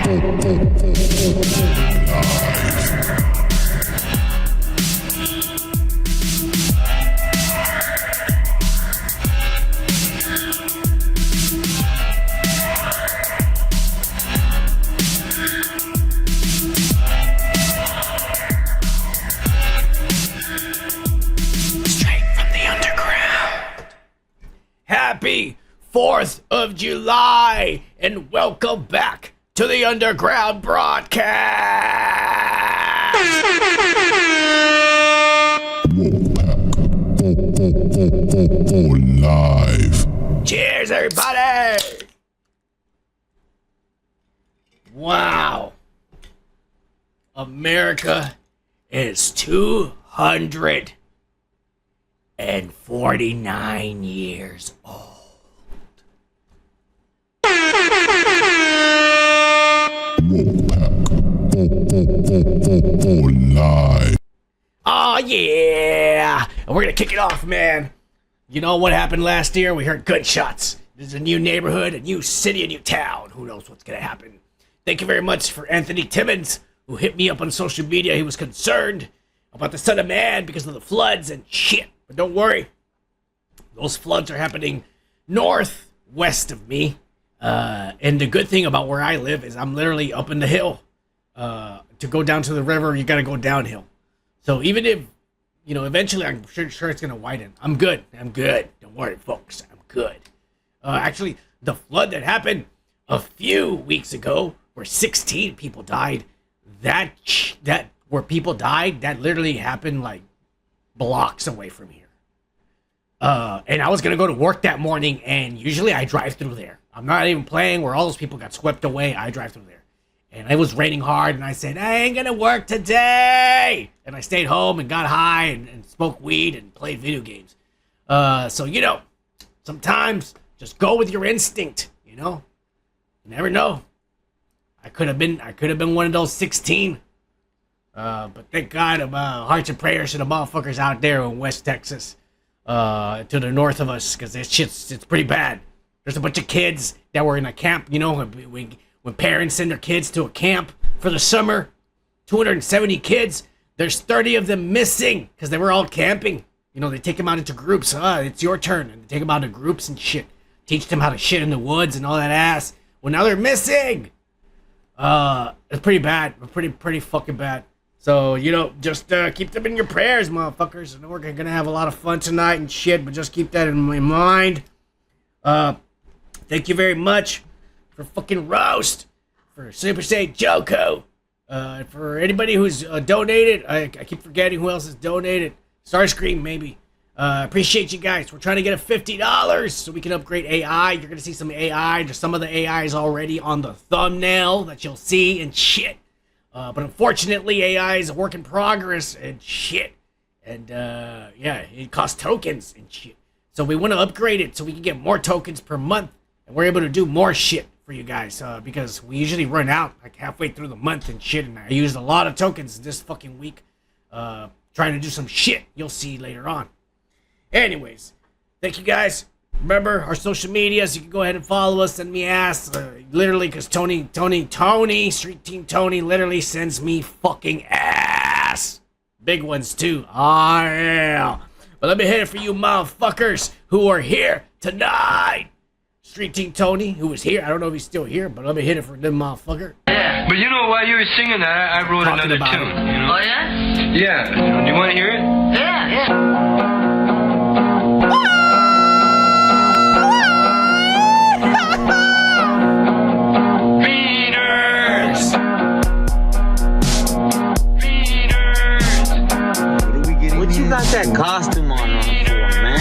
Happy 4th of July, and welcome back to the Underground Broadcast! WokePack. Live. Cheers, everybody! Wow. America is 249 years old. WokePack. Live. Oh yeah! And we're gonna kick it off, man. You know what happened last year? We heard gunshots. There's a new neighborhood, a new city, a new town. Who knows what's gonna happen? Thank you very much for Anthony Timmons, who hit me up on social media. He was concerned about the Son of Man because of the floods and shit. But don't worry. Those floods are happening northwest of me. And the good thing about where I live is I'm literally up in the hill. To go down to the river, you gotta go downhill. So even if, you know, eventually I'm sure it's gonna widen. I'm good. Don't worry, folks. I'm good. Actually, the flood that happened a few weeks ago, where 16 people died, that where people died, that literally happened like blocks away from here. And I was gonna go to work that morning, and usually I drive through there. I'm not even playing. Where all those people got swept away, I drive through there. And it was raining hard, and I said, I ain't gonna work today! And I stayed home and got high and smoked weed and played video games. So, you know, sometimes just go with your instinct, you know? You never know. I could have been one of those 16. But thank God, hearts and prayers to the motherfuckers out there in West Texas, to the north of us, because it's pretty bad. There's a bunch of kids that were in a camp, you know, when parents send their kids to a camp for the summer, 270 kids, there's 30 of them missing because they were all camping. You know, they take them out into groups. It's your turn. And they take them out into groups and shit. Teach them how to shit in the woods and all that ass. Well, now they're missing. It's pretty bad. Pretty fucking bad. So, you know, just keep them in your prayers, motherfuckers. I know we're going to have a lot of fun tonight and shit, but just keep that in mind. Thank you very much for fucking Roast, for Super Saiyan Joko, for anybody who's donated. I keep forgetting who else has donated. Starscream, maybe. Appreciate you guys. We're trying to get a $50 so we can upgrade AI. You're going to see some AI. There's some of the AI is already on the thumbnail that you'll see and shit. But unfortunately, AI is a work in progress and shit. And yeah, it costs tokens and shit. So we want to upgrade it so we can get more tokens per month. And we're able to do more shit for you guys, because we usually run out like halfway through the month and shit, and I used a lot of tokens this fucking week, trying to do some shit you'll see later on. Anyways, thank you guys. Remember our social medias, you can go ahead and follow us, send me ass, literally, because Tony, Street Team Tony literally sends me fucking ass. Big ones too. Oh yeah. But let me hit it for you motherfuckers who are here tonight. Street Team Tony, who was here. I don't know if he's still here, but let me hit it for them motherfucker. Yeah. But you know, while you were singing that, I wrote another tune. You know? Oh, yeah? Yeah. Do you want to hear it? Yeah. What you got that costume on for, man?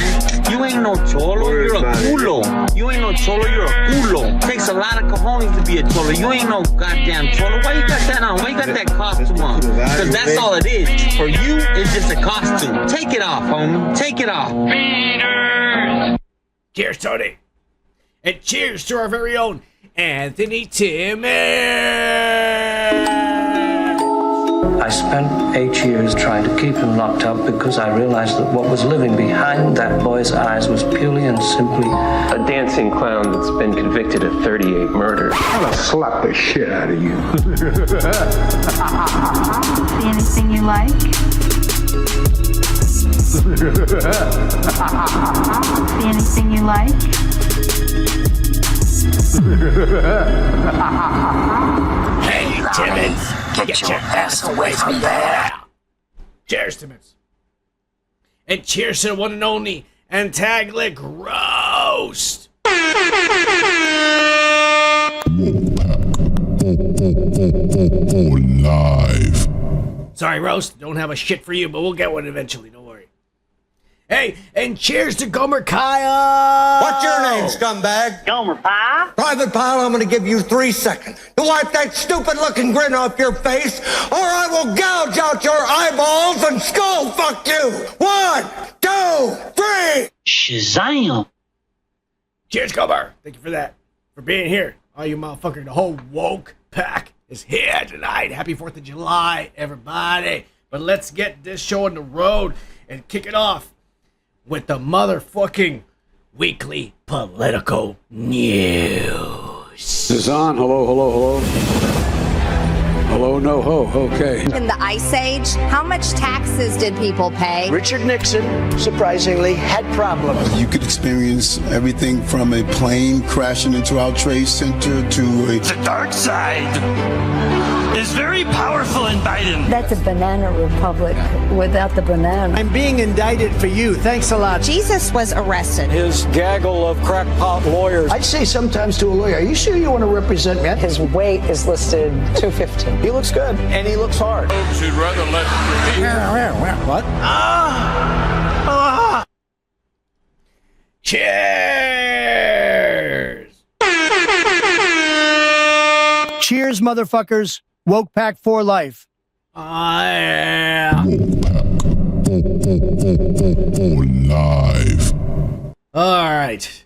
You ain't no cholo, you're a culo. You ain't no cholo, you're a culo. Takes a lot of cojones to be a cholo. You ain't no goddamn cholo. Why you got that on? Why you got that costume on? Because that's all it is. For you, it's just a costume. Take it off, homie. Take it off. Cheers, Tony. And cheers to our very own Anthony Timmons. I spent 8 years trying to keep him locked up because I realized that what was living behind that boy's eyes was purely and simply a dancing clown that's been convicted of 38 murders. I'm gonna slap the shit out of you. See anything you like? See anything you like? Hey, Timmons! Get your ass away from there! Cheers, Timmons. And cheers to the one and only Antaglic Roast! WokePack. Live. Sorry, Roast, don't have a shit for you, but we'll get one eventually, don't worry. Hey, and cheers to Gomer Kyle! What's your name, scumbag? Gomer Pie? Private Pile, I'm gonna give you 3 seconds to wipe that stupid-looking grin off your face, or I will gouge out your eyeballs and skull fuck you! 1, 2, 3! Shazam! Cheers, Gomer! Thank you for that. For being here. All you motherfuckers, the whole woke pack is here tonight. Happy 4th of July, everybody. But let's get this show on the road and kick it off with the motherfucking weekly political news. This is on. Hello, hello, hello. Hello, no ho. Okay. In the Ice Age, how much taxes did people pay? Richard Nixon, surprisingly, had problems. You could experience everything from a plane crashing into our trade center to a... The dark side is very powerful in Biden. That's a banana republic without the banana. I'm being indicted for you. Thanks a lot. Jesus was arrested. His gaggle of crackpot lawyers. I say sometimes to a lawyer, are you sure you want to represent me? His weight is listed 215. He looks good, and he looks hard. You'd rather let What? Cheers! Cheers, motherfuckers. WokePack for life. Yeah. WokePack. Live. Alright.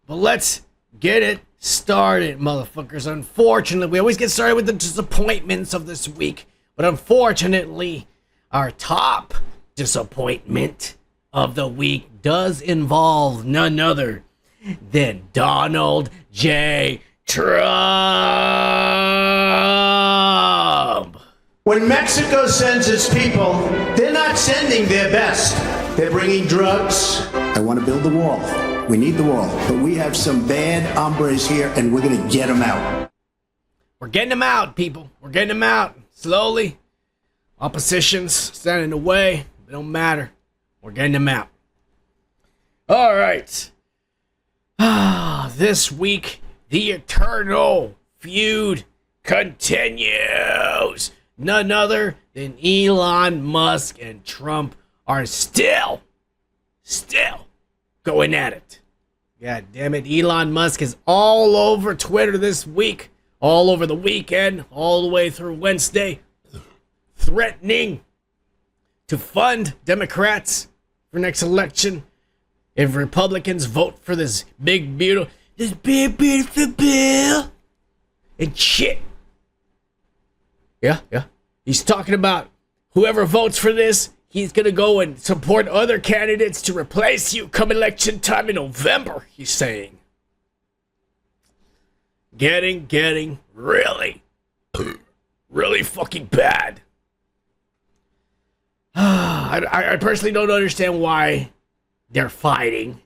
But let's get it started, motherfuckers. Unfortunately, we always get started with the disappointments of this week. But unfortunately, our top disappointment of the week does involve none other than Donald J. Trump. When Mexico sends its people, they're not sending their best. They're bringing drugs. I want to build the wall. We need the wall. But we have some bad hombres here, and we're going to get them out. We're getting them out, people. We're getting them out. Slowly. Opposition's standing in the way. It don't matter. We're getting them out. All right. This week, the eternal feud continues. None other than Elon Musk and Trump are still going at it. God damn it. Elon Musk is all over Twitter this week, all over the weekend, all the way through Wednesday, threatening to fund Democrats for next election if Republicans vote for this big, beautiful bill and shit. Yeah. He's talking about whoever votes for this, he's going to go and support other candidates to replace you come election time in November, he's saying. Getting really fucking bad. I personally don't understand why they're fighting.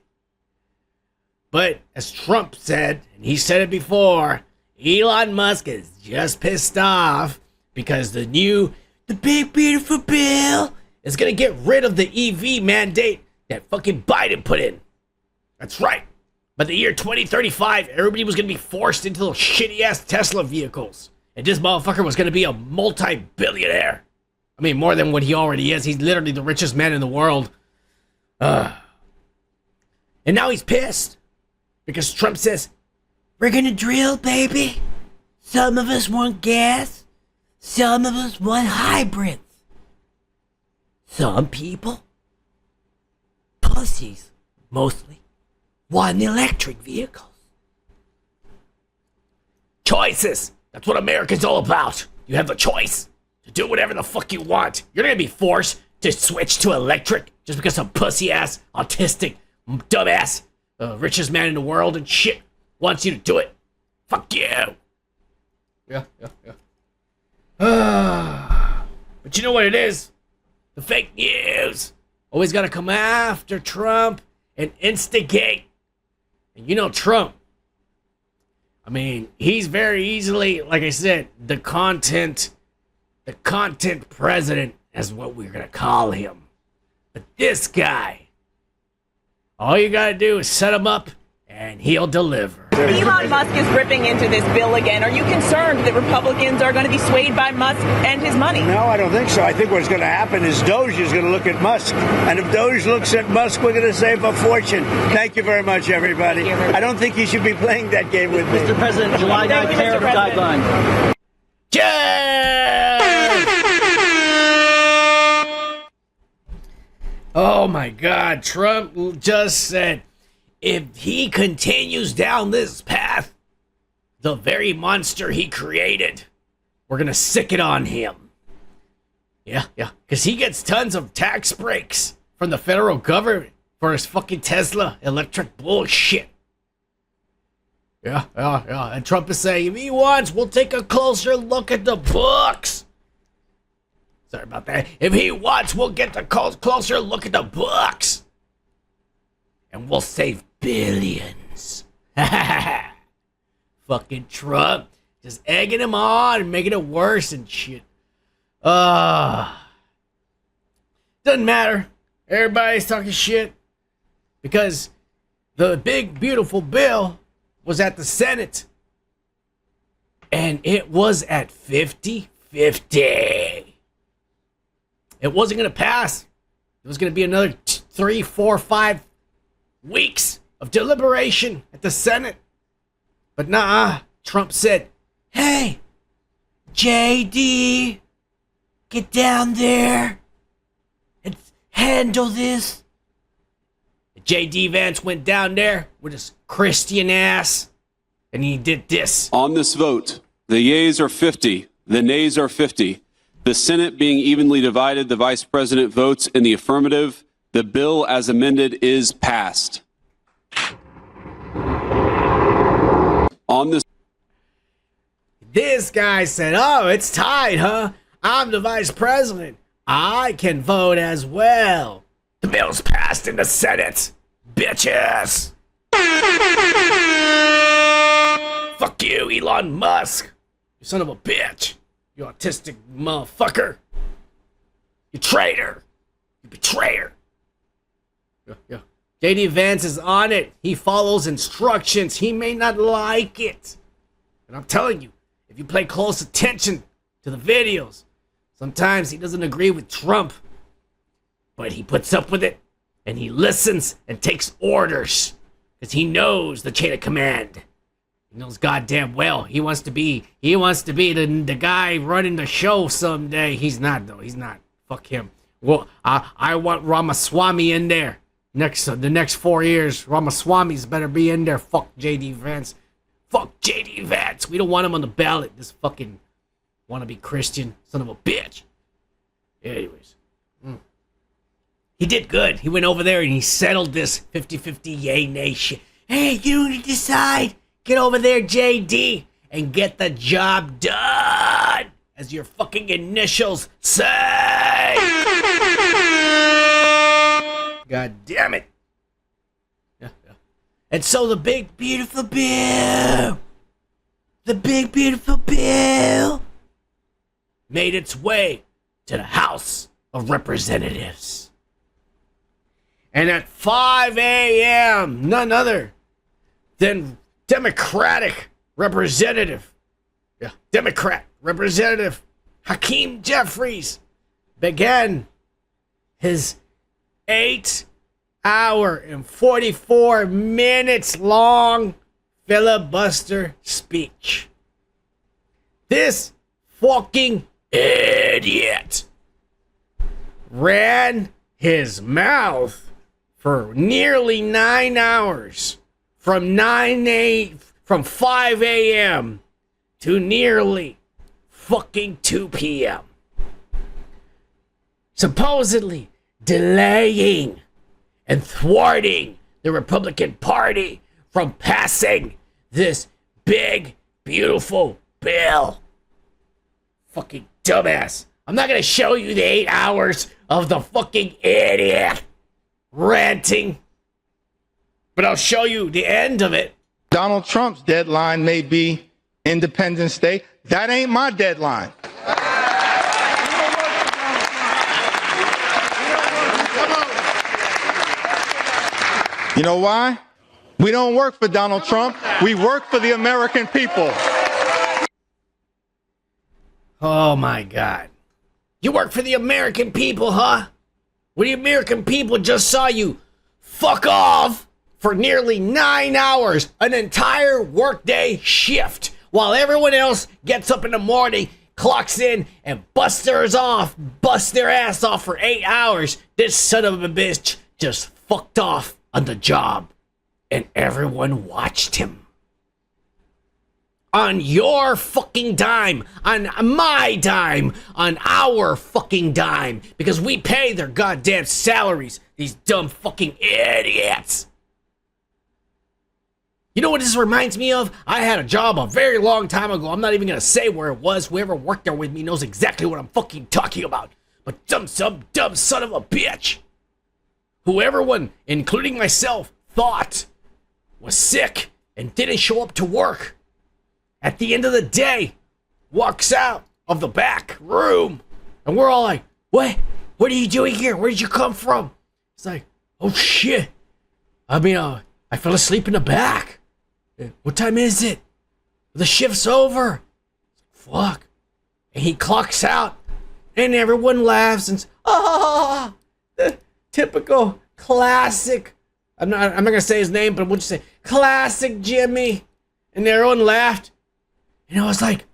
But as Trump said, and he said it before, Elon Musk is just pissed off because the big beautiful bill is going to get rid of the EV mandate that fucking Biden put in. That's right. By the year 2035, everybody was going to be forced into those shitty-ass Tesla vehicles. And this motherfucker was going to be a multi-billionaire. I mean, more than what he already is. He's literally the richest man in the world. And now he's pissed. Because Trump says, we're going to drill, baby. Some of us want gas. Some of us want hybrids. Some people, pussies mostly, want electric vehicles. Choices. That's what America's all about. You have the choice to do whatever the fuck you want. You're not gonna be forced to switch to electric just because some pussy-ass, autistic, dumbass, richest man in the world and shit wants you to do it. Fuck you. Yeah. But you know what it is? The fake news. Always gotta come after Trump and instigate. And you know Trump. I mean, he's very easily, like I said, the content president is what we're gonna call him. But this guy, all you gotta do is set him up and he'll deliver. Elon Musk is ripping into this bill again. Are you concerned that Republicans are going to be swayed by Musk and his money? No, I don't think so. I think what's going to happen is Doge is going to look at Musk. And if Doge looks at Musk, we're going to save a fortune. Thank you very much, everybody. I don't think he should be playing that game with me. Mr. President, July 9th tariff guideline. Oh my God, Trump just said, if he continues down this path, the very monster he created, we're gonna sick it on him. Yeah, because he gets tons of tax breaks from the federal government for his fucking Tesla electric bullshit. Yeah. And Trump is saying, if he wants, we'll take a closer look at the books. Sorry about that. If he wants, we'll get a closer look at the books. And we'll save billions. Fucking Trump. Just egging him on and making it worse and shit. Doesn't matter. Everybody's talking shit. Because the big, beautiful bill was at the Senate. And it was at 50-50. It wasn't going to pass. It was going to be another 3, 4, 5 weeks of deliberation at the Senate. But nah, Trump said, hey, JD, get down there and handle this. JD Vance went down there with his Christian ass, and he did this. On this vote, the yeas are 50, the nays are 50. The Senate being evenly divided, the Vice President votes in the affirmative. The bill as amended is passed. On this guy said, oh, it's tied, huh? I'm the Vice President. I can vote as well. The bill's passed in the Senate. Bitches. Fuck you, Elon Musk. You son of a bitch. You autistic motherfucker. You traitor. You betrayer. Yeah. JD Vance is on it. He follows instructions. He may not like it. And I'm telling you, if you pay close attention to the videos, sometimes he doesn't agree with Trump. But he puts up with it, and he listens and takes orders. Because he knows the chain of command. He knows goddamn well. He wants to be the guy running the show someday. He's not, though. He's not. Fuck him. Well, I want Ramaswamy in there. The next 4 years, Ramaswamy's better be in there. Fuck JD Vance. Fuck JD Vance. We don't want him on the ballot. This fucking wannabe Christian son of a bitch. Anyways. He did good. He went over there and he settled this 50-50 yay nay shit. Hey, you don't need to decide. Get over there, JD, and get the job done. As your fucking initials say. God damn it. Yeah. And so the big, beautiful bill made its way to the House of Representatives. And at 5 a.m., none other than Democratic Representative Hakeem Jeffries began his 8-hour and 44 minutes long filibuster speech. This fucking idiot ran his mouth for nearly 9 hours, from 5 a.m. to nearly fucking 2 p.m. supposedly delaying and thwarting the Republican Party from passing this big, beautiful bill. Fucking dumbass. I'm not gonna show you the 8 hours of the fucking idiot ranting, but I'll show you the end of it. Donald Trump's deadline may be Independence Day. That ain't my deadline. You know why? We don't work for Donald Trump. We work for the American people. Oh my God. You work for the American people, huh? Well, the American people just saw you fuck off for nearly 9 hours, an entire workday shift, while everyone else gets up in the morning, clocks in, and busts their ass off for 8 hours. This son of a bitch just fucked off on the job, and everyone watched him. On your fucking dime, on my dime, on our fucking dime, because we pay their goddamn salaries, these dumb fucking idiots. You know what this reminds me of? I had a job a very long time ago. I'm not even gonna say where it was. Whoever worked there with me knows exactly what I'm fucking talking about. But some dumb son of a bitch, who everyone, including myself, thought was sick and didn't show up to work, at the end of the day, walks out of the back room, and we're all like, what? What are you doing here? Where did you come from? It's like, oh shit. I fell asleep in the back. What time is it? The shift's over. Fuck. And he clocks out, and everyone laughs and says, the typical classic, I'm not gonna say his name, but we'll just say classic Jimmy. And everyone laughed. And I was like,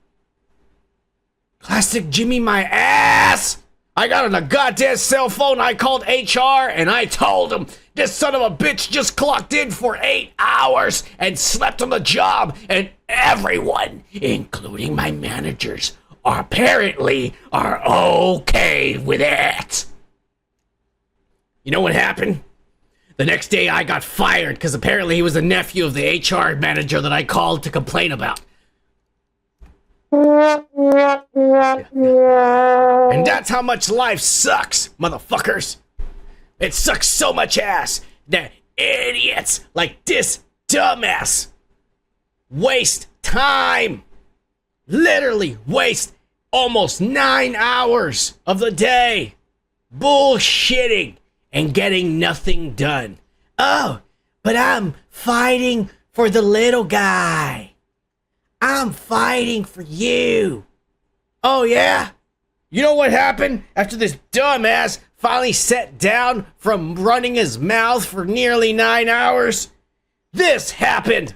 classic Jimmy my ass. I got on a goddamn cell phone. I called HR and I told him this son of a bitch just clocked in for 8 hours and slept on the job. And everyone, including my managers, apparently are okay with it. You know what happened? The next day I got fired because apparently he was the nephew of the HR manager that I called to complain about. And that's how much life sucks, motherfuckers. It sucks so much ass that idiots like this dumbass waste time. Literally waste almost 9 hours of the day bullshitting and getting nothing done. Oh, but I'm fighting for the little guy. I'm fighting for you. Oh yeah? You know what happened after this dumbass finally sat down from running his mouth for nearly 9 hours? This happened.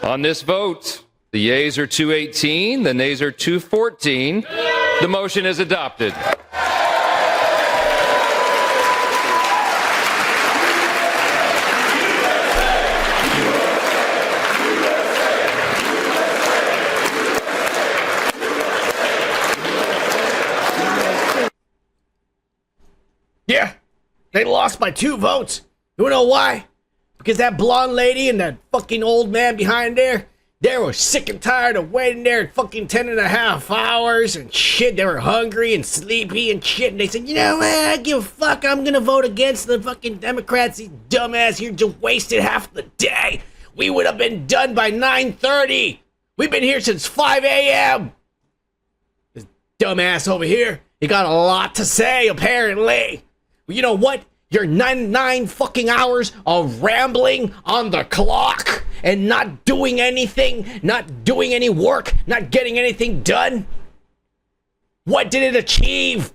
On this vote, the yeas are 218, the nays are 214. The motion is adopted. Yeah, they lost by 2 votes. You know why? Because that blonde lady and that fucking old man behind there, they were sick and tired of waiting there at fucking 10.5 hours and shit. They were hungry and sleepy and shit. And they said, you know what, I don't give a fuck. I'm gonna vote against the fucking Democrats. These dumbass here just wasted half the day. We would have been done by 9:30. We've been here since 5 a.m. This dumbass over here, he got a lot to say, apparently. Well, you know what? Your 9 fucking hours of rambling on the clock and not doing anything, not doing any work, not getting anything done. What did it achieve?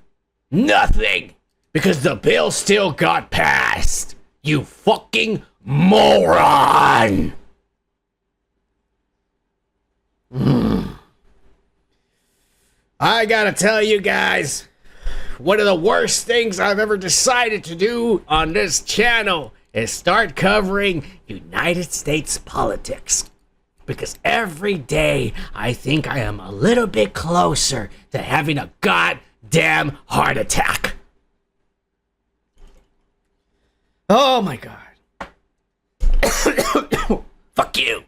Nothing. Because the bill still got passed. You fucking moron. I gotta tell you guys, one of the worst things I've ever decided to do on this channel is start covering United States politics. Because every day I think I am a little bit closer to having a goddamn heart attack. Oh my God. Fuck you,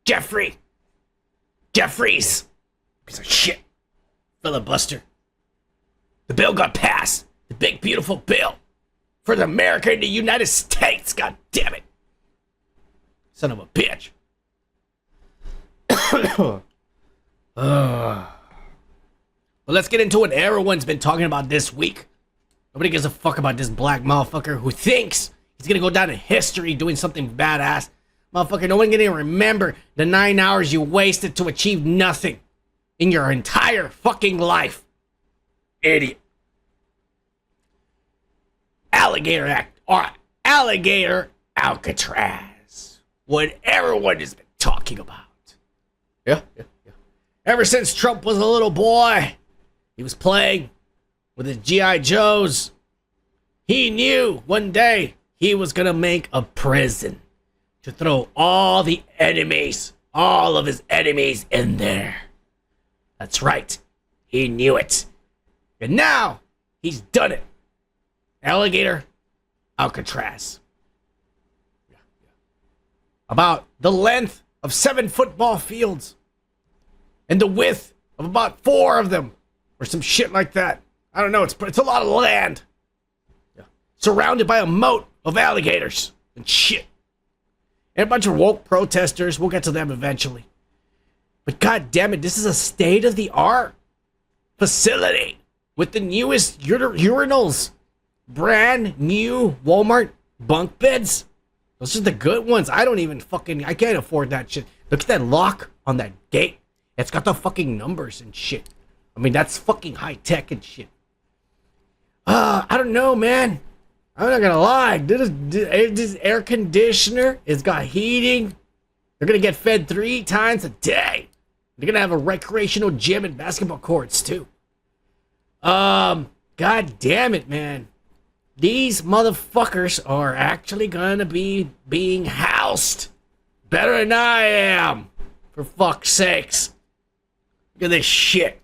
Jeffries. Piece of shit. Filibuster. The bill got passed. The big beautiful bill for the America in the United States. God damn it. Son of a bitch. Well, let's get into what everyone's been talking about this week. Nobody gives a fuck about this black motherfucker who thinks he's gonna go down in history doing something badass. Motherfucker, no one gonna remember the 9 hours you wasted to achieve nothing in your entire fucking life. Idiot. Alligator Alcatraz. What everyone has been talking about. Yeah. Ever since Trump was a little boy, he was playing with his G.I. Joes. He knew one day he was gonna make a prison to throw all of his enemies in there. That's right. He knew it. And now he's done it. Alligator Alcatraz. About the length of 7 football fields and the width of about 4 of them, or some shit like that. I don't know. It's a lot of land. Yeah. Surrounded by a moat of alligators and shit. And a bunch of woke protesters. We'll get to them eventually. But god damn it, this is a state-of-the-art facility with the newest urinals. Brand new Walmart bunk beds. Those are the good ones. I can't afford that shit. Look at that lock on that gate. It's got the fucking numbers and shit. I mean, that's fucking high-tech and shit. I don't know, man. I'm not gonna lie. This air conditioner, it's got heating. They're gonna get fed 3 times a day. They're gonna have a recreational gym and basketball courts, too. God damn it, man. These motherfuckers are actually gonna be being housed better than I am. For fuck's sakes. Look at this shit.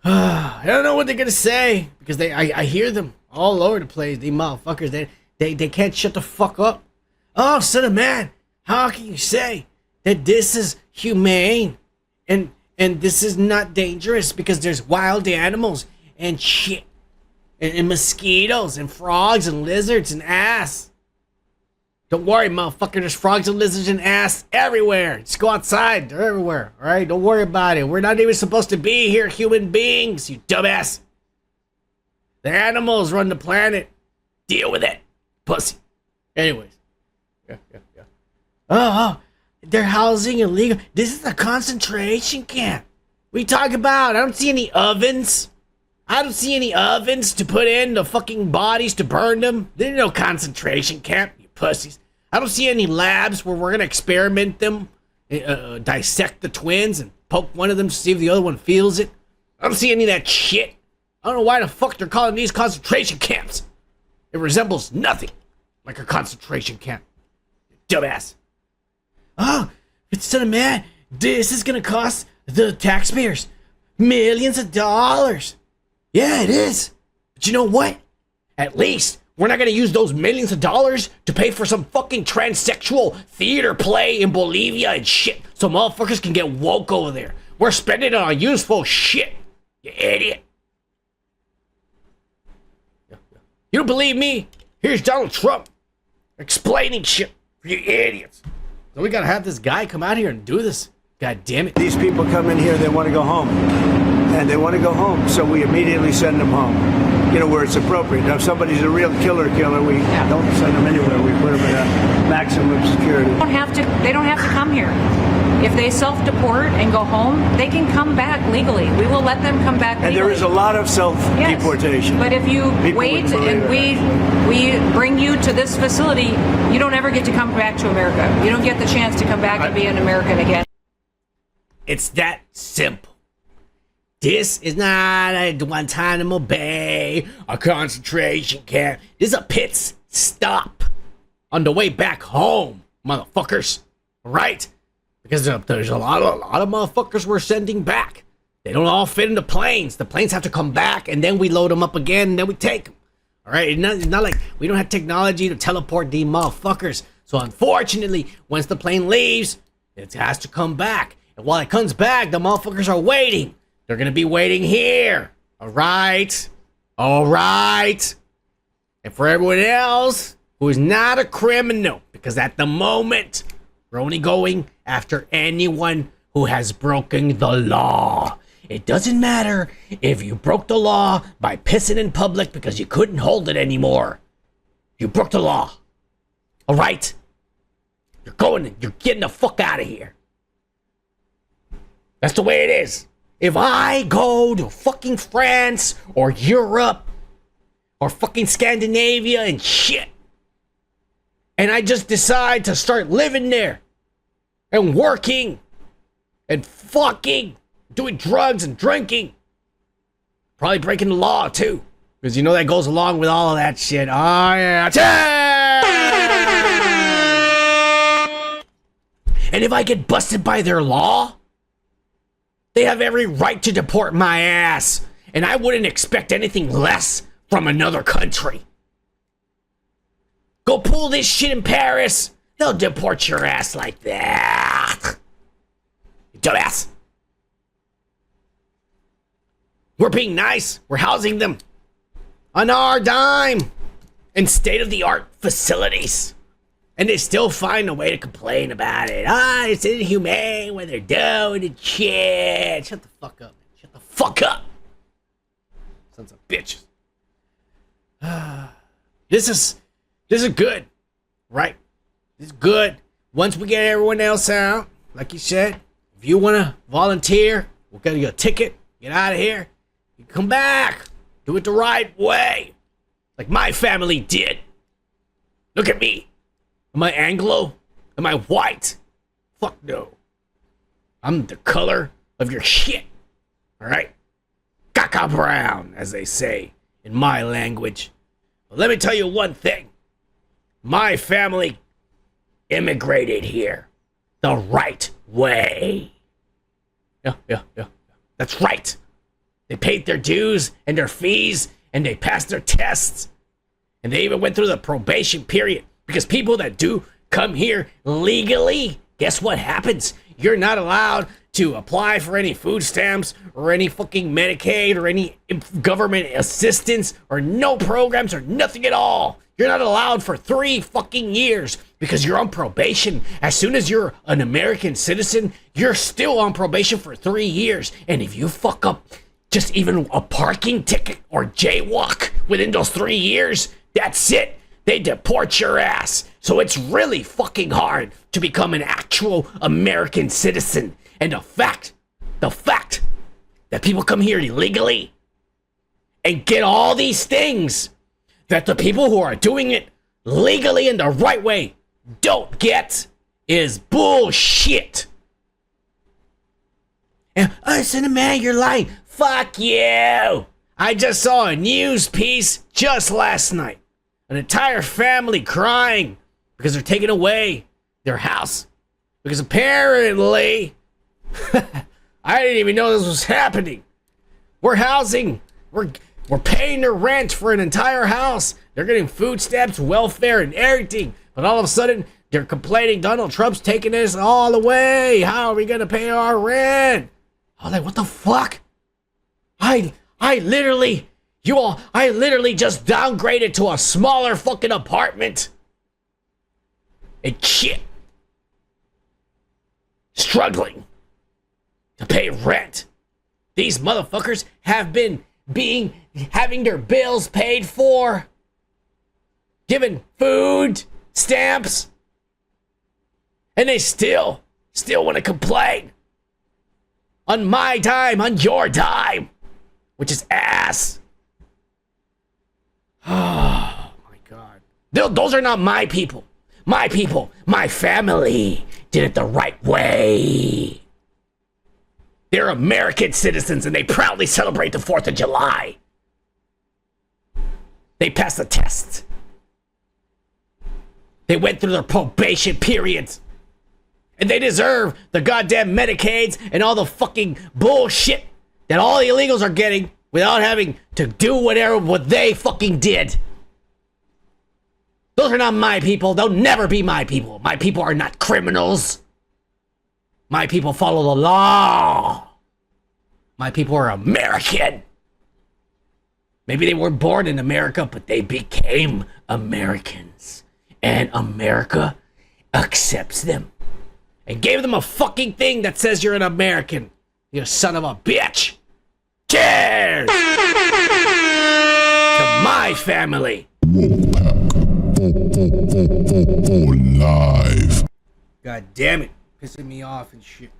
I don't know what they're gonna say because I hear them all over the place. These motherfuckers, they can't shut the fuck up. Oh, son of man, how can you say that this is humane and this is not dangerous because there's wild animals and shit and mosquitoes and frogs and lizards and ass? Don't worry, motherfucker. There's frogs and lizards and ass everywhere. Just go outside. They're everywhere. All right? Don't worry about it. We're not even supposed to be here, human beings, you dumbass. The animals run the planet. Deal with it, pussy. Anyways. Yeah. Oh, they're housing illegal. This is a concentration camp. What are you talking about? I don't see any ovens. I don't see any ovens to put in the fucking bodies to burn them. There's no concentration camp, you pussies. I don't see any labs where we're gonna experiment them, dissect the twins and poke one of them to see if the other one feels it. I don't see any of that shit. I don't know why the fuck they're calling these concentration camps. It resembles nothing like a concentration camp. Dumbass. Oh, it's a man. This is gonna cost the taxpayers millions of dollars. Yeah, it is. But you know what? At least we're not going to use those millions of dollars to pay for some fucking transsexual theater play in Bolivia and shit so motherfuckers can get woke over there. We're spending it on useful shit, you idiot. You don't believe me? Here's Donald Trump explaining shit for you idiots. So we got to have this guy come out here and do this. God damn it. These people come in here, they want to go home. And they want to go home, so we immediately send them home. You know, where it's appropriate. Now, if somebody's a real killer, we don't send them anywhere. We put them in a maximum security. They don't have to come here. If they self-deport and go home, they can come back legally. We will let them come back legally. And there is a lot of self-deportation. Yes. But if you wait and we bring you to this facility, you don't ever get to come back to America. You don't get the chance to come back and be an American again. It's that simple. This is not a Guantanamo Bay, a concentration camp. This is a pit stop on the way back home, motherfuckers. Right? Because there's a lot of motherfuckers we're sending back. They don't all fit in the planes. The planes have to come back, and then we load them up again, and then we take them. All right, it's not like we don't have technology to teleport these motherfuckers. So unfortunately, once the plane leaves, it has to come back. And while it comes back, the motherfuckers are waiting. They're gonna be waiting here. All right. And for everyone else who is not a criminal, because at the moment, we're only going after anyone who has broken the law. It doesn't matter if you broke the law by pissing in public because you couldn't hold it anymore. You broke the law. All right? You're getting the fuck out of here. That's the way it is. If I go to fucking France or Europe or fucking Scandinavia and shit, and I just decide to start living there and working and fucking doing drugs and drinking, probably breaking the law too, because you know that goes along with all of that shit. Oh yeah. And if I get busted by their law, they have every right to deport my ass, and I wouldn't expect anything less from another country. Go pull this shit in Paris, they'll deport your ass like that. You dumbass. We're being nice. We're housing them on our dime in state-of-the-art facilities. And they still find a way to complain about it. It's inhumane when they're doing and shit. Shut the fuck up. Shut the fuck up. Sons of bitches. This is good, right? This is good. Once we get everyone else out, like you said, if you want to volunteer, we'll get you a ticket, get out of here, you come back, do it the right way, like my family did. Look at me. Am I Anglo? Am I white? Fuck no. I'm the color of your shit, all right? Caca brown, as they say in my language. But let me tell you one thing. My family immigrated here the right way. Yeah. That's right. They paid their dues and their fees, and they passed their tests. And they even went through the probation period. Because people that do come here legally, guess what happens? You're not allowed to apply for any food stamps or any fucking Medicaid or any government assistance or no programs or nothing at all. You're not allowed for 3 fucking years because you're on probation. As soon as you're an American citizen, you're still on probation for 3 years. And if you fuck up just even a parking ticket or jaywalk within those 3 years, that's it. They deport your ass. So it's really fucking hard to become an actual American citizen. And the fact that people come here illegally and get all these things that the people who are doing it legally in the right way don't get is bullshit. And Cinnamon, you're lying. Fuck you. I just saw a news piece just last night. An entire family crying because they're taking away their house. Because apparently, I didn't even know this was happening. We're paying their rent for an entire house. They're getting food stamps, welfare, and everything. But all of a sudden, they're complaining Donald Trump's taking this all away. How are we gonna pay our rent? I was like, what the fuck? I literally just downgraded to a smaller fucking apartment. And shit. Struggling to pay rent. These motherfuckers have been having their bills paid for. Given food, stamps. And they still want to complain. On my dime, on your dime. Which is ass. Oh my God. Those are not my people. My people, my family did it the right way. They're American citizens and they proudly celebrate the 4th of July. They passed the test. They went through their probation periods. And they deserve the goddamn Medicaids and all the fucking bullshit that all the illegals are getting without having to do what they fucking did. Those are not my people. They'll never be my people. My people are not criminals. My people follow the law. My people are American. Maybe they weren't born in America, but they became Americans. And America accepts them. And gave them a fucking thing that says you're an American. You son of a bitch. Cheers! To my family. Live. God damn it. Pissing me off and shit.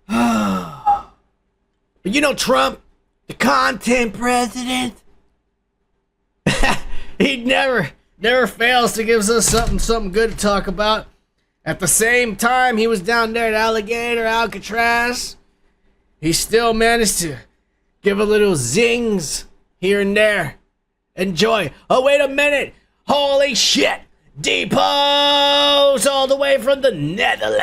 But you know Trump, the content president, he never fails to give us something good to talk about. At the same time, he was down there at Alligator Alcatraz. He still managed to give a little zings here and there. Enjoy. Oh, wait a minute. Holy shit. Depots all the way from the Netherlands.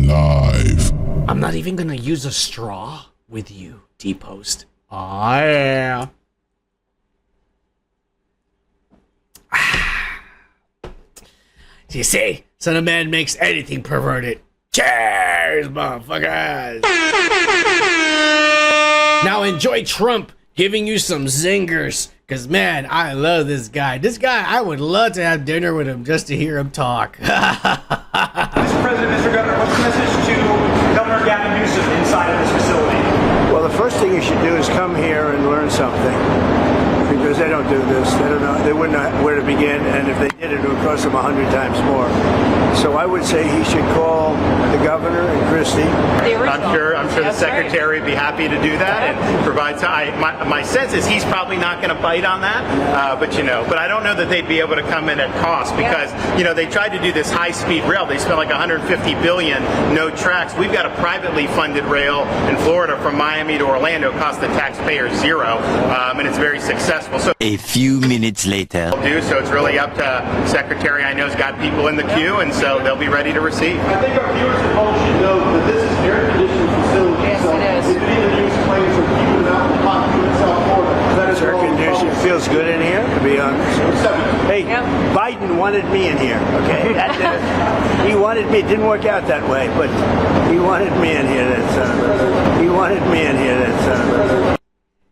Live. I'm not even gonna use a straw with you, Depost. Oh, yeah. You see, Son of Man makes anything perverted. Cheers, motherfuckers! Now enjoy Trump giving you some zingers. Cause man, I love this guy. This guy, I would love to have dinner with him just to hear him talk. Mr. President, Mr. Governor, what's the message to Governor Gavin Newsom inside of this facility? Well, the first thing you should do is come here and learn something. Because they don't do this. They don't know. They wouldn't know where to begin. And if they did, it would cost them 100 times more. So I would say he should call the governor and Christie. I'm sure the secretary would be happy to do that and provide. My sense is he's probably not going to bite on that. But I don't know that they'd be able to come in at cost because they tried to do this high-speed rail. They spent like $150 billion, no tracks. We've got a privately funded rail in Florida from Miami to Orlando. It cost the taxpayers $0, and it's very successful. So a few minutes later. So it's really up to Secretary. I know has got people in the queue, and so they'll be ready to receive. I think our viewers at home should know that this is air-conditioned facility. Yes, so it is. if it even use planes from keeping it out in the hot in South Florida, that is Air conditioning. It feels good in here, to be honest. Hey, Biden wanted me in here, okay? He wanted me. It didn't work out that way, but he wanted me in here. He wanted me in here.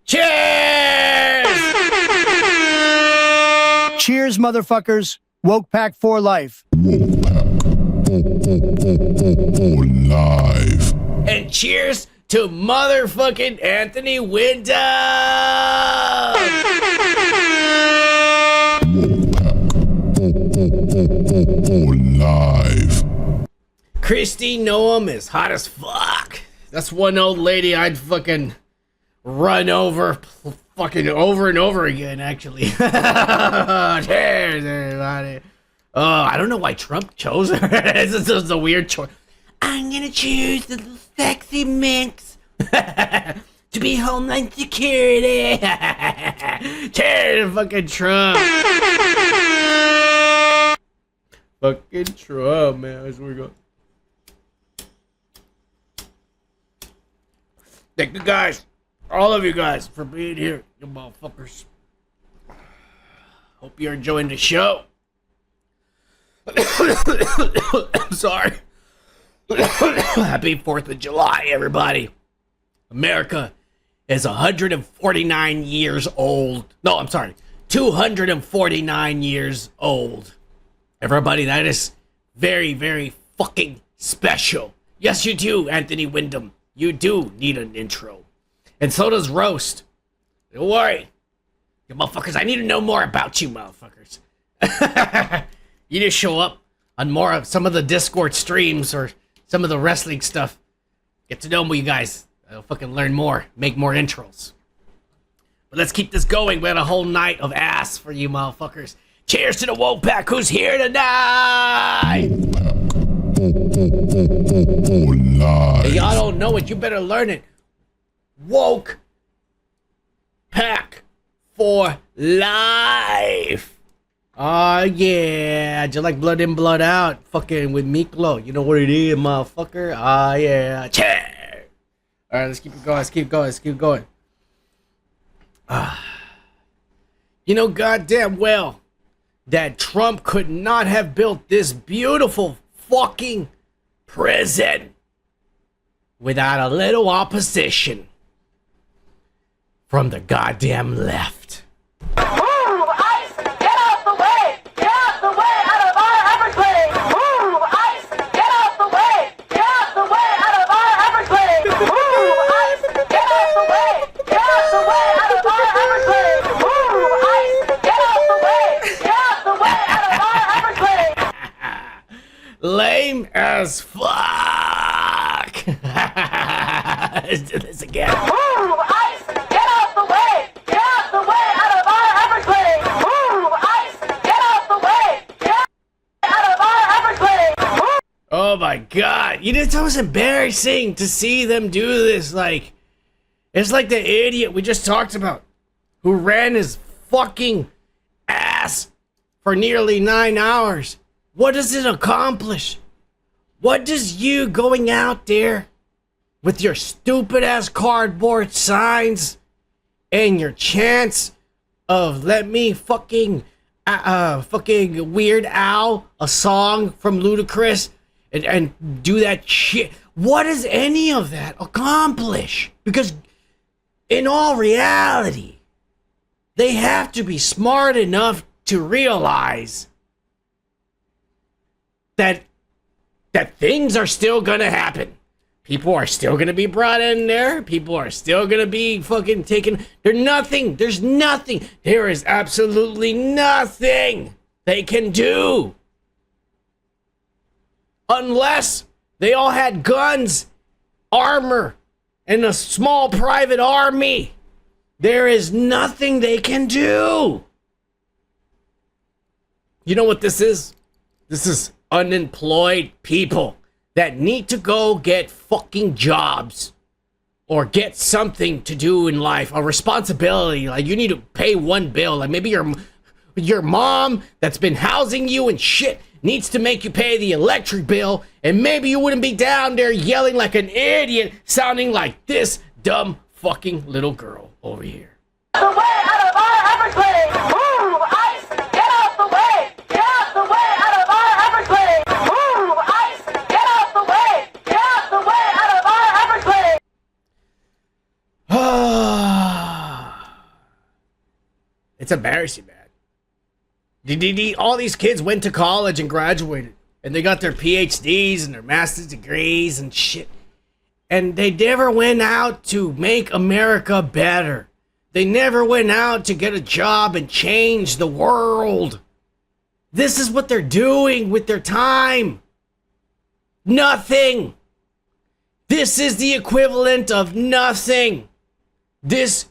Cheers! Cheers, motherfuckers. WokePack for life. Live. And cheers to motherfucking Anthony Wyndham! Live. Christy Noam is hot as fuck. That's one old lady I'd fucking run over fucking over and over again, actually. Cheers, everybody. I don't know why Trump chose her. This is a weird choice. I'm gonna choose the sexy minx to be Homeland Security. Cheers, fucking Trump. Fucking Trump, man. That's where we go. Thank you guys, all of you guys, for being here, you motherfuckers. Hope you're enjoying the show. I'm sorry. Happy 4th of July, everybody. America is 149 years old. No, I'm sorry. 249 years old. Everybody, that is very, very fucking special. Yes, you do, Anthony Wyndham. You do need an intro. And so does Roast. Don't worry. You motherfuckers, I need to know more about you, motherfuckers. You just show up on more of some of the Discord streams or some of the wrestling stuff. Get to know you guys. I'll fucking learn more. Make more intros. But let's keep this going. We had a whole night of ass for you motherfuckers. Cheers to the WokePack who's here tonight. If y'all don't know it, you better learn it. WokePack for life. Oh yeah, just like Blood in, Blood out, fucking with Miklo. You know what it is, motherfucker. Oh yeah, cheers. All right, let's keep it going. Let's keep going. You know goddamn well that Trump could not have built this beautiful fucking prison without a little opposition from the goddamn left. Move, ICE! Get out the way! Get out the way out of our Everglades! Move, ICE! Get out the way! Get out the way out of our Everglades! Move, ICE! Get out the way! Get out the way out of our Everglades! Move, ICE! Get out the way! Get out the way out of our Everglades! Lame as fuck. Let's do this again. Move, ICE! Get out the way! Get out the way out of our Everglades! Move, ICE! Get out the way! Get out of our Everglades! Move. Oh my god. You know, it's almost embarrassing to see them do this. Like, it's like the idiot we just talked about who ran his fucking ass for nearly 9 hours. What does it accomplish? What does you going out there with your stupid ass cardboard signs and your chance of let me fucking Weird Al a song from Ludacris and do that shit? What does any of that accomplish? Because in all reality, they have to be smart enough to realize that things are still gonna happen. People are still gonna be brought in there. People are still gonna be fucking taken. There's nothing. There is absolutely nothing they can do. Unless they all had guns, armor, and a small private army. There is nothing they can do. You know what this is? This is unemployed people that need to go get fucking jobs or get something to do in life, a responsibility. Like, you need to pay one bill. Like, maybe your mom that's been housing you and shit needs to make you pay the electric bill, and maybe you wouldn't be down there yelling like an idiot, sounding like this dumb fucking little girl over here. The way out of our Everglades! Move, ICE! Get out the way! Get out the way out of our Everglades! Move, ICE! Get out the way! Get out the way out of our Everglades! It's embarrassing, man. All these kids went to college and graduated, and they got their PhDs and their master's degrees and shit. And they never went out to make America better. They never went out to get a job and change the world. This is what they're doing with their time. Nothing. This is the equivalent of nothing. This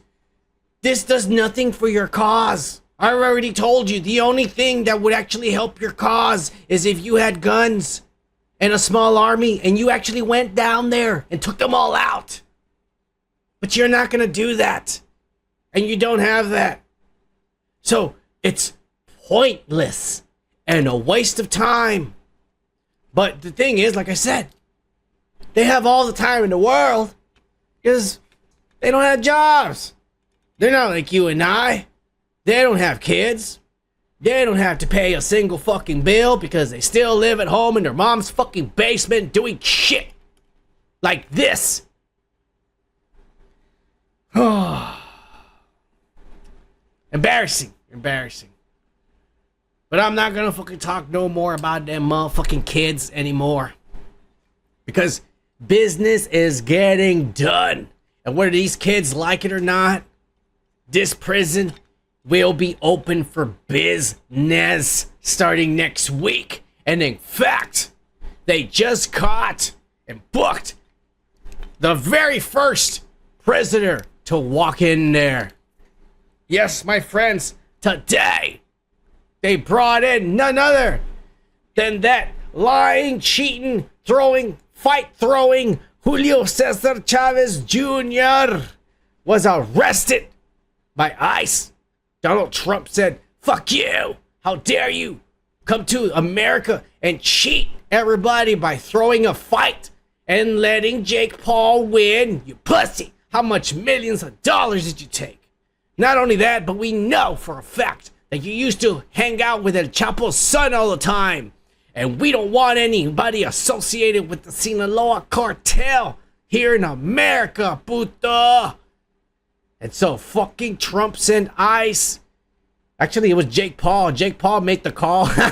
does nothing for your cause. I already told you, the only thing that would actually help your cause is if you had guns and a small army and you actually went down there and took them all out. But you're not going to do that. And you don't have that. So it's pointless and a waste of time. But the thing is, like I said, they have all the time in the world because they don't have jobs. They're not like you and I. They don't have kids. They don't have to pay a single fucking bill because they still live at home in their mom's fucking basement doing shit like this. Embarrassing. But I'm not gonna fucking talk no more about them motherfucking kids anymore. Because business is getting done. And whether these kids like it or not, this prison will be open for business starting next week. And in fact, they just caught and booked the very first prisoner to walk in there. Yes, my friends, today they brought in none other than that lying, cheating, fight throwing Julio Cesar Chavez Jr. was arrested by ICE. Donald Trump said, "Fuck you! How dare you come to America and cheat everybody by throwing a fight and letting Jake Paul win. You pussy. How much millions of dollars did you take? Not only that, but we know for a fact that you used to hang out with El Chapo's son all the time. And we don't want anybody associated with the Sinaloa cartel here in America, puto. And so fucking Trump sent ICE. Actually, it was Jake Paul. Jake Paul made the call. They're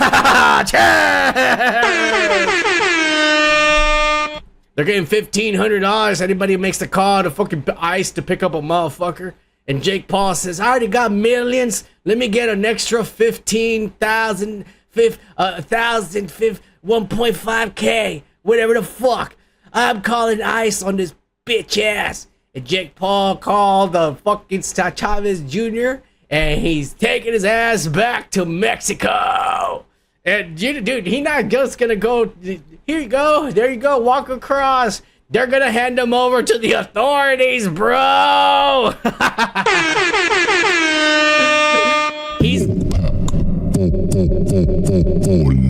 getting $1,500. Anybody who makes the call to fucking ICE to pick up a motherfucker. And Jake Paul says, I already got millions. Let me get an extra 15,000, 1.5K, whatever the fuck. I'm calling ICE on this bitch ass. And Jake Paul called the fucking Chavez Jr. and he's taking his ass back to Mexico. And dude, he not just gonna go, here you go, there you go, walk across. They're gonna hand him over to the authorities, bro. He's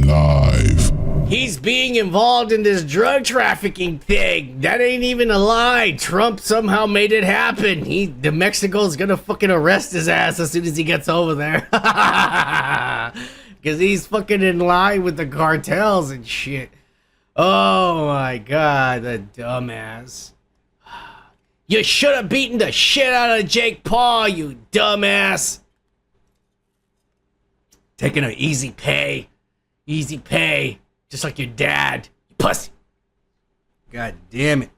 live. He's being involved in this drug trafficking thing. That ain't even a lie. Trump somehow made it happen. The Mexico's gonna fucking arrest his ass as soon as he gets over there. Because he's fucking in line with the cartels and shit. Oh my god, the dumbass. You should have beaten the shit out of Jake Paul, you dumbass. Taking an easy pay. Easy pay. Just like your dad. You pussy. God damn it.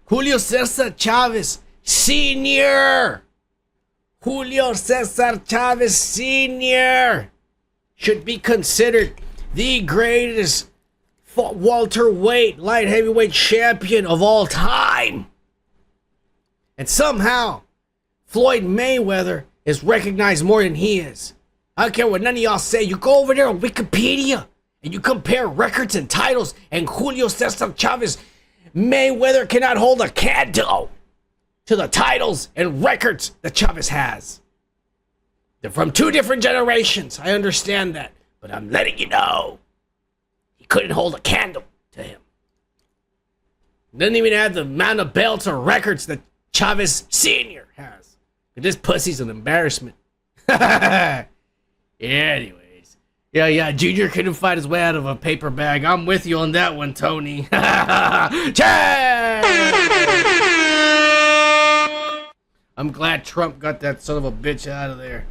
Julio Cesar Chavez Sr. Julio Cesar Chavez Sr. should be considered the greatest welterweight, light heavyweight champion of all time. And somehow, Floyd Mayweather is recognized more than he is. I don't care what none of y'all say. You go over there on Wikipedia and you compare records and titles, and Julio Cesar Chavez Mayweather cannot hold a candle to the titles and records that Chavez has. They're from two different generations. I understand that. But I'm letting you know. He couldn't hold a candle to him. Doesn't even have the amount of belts or records that Chavez Sr. has. But this pussy's an embarrassment. Anyways. Yeah, Junior couldn't fight his way out of a paper bag. I'm with you on that one, Tony. I'm glad Trump got that son of a bitch out of there.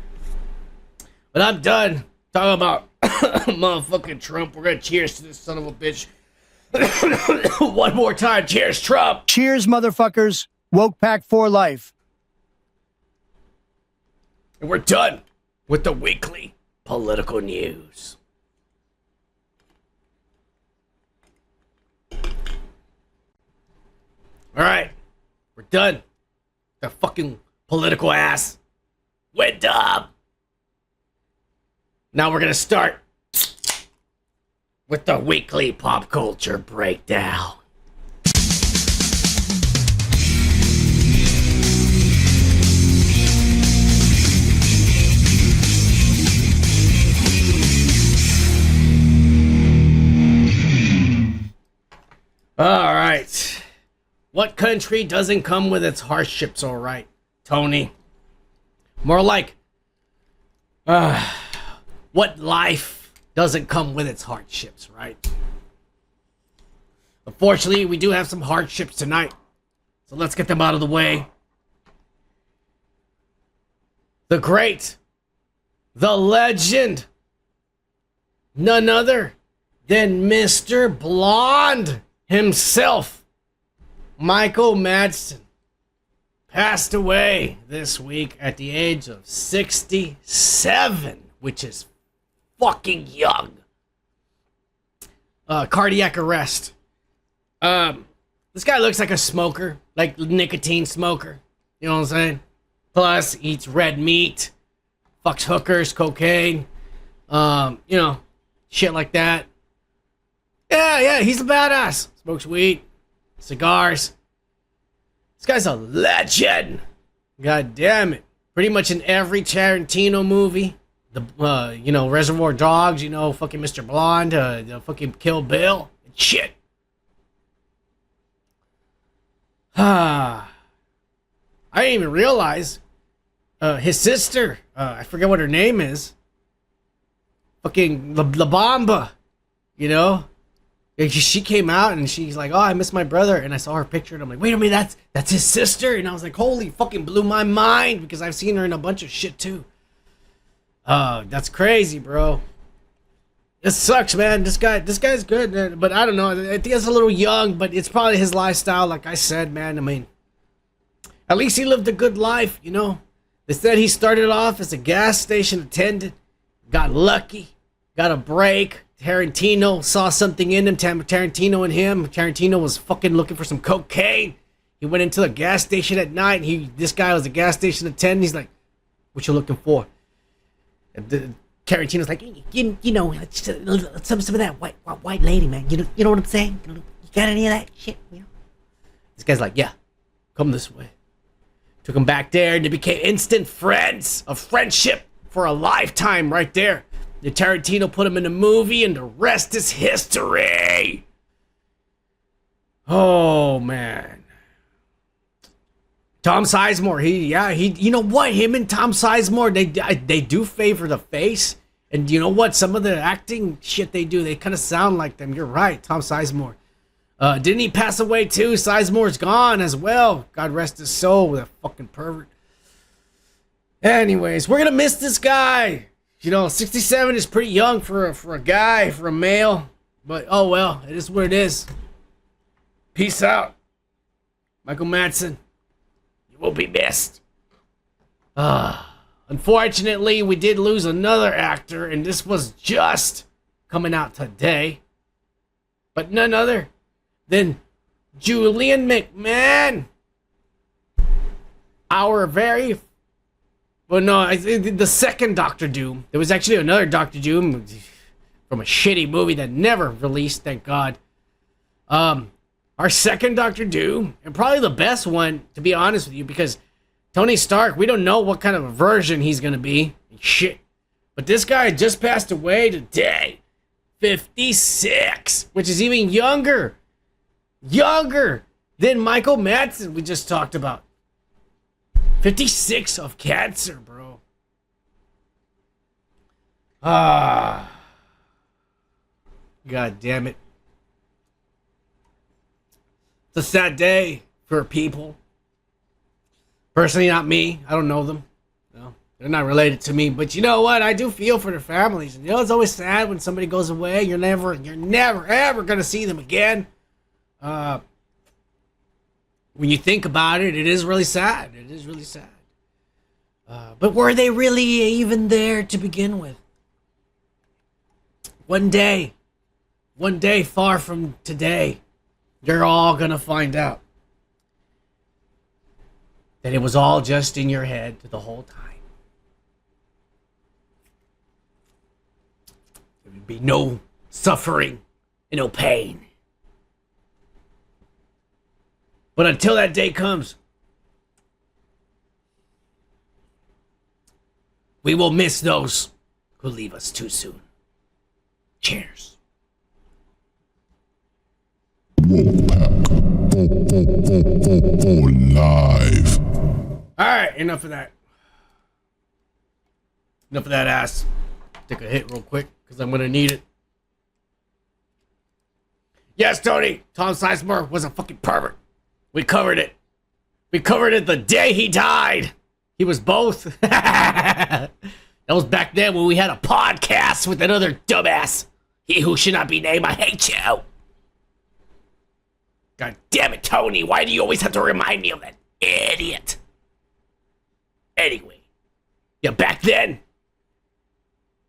But I'm done talking about motherfucking Trump. We're gonna cheers to this son of a bitch. One more time. Cheers, Trump. Cheers, motherfuckers. WokePack for life. And we're done with the weekly political news. Alright. We're done. The fucking political ass went up. Now we're gonna start with the weekly pop culture breakdown. All right. What country doesn't come with its hardships, all right, Tony? More like, what life doesn't come with its hardships, right? Unfortunately, we do have some hardships tonight. So let's get them out of the way. The great, the legend, none other than Mr. Blonde himself, Michael Madsen, passed away this week at the age of 67, which is fucking young. Cardiac arrest. This guy looks like a smoker, like nicotine smoker. You know what I'm saying? Plus, eats red meat, fucks hookers, cocaine, shit like that. Yeah, he's a badass. Smokes weed, cigars. This guy's a legend. God damn it. Pretty much in every Tarantino movie. The, Reservoir Dogs, fucking Mr. Blonde, the fucking Kill Bill. Shit. I didn't even realize his sister, I forget what her name is, fucking La Bamba, you know? She came out and she's like, oh, I miss my brother. And I saw her picture and I'm like, wait a minute, that's his sister? And I was like, holy fucking blew my mind because I've seen her in a bunch of shit too. That's crazy, bro. This sucks, man. This guy's good, man. But I don't know. I think he's a little young, but it's probably his lifestyle, like I said, man. I mean, at least he lived a good life, you know. They said he started off as a gas station attendant, got lucky, got a break. Tarantino saw something in him. Tarantino and him. Tarantino was fucking looking for some cocaine. He went into a gas station at night. This guy was a gas station attendant. He's like, what you looking for? And Tarantino's like, you know, some of that white lady, man. You know what I'm saying? You got any of that shit? You know? This guy's like, yeah, come this way. Took him back there, and they became instant friends. A friendship for a lifetime, right there. The Tarantino put him in a movie, and the rest is history. Oh man, Tom Sizemore. He. You know what? Him and Tom Sizemore, they do favor the face. And you know what? Some of the acting shit they do, they kind of sound like them. You're right, Tom Sizemore. Didn't he pass away too? Sizemore's gone as well. God rest his soul, with a fucking pervert. Anyways, we're gonna miss this guy. You know, 67 is pretty young for a guy, for a male. But oh well, it is what it is. Peace out, Michael Madsen. You will be missed. Unfortunately, we did lose another actor, and this was just coming out today. But none other than Julian McMahon. Our very... Well, no, the second Doctor Doom. There was actually another Doctor Doom from a shitty movie that never released, thank God. Our second Doctor Doom, and probably the best one, to be honest with you, because Tony Stark, we don't know what kind of a version he's gonna be. Shit. But this guy just passed away today. 56, which is even younger. Younger than Michael Madsen we just talked about. 56 of cancer, bro. God damn it. It's a sad day for people. Personally, not me. I don't know them. No, they're not related to me. But you know what? I do feel for their families. And you know, it's always sad when somebody goes away. You're never ever gonna see them again. When you think about it, it is really sad. It is really sad. But were they really even there to begin with? One day far from today, you're all gonna find out that it was all just in your head the whole time. There would be no suffering and no pain. But until that day comes, we will miss those who leave us too soon. Cheers. Live. Alright, enough of that. Enough of that ass. Take a hit real quick, because I'm going to need it. Yes, Tony, Tom Sizemore was a fucking pervert. We covered it. We covered it the day he died. He was both. That was back then when we had a podcast with another dumbass. He who should not be named, I hate you. God damn it, Tony. Why do you always have to remind me of that idiot? Anyway. Yeah, back then,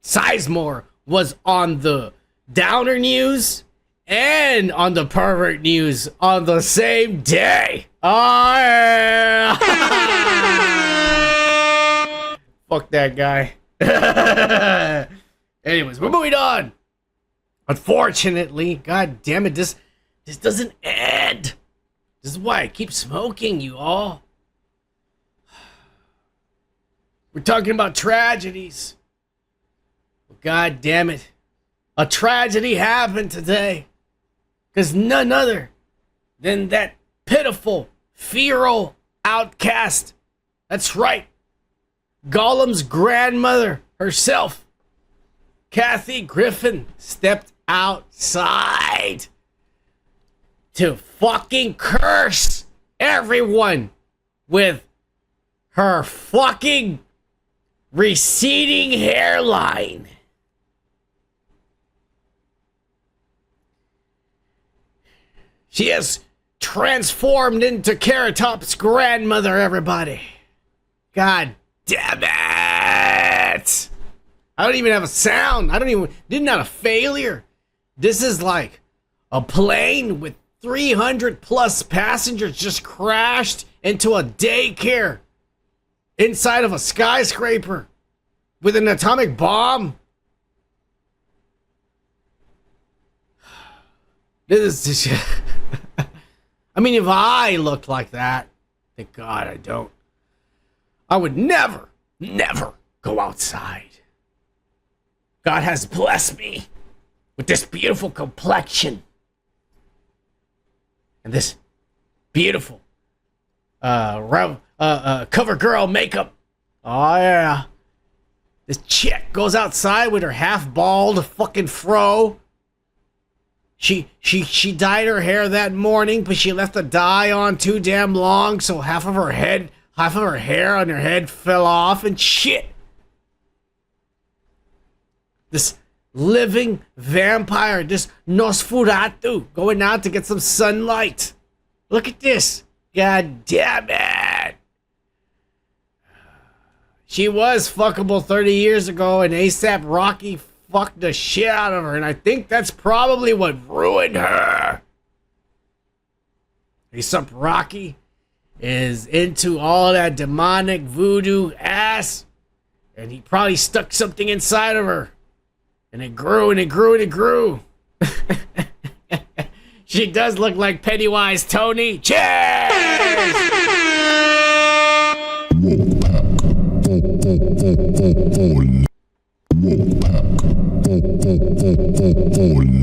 Sizemore was on the downer news and on the pervert news on the same day. Oh, yeah. Fuck that guy. Anyways, we're moving on. Unfortunately, god damn it, this doesn't end. This is why I keep smoking, you all. We're talking about tragedies. God damn it. A tragedy happened today. Because none other than that pitiful feral outcast. That's right. Gollum's grandmother herself, Kathy Griffin, stepped outside to fucking curse everyone with her fucking receding hairline. She has transformed into Carrot Top's grandmother, everybody. God damn it. I don't even have a sound. Didn't have a failure. This is like a plane with 300 plus passengers just crashed into a daycare inside of a skyscraper with an atomic bomb. This is just... I mean, if I looked like that, thank God I don't, I would never go outside. God has blessed me with this beautiful complexion and this beautiful cover girl makeup. Oh yeah. This chick goes outside with her half bald fucking fro. She dyed her hair that morning, but she left the dye on too damn long, so half of her hair on her head fell off and shit. This living vampire, this Nosferatu, going out to get some sunlight. Look at this. God damn it. She was fuckable 30 years ago, and ASAP Rocky fucked the shit out of her, and I think that's probably what ruined her. ASAP Rocky is into all that demonic voodoo ass, and he probably stuck something inside of her, and it grew and it grew and it grew. She does look like Pennywise Tony. Cheers!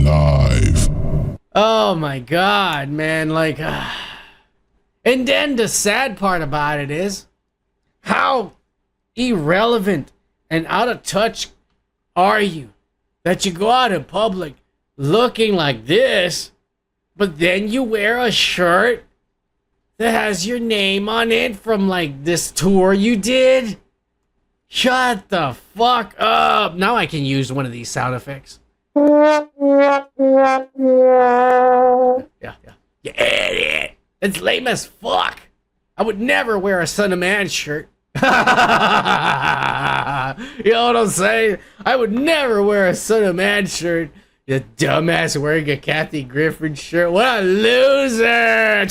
Live. Oh my God, man, like, and then the sad part about it is how irrelevant and out of touch are you that you go out in public looking like this, but then you wear a shirt that has your name on it from like this tour you did? Shut the fuck up. Now I can use one of these sound effects. Yeah. You idiot. It's lame as fuck. I would never wear a Son of Man shirt. You know what I'm saying? I would never wear a Son of Man shirt. You dumbass wearing a Kathy Griffin shirt. What a loser.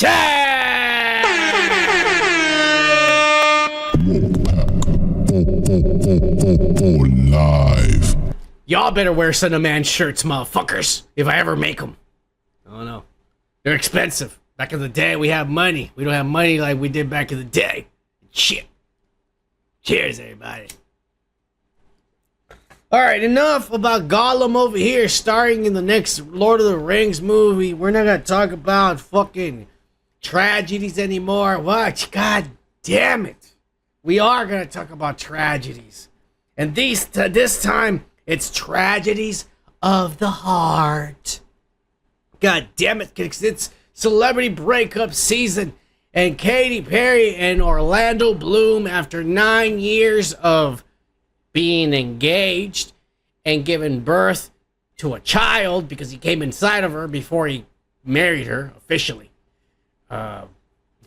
Live. Y'all better wear Son of Man shirts, motherfuckers, if I ever make them. I don't know. They're expensive. Back in the day, we have money. We don't have money like we did back in the day. Shit. Cheers, everybody. Alright, enough about Gollum over here starring in the next Lord of the Rings movie. We're not gonna talk about fucking tragedies anymore. What? God damn it. We are gonna talk about tragedies. And this time, it's tragedies of the heart. God damn it, it's celebrity breakup season. And Katy Perry and Orlando Bloom, after 9 years of being engaged and giving birth to a child, because he came inside of her before he married her officially.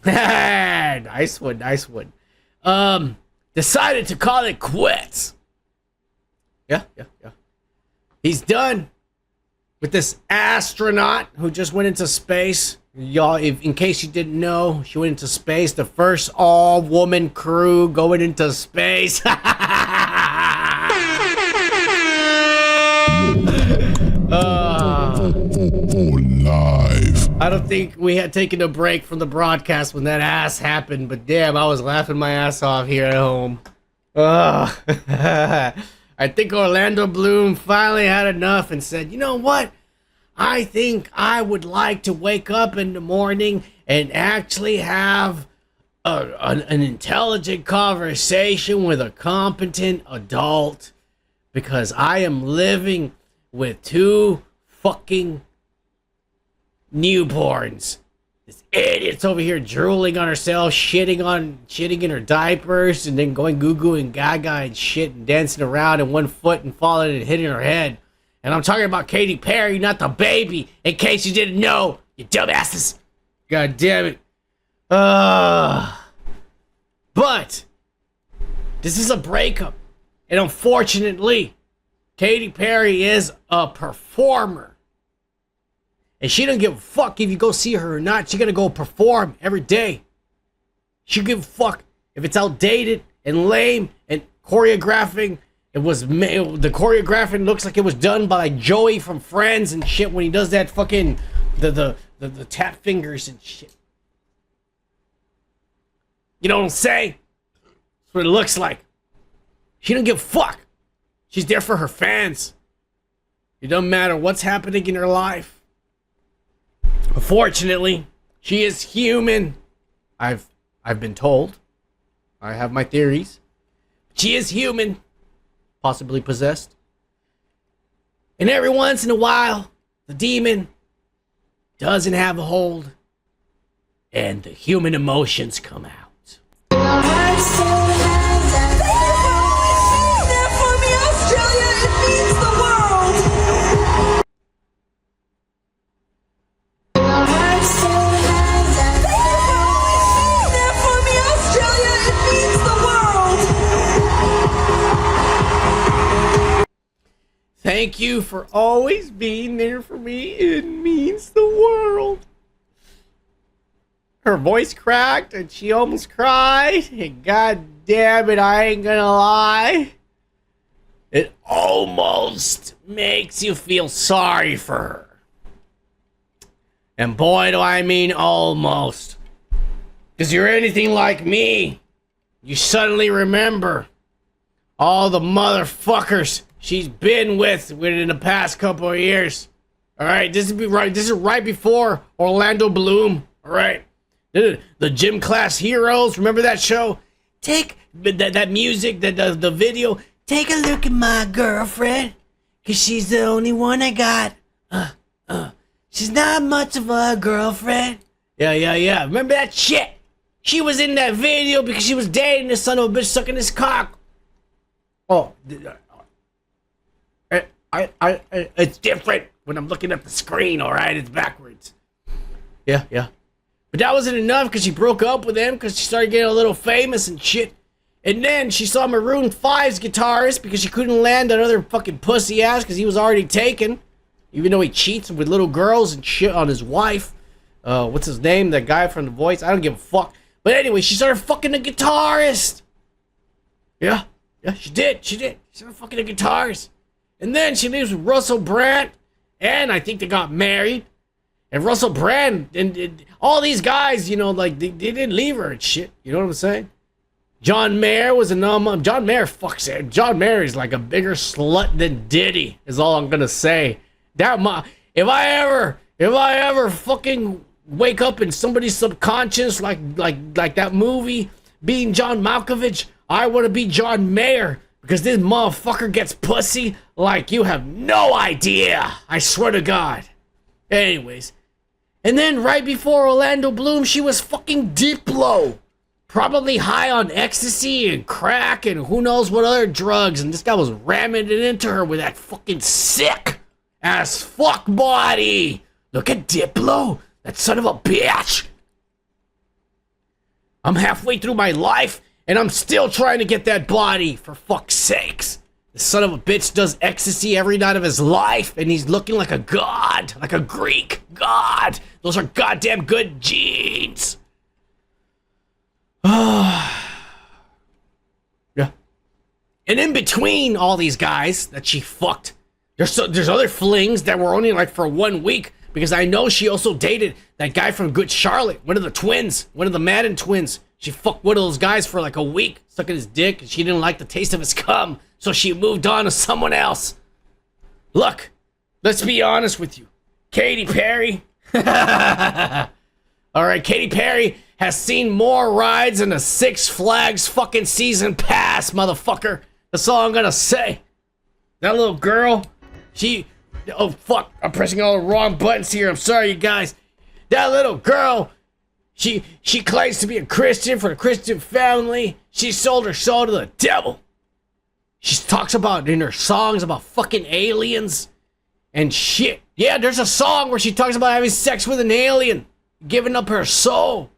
Nice one. Decided to call it quits. Yeah. He's done with this astronaut who just went into space. Y'all, in case you didn't know, she went into space. The first all-woman crew going into space. Live. I don't think we had taken a break from the broadcast when that ass happened, but damn, I was laughing my ass off here at home. I think Orlando Bloom finally had enough and said, you know what? I think I would like to wake up in the morning and actually have an intelligent conversation with a competent adult, because I am living with 2 fucking newborns. This idiot's over here drooling on herself, shitting in her diapers, and then going goo-goo and gaga and shit and dancing around in 1 foot and falling and hitting her head. And I'm talking about Katy Perry, not the baby, in case you didn't know, you dumbasses. God damn it. But this is a breakup. And unfortunately, Katy Perry is a performer. And she doesn't give a fuck if you go see her or not. She's gonna go perform every day. She give a fuck if it's outdated and lame and choreographing. The choreographing looks like it was done by like Joey from Friends and shit when he does that fucking the tap fingers and shit. You know what I'm saying? That's what it looks like. She don't give a fuck. She's there for her fans. It doesn't matter what's happening in her life. Unfortunately, she is human. I've been told. I have my theories. She is human. Possibly possessed. And every once in a while, the demon doesn't have a hold. And the human emotions come out. Thank you for always being there for me. It means the world. Her voice cracked and she almost cried. And god damn it, I ain't gonna lie. It almost makes you feel sorry for her. And boy, do I mean almost. Because you're anything like me. You suddenly remember all the motherfuckers she's been with in the past couple of years. Alright, this is right before Orlando Bloom. Alright. The gym class heroes, remember that show? Take that music, the video. Take a look at my girlfriend, 'cause she's the only one I got. She's not much of a girlfriend. Yeah. Remember that shit? She was in that video because she was dating this son of a bitch sucking his cock. Oh, it's different when I'm looking at the screen, alright? It's backwards. Yeah. But that wasn't enough because she broke up with him because she started getting a little famous and shit. And then she saw Maroon 5's guitarist because she couldn't land that other fucking pussy ass because he was already taken. Even though he cheats with little girls and shit on his wife. What's his name? That guy from The Voice? I don't give a fuck. But anyway, she started fucking the guitarist. Yeah, she did. She started fucking the guitarist. And then she lives with Russell Brand. And I think they got married. And Russell Brand and all these guys, you know, like they didn't leave her and shit. You know what I'm saying? John Mayer was a John Mayer fucks it. John Mayer is like a bigger slut than Diddy, is all I'm gonna say. If I ever fucking wake up in somebody's subconscious like that movie, being John Malkovich, I want to be John Mayer. Because this motherfucker gets pussy like you have no idea. I swear to God. Anyways. And then right before Orlando Bloom, she was fucking Diplo. Probably high on ecstasy and crack and who knows what other drugs. And this guy was ramming it into her with that fucking sick ass fuck body. Look at Diplo. That son of a bitch. I'm halfway through my life and I'm still trying to get that body, for fuck's sakes. The son of a bitch does ecstasy every night of his life, and he's looking like a god, like a Greek god. Those are goddamn good genes. Yeah. And in between all these guys that she fucked, there's other flings that were only like for 1 week, because I know she also dated that guy from Good Charlotte, one of the twins, one of the Madden twins. She fucked one of those guys for like a week, sucking his dick, and she didn't like the taste of his cum, so she moved on to someone else. Look, let's be honest with you. Katy Perry. Alright, All right, Katy Perry has seen more rides in the Six Flags fucking season pass, motherfucker. That's all I'm gonna say. That little girl, oh fuck, I'm pressing all the wrong buttons here. I'm sorry, you guys. That little girl, she claims to be a Christian for the Christian family. She sold her soul to the devil. She talks about in her songs about fucking aliens and shit. Yeah, there's a song where she talks about having sex with an alien, giving up her soul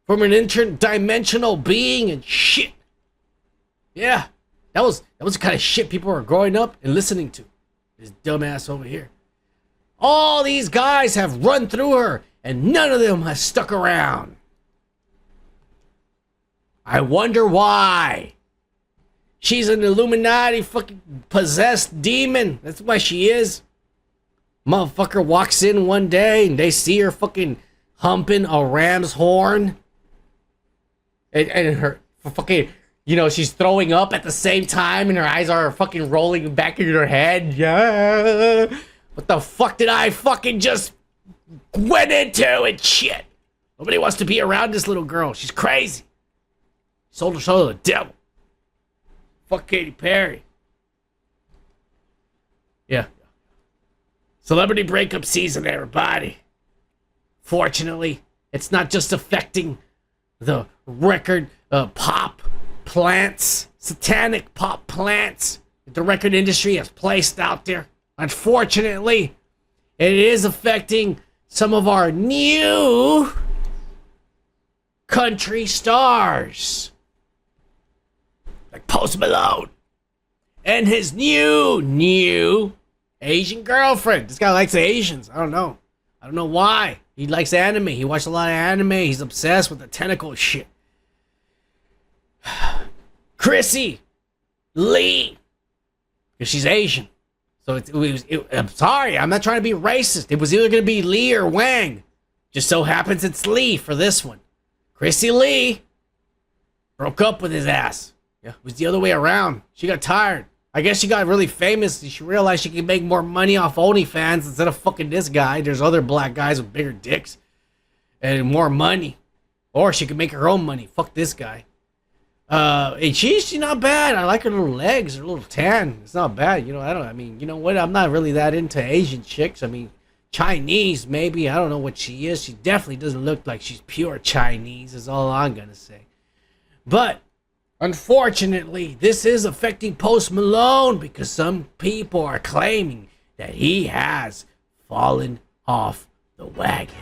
from an interdimensional being and shit. Yeah, that was the kind of shit people were growing up and listening to. This dumbass over here. All these guys have run through her, and none of them has stuck around. I wonder why. She's an Illuminati fucking possessed demon. That's why she is. Motherfucker walks in one day and they see her fucking humping a ram's horn. And her fucking, she's throwing up at the same time and her eyes are fucking rolling back in her head. Yeah. What the fuck did I fucking just went into and shit? Nobody wants to be around this little girl. She's crazy. Sold her soul to the devil. Fuck Katy Perry. Yeah. Celebrity breakup season, everybody. Fortunately, it's not just affecting the record pop plants, satanic pop plants that the record industry has placed out there. Unfortunately, it is affecting some of our new country stars. Like Post Malone and his new Asian girlfriend. This guy likes Asians. I don't know why. He likes anime. He watched a lot of anime. He's obsessed with the tentacle shit. Chrissy Lee, because she's Asian. So I'm sorry, I'm not trying to be racist. It was either going to be Lee or Wang. Just so happens it's Lee for this one. Chrissy Lee broke up with his ass. Yeah, it was the other way around. She got tired. I guess she got really famous. She realized she could make more money off OnlyFans instead of fucking this guy. There's other black guys with bigger dicks and more money. Or she could make her own money. Fuck this guy. And she's not bad. I like her little legs, her little tan. It's not bad. You know what? I'm not really that into Asian chicks. I mean, Chinese, maybe. I don't know what she is. She definitely doesn't look like she's pure Chinese, is all I'm gonna say. But unfortunately, this is affecting Post Malone because some people are claiming that he has fallen off the wagon.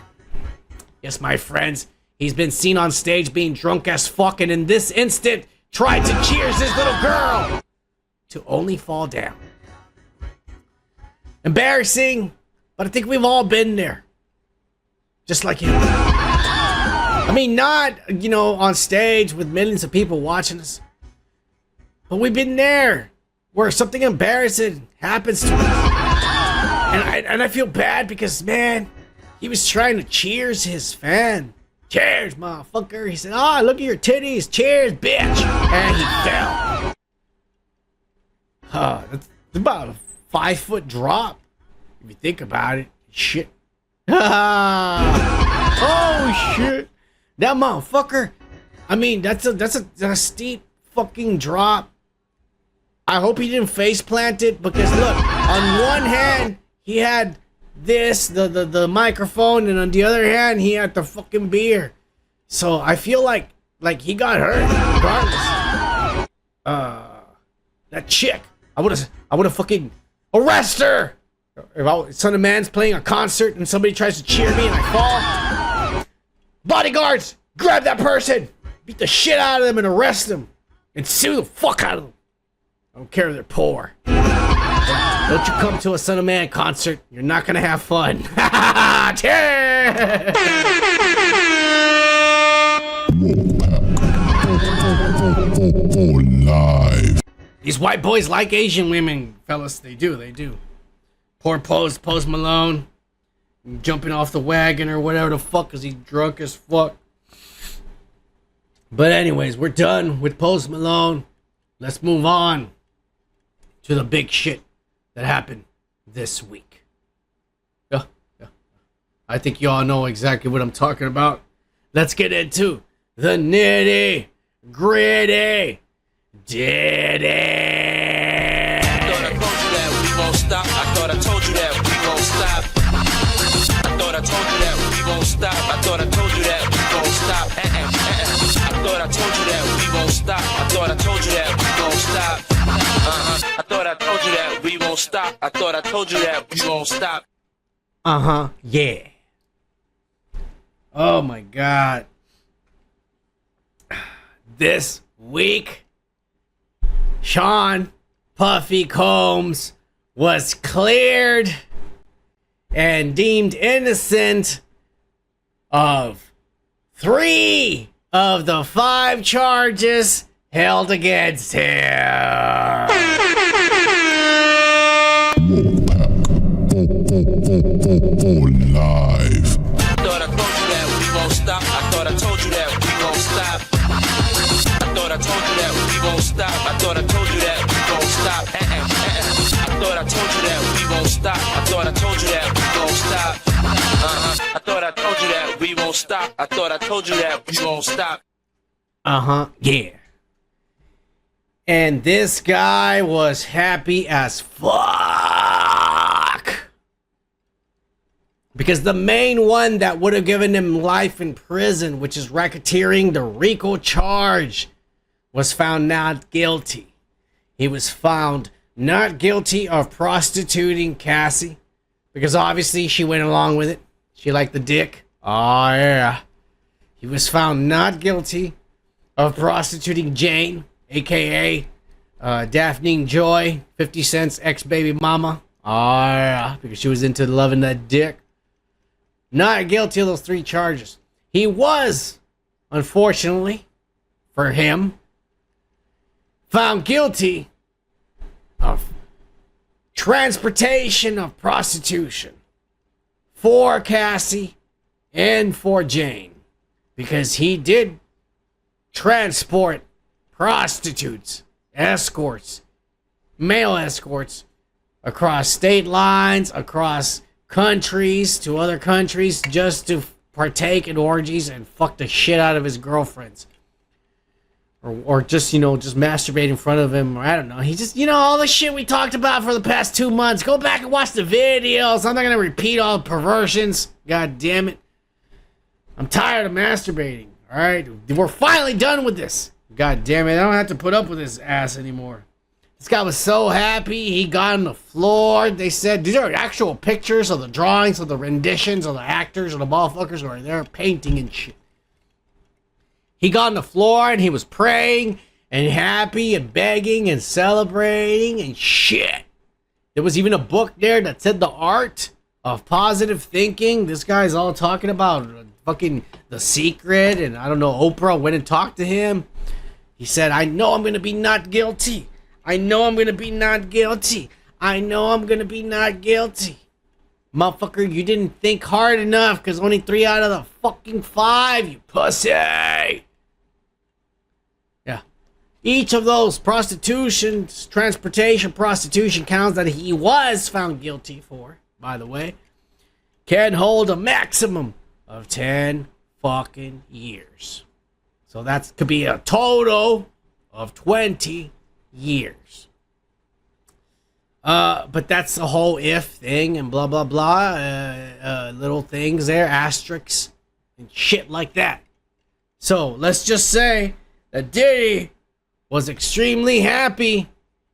Yes, my friends, he's been seen on stage being drunk as fuck, and in this instant, tried to cheers this little girl to only fall down. Embarrassing, but I think we've all been there. Just like him. I mean, not, on stage with millions of people watching us. But we've been there where something embarrassing happens to us. And I feel bad because, man, he was trying to cheers his fan. Cheers, motherfucker. He said, look at your titties. Cheers, bitch. And he fell. That's about a 5-foot drop. If you think about it. Shit. Oh, shit. That motherfucker, I mean, that's a steep fucking drop. I hope he didn't face plant it because look, on one hand, he had this, the microphone, and on the other hand, he had the fucking beer. So I feel like he got hurt regardless. That chick, I would've fucking arrest her. If Son of Man's playing a concert and somebody tries to cheer me and I fall, bodyguards, grab that person, beat the shit out of them and arrest them and sue the fuck out of them. I don't care if they're poor. Don't you come to a Son of Man concert, you're not gonna have fun. Cheers! Live. These white boys like Asian women, fellas. They do. Poor Post Malone, jumping off the wagon or whatever the fuck, cause he's drunk as fuck. But anyways, we're done with Post Malone. Let's move on to the big shit that happened this week. I think you all know exactly what I'm talking about. Let's get into the nitty gritty. Diddy. Stop. I thought I told you that we won't stop. I thought I told you that we won't stop. I thought I told you that we won't stop. I thought I told you that we won't stop. I thought I told you that we won't stop. I thought I told you that we won't stop. I thought I told you that we won't stop. Yeah. Oh my God. This week, Sean Puffy Combs was cleared and deemed innocent of 3 of the 5 charges held against him. Live. I thought I told you that we won't stop. I thought I told you that we won't stop. I thought I told you that we won't stop. I thought I told you that we won't stop. I thought I told you that we won't stop. I thought I told you that we won't stop. I thought I told you that we won't stop. I thought I told you that we won't stop. Yeah. And this guy was happy as fuck. Because the main one that would have given him life in prison, which is racketeering, the RICO charge, was found not guilty. He was found not guilty of prostituting Cassie, because obviously she went along with it. She liked the dick. Oh yeah. He was found not guilty of prostituting Jane, aka Daphne Joy, 50 Cent's ex-baby mama. Oh yeah, because she was into loving that dick. Not guilty of those 3 charges. He was, unfortunately, for him, found guilty of transportation of prostitution for Cassie and for Jane, because he did transport prostitutes, escorts, male escorts, across state lines, across countries to other countries, just to partake in orgies and fuck the shit out of his girlfriends. Or just, just masturbate in front of him. Or I don't know. He just, all the shit we talked about for the past 2 months. Go back and watch the videos. I'm not going to repeat all the perversions. God damn it. I'm tired of masturbating. All right? We're finally done with this. God damn it. I don't have to put up with his ass anymore. This guy was so happy. He got on the floor. They said, these are actual pictures of the drawings of the renditions of the actors or the motherfuckers who are there painting and shit. He got on the floor and he was praying and happy and begging and celebrating and shit. There was even a book there that said the art of positive thinking. This guy's all talking about fucking The Secret, and I don't know, Oprah went and talked to him. He said, I know I'm going to be not guilty. I know I'm going to be not guilty. I know I'm going to be not guilty. Motherfucker, you didn't think hard enough, because only 3 out of the fucking 5, you pussy. Yeah. Each of those transportation prostitution counts that he was found guilty for, by the way, can hold a maximum of 10 fucking years. So that could be a total of 20 years. But that's the whole if thing and blah, blah, blah. Little things there, asterisks and shit like that. So let's just say that Diddy was extremely happy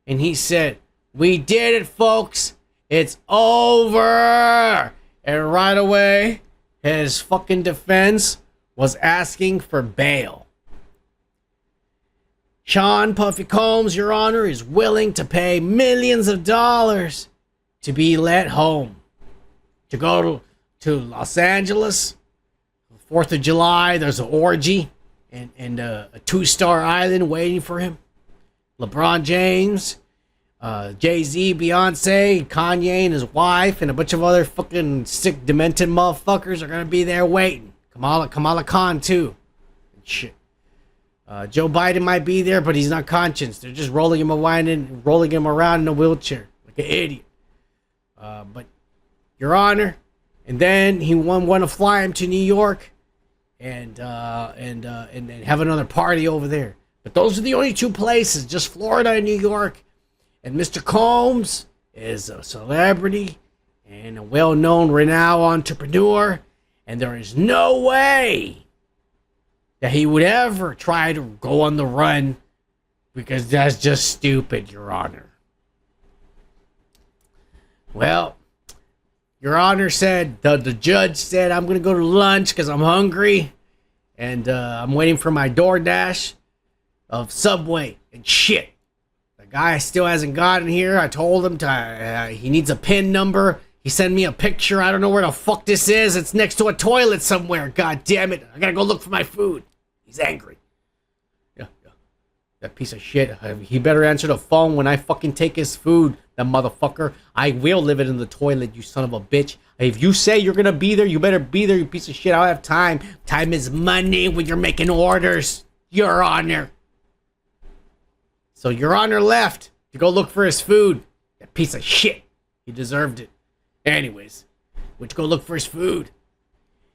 and he said, we did it, folks. It's over. And right away, his fucking defense was asking for bail. Sean Puffy Combs, Your Honor, is willing to pay millions of dollars to be let home. To go to Los Angeles, 4th of July, there's an orgy and a 2-star island waiting for him. LeBron James, Jay-Z, Beyonce, Kanye and his wife, and a bunch of other fucking sick, demented motherfuckers are going to be there waiting. Kamala Khan, too. Shit. Joe Biden might be there, but he's not conscious. They're just rolling him around in a wheelchair like an idiot. But, Your Honor, And then he want to fly him to New York and have another party over there. But those are the only two places, just Florida and New York. And Mr. Combs is a celebrity and a well-known, renowned entrepreneur. And there is no way that he would ever try to go on the run, because that's just stupid, Your Honor. Well, Your Honor said, the judge said, I'm going to go to lunch because I'm hungry. And I'm waiting for my DoorDash of Subway and shit. The guy still hasn't gotten here. I told him he needs a PIN number. He sent me a picture. I don't know where the fuck this is. It's next to a toilet somewhere. God damn it. I gotta go look for my food. He's angry. Yeah. That piece of shit. He better answer the phone when I fucking take his food, that motherfucker. I will live it in the toilet, you son of a bitch. If you say you're gonna be there, you better be there, you piece of shit. I don't have time. Time is money when you're making orders, Your Honor. So Your Honor left to go look for his food. That piece of shit. He deserved it. Anyways, went to go look for his food.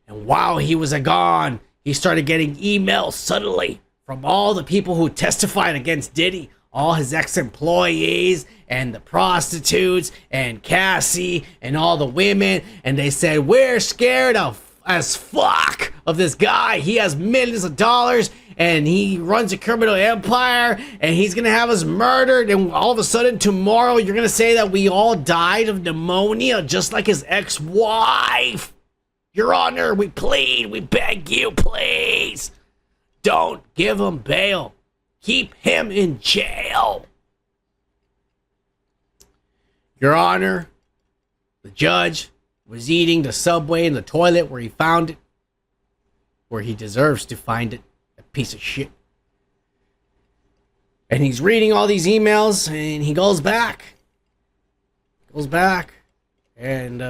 And while he was gone, he started getting emails suddenly from all the people who testified against Diddy, all his ex-employees and the prostitutes and Cassie and all the women. And they said, we're scared as fuck of this guy. He has millions of dollars and he runs a criminal empire and he's gonna have us murdered. And all of a sudden tomorrow you're gonna say that we all died of pneumonia just like his ex-wife. Your Honor, we plead, we beg you, please. Don't give him bail. Keep him in jail. Your Honor, the judge was eating the Subway in the toilet where he found it, where he deserves to find it, a piece of shit. And he's reading all these emails, and he goes back. And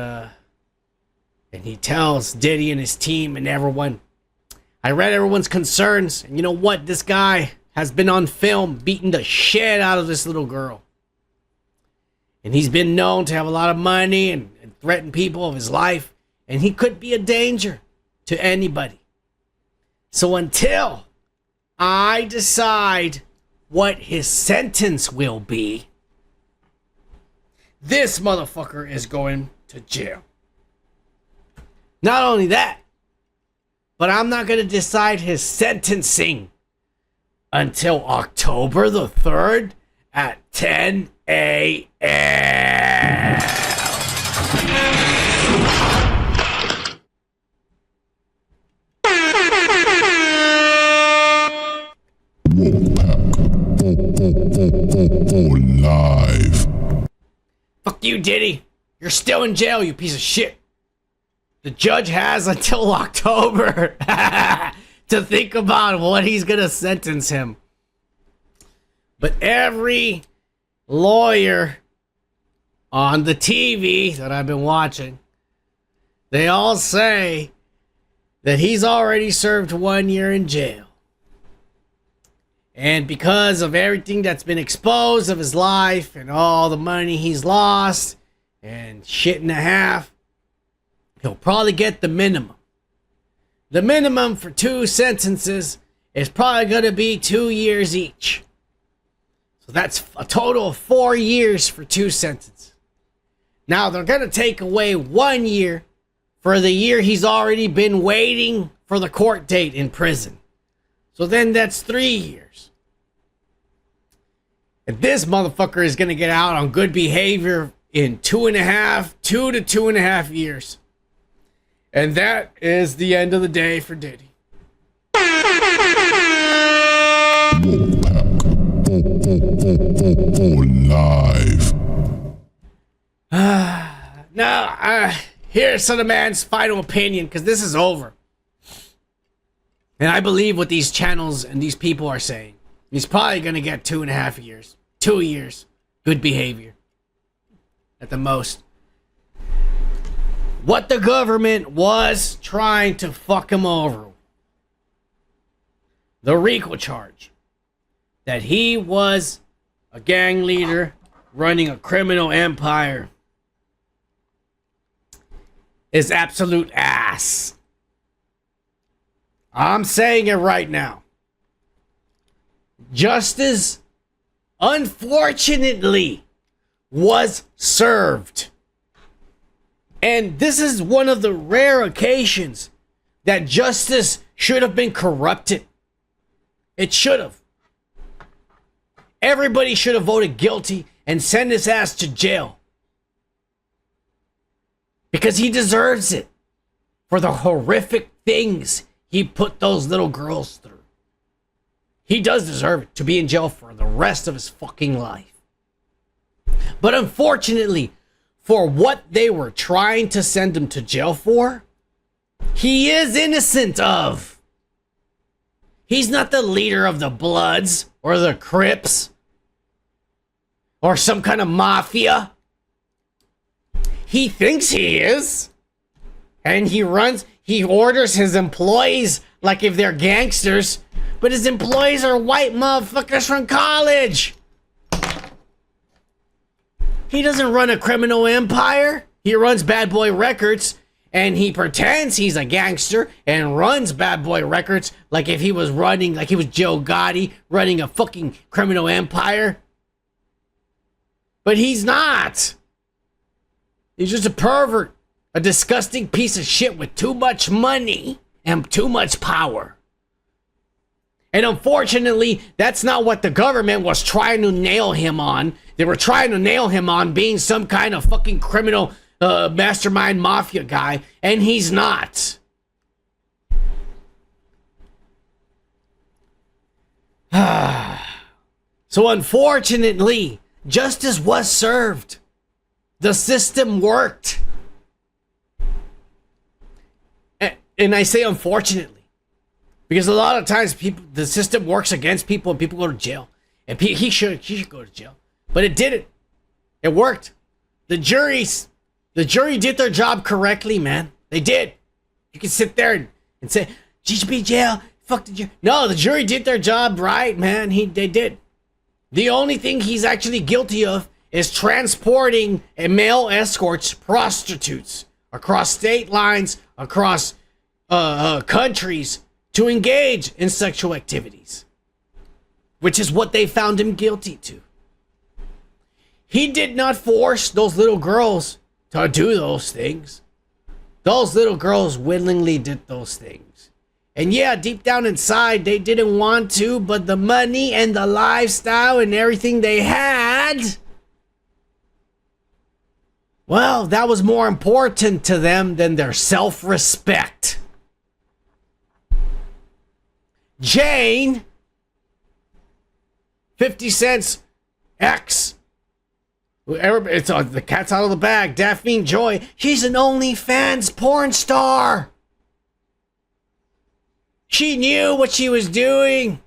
he tells Diddy and his team and everyone, I read everyone's concerns, and you know what? This guy has been on film beating the shit out of this little girl. And he's been known to have a lot of money and threaten people of his life. And he could be a danger to anybody. So until I decide what his sentence will be, this motherfucker is going to jail. Not only that, but I'm not going to decide his sentencing until October the 3rd at 10 a.m. WokePack. Live. Fuck you, Diddy. You're still in jail, you piece of shit. The judge has until October to think about what he's going to sentence him. But every lawyer on the TV that I've been watching, they all say that he's already served 1 year in jail. And because of everything that's been exposed of his life and all the money he's lost and shit and a half, he'll probably get the minimum. The minimum for 2 sentences is probably going to be 2 years each. So that's a total of 4 years for 2 sentences. Now they're going to take away 1 year for the year he's already been waiting for the court date in prison. So then that's 3 years. And this motherfucker is going to get out on good behavior in 2 to 2.5 years. And that is the end of the day for Diddy. Live. Now, here's son of man's final opinion, because this is over. And I believe what these channels and these people are saying. He's probably going to get 2.5 years. 2 years. Good behavior. At the most. What the government was trying to fuck him over. The RICO charge. That he was a gang leader running a criminal empire. is absolute ass. I'm saying it right now. Justice, unfortunately, was served. And this is one of the rare occasions that justice should have been corrupted. It should have. Everybody should have voted guilty and sent his ass to jail. Because he deserves it. For the horrific things he put those little girls through. He does deserve it to be in jail for the rest of his fucking life. But unfortunately, for what they were trying to send him to jail for, he is innocent of. He's not the leader of the Bloods or the Crips or some kind of mafia. He thinks he is. And he orders his employees like if they're gangsters, but his employees are white motherfuckers from college. He doesn't run a criminal empire. He runs Bad Boy Records, and he pretends he's a gangster and runs Bad Boy Records like if he was running, like he was Joe Gotti running a fucking criminal empire. But he's not. He's just a pervert, a disgusting piece of shit with too much money and too much power. And unfortunately, that's not what the government was trying to nail him on. They were trying to nail him on being some kind of fucking criminal mastermind mafia guy, and he's not. So unfortunately, justice was served. The system worked. And I say unfortunately. Because a lot of times the system works against people and people go to jail. And he should go to jail. But it didn't. It worked. The jury did their job correctly, man. They did. You can sit there and say, "You should be in jail. Fuck the jury." No, the jury did their job right, man. They did. The only thing he's actually guilty of is transporting a male escorts, prostitutes, across state lines, across countries, to engage in sexual activities, which is what they found him guilty to. He did not force those little girls to do those things. Those little girls willingly did those things. And yeah, deep down inside, they didn't want to, but the money and the lifestyle and everything they had, well, that was more important to them than their self-respect. Jane, 50 cents X. It's the cat's out of the bag. Daphne Joy. She's an OnlyFans porn star. She knew what she was doing.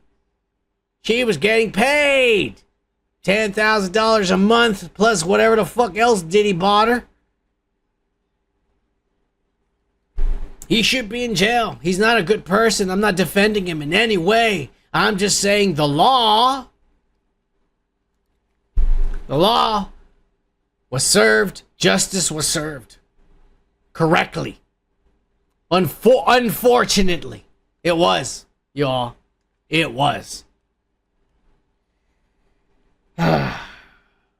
She was getting paid $10,000 a month plus whatever the fuck else Diddy bought her. He should be in jail. He's not a good person. I'm not defending him in any way. I'm just saying the law was served. Justice was served correctly. Unfortunately, it was, y'all. It was.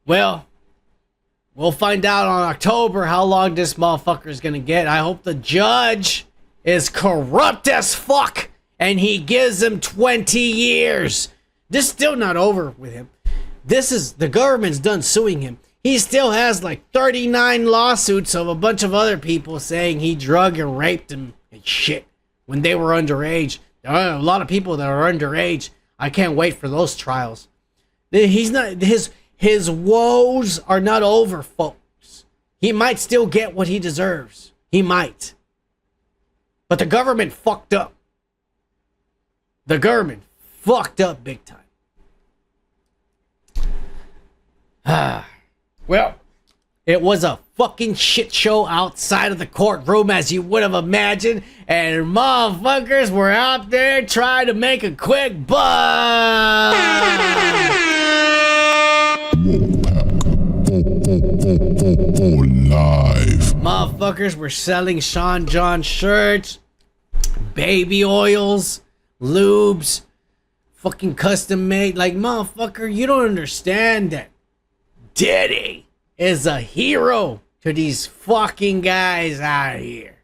Well, we'll find out on October how long this motherfucker is gonna get. I hope the judge is corrupt as fuck and he gives him 20 years. This is still not over with him. The government's done suing him. He still has like 39 lawsuits of a bunch of other people saying he drugged and raped him and shit when they were underage. There are a lot of people that are underage. I can't wait for those trials. He's not, his woes are not over, folks. He might still get what he deserves. He might. But the government fucked up. The government fucked up big time. Well, it was a fucking shit show outside of the courtroom, as you would have imagined, and motherfuckers were out there trying to make a quick buck. WokePack. Live. Motherfuckers were selling Sean John shirts, baby oils, lubes, fucking custom made. Like, motherfucker, you don't understand that Diddy is a hero to these fucking guys out here.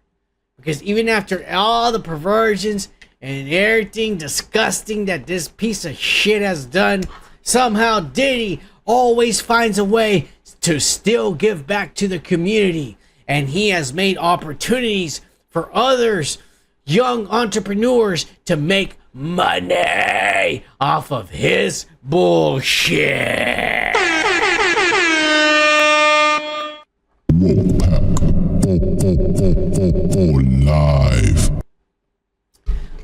Because even after all the perversions and everything disgusting that this piece of shit has done, somehow Diddy always finds a way to still give back to the community. And he has made opportunities for others, young entrepreneurs, to make money off of his bullshit. Live.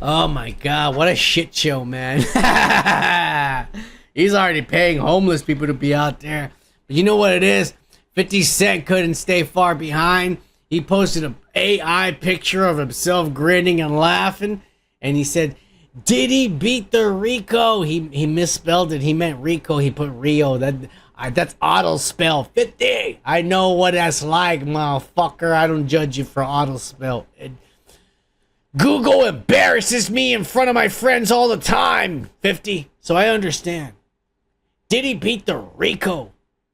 Oh my god, what a shit show, man. He's already paying homeless people to be out there. But you know what it is? 50 Cent couldn't stay far behind. He posted an AI picture of himself grinning and laughing. And he said, Diddy beat the Rico. He misspelled it. He meant Rico. He put Rio. That's auto spell 50. I know what that's like, motherfucker. I don't judge you for auto spell. Google embarrasses me in front of my friends all the time, 50. So I understand. Diddy beat the Rico.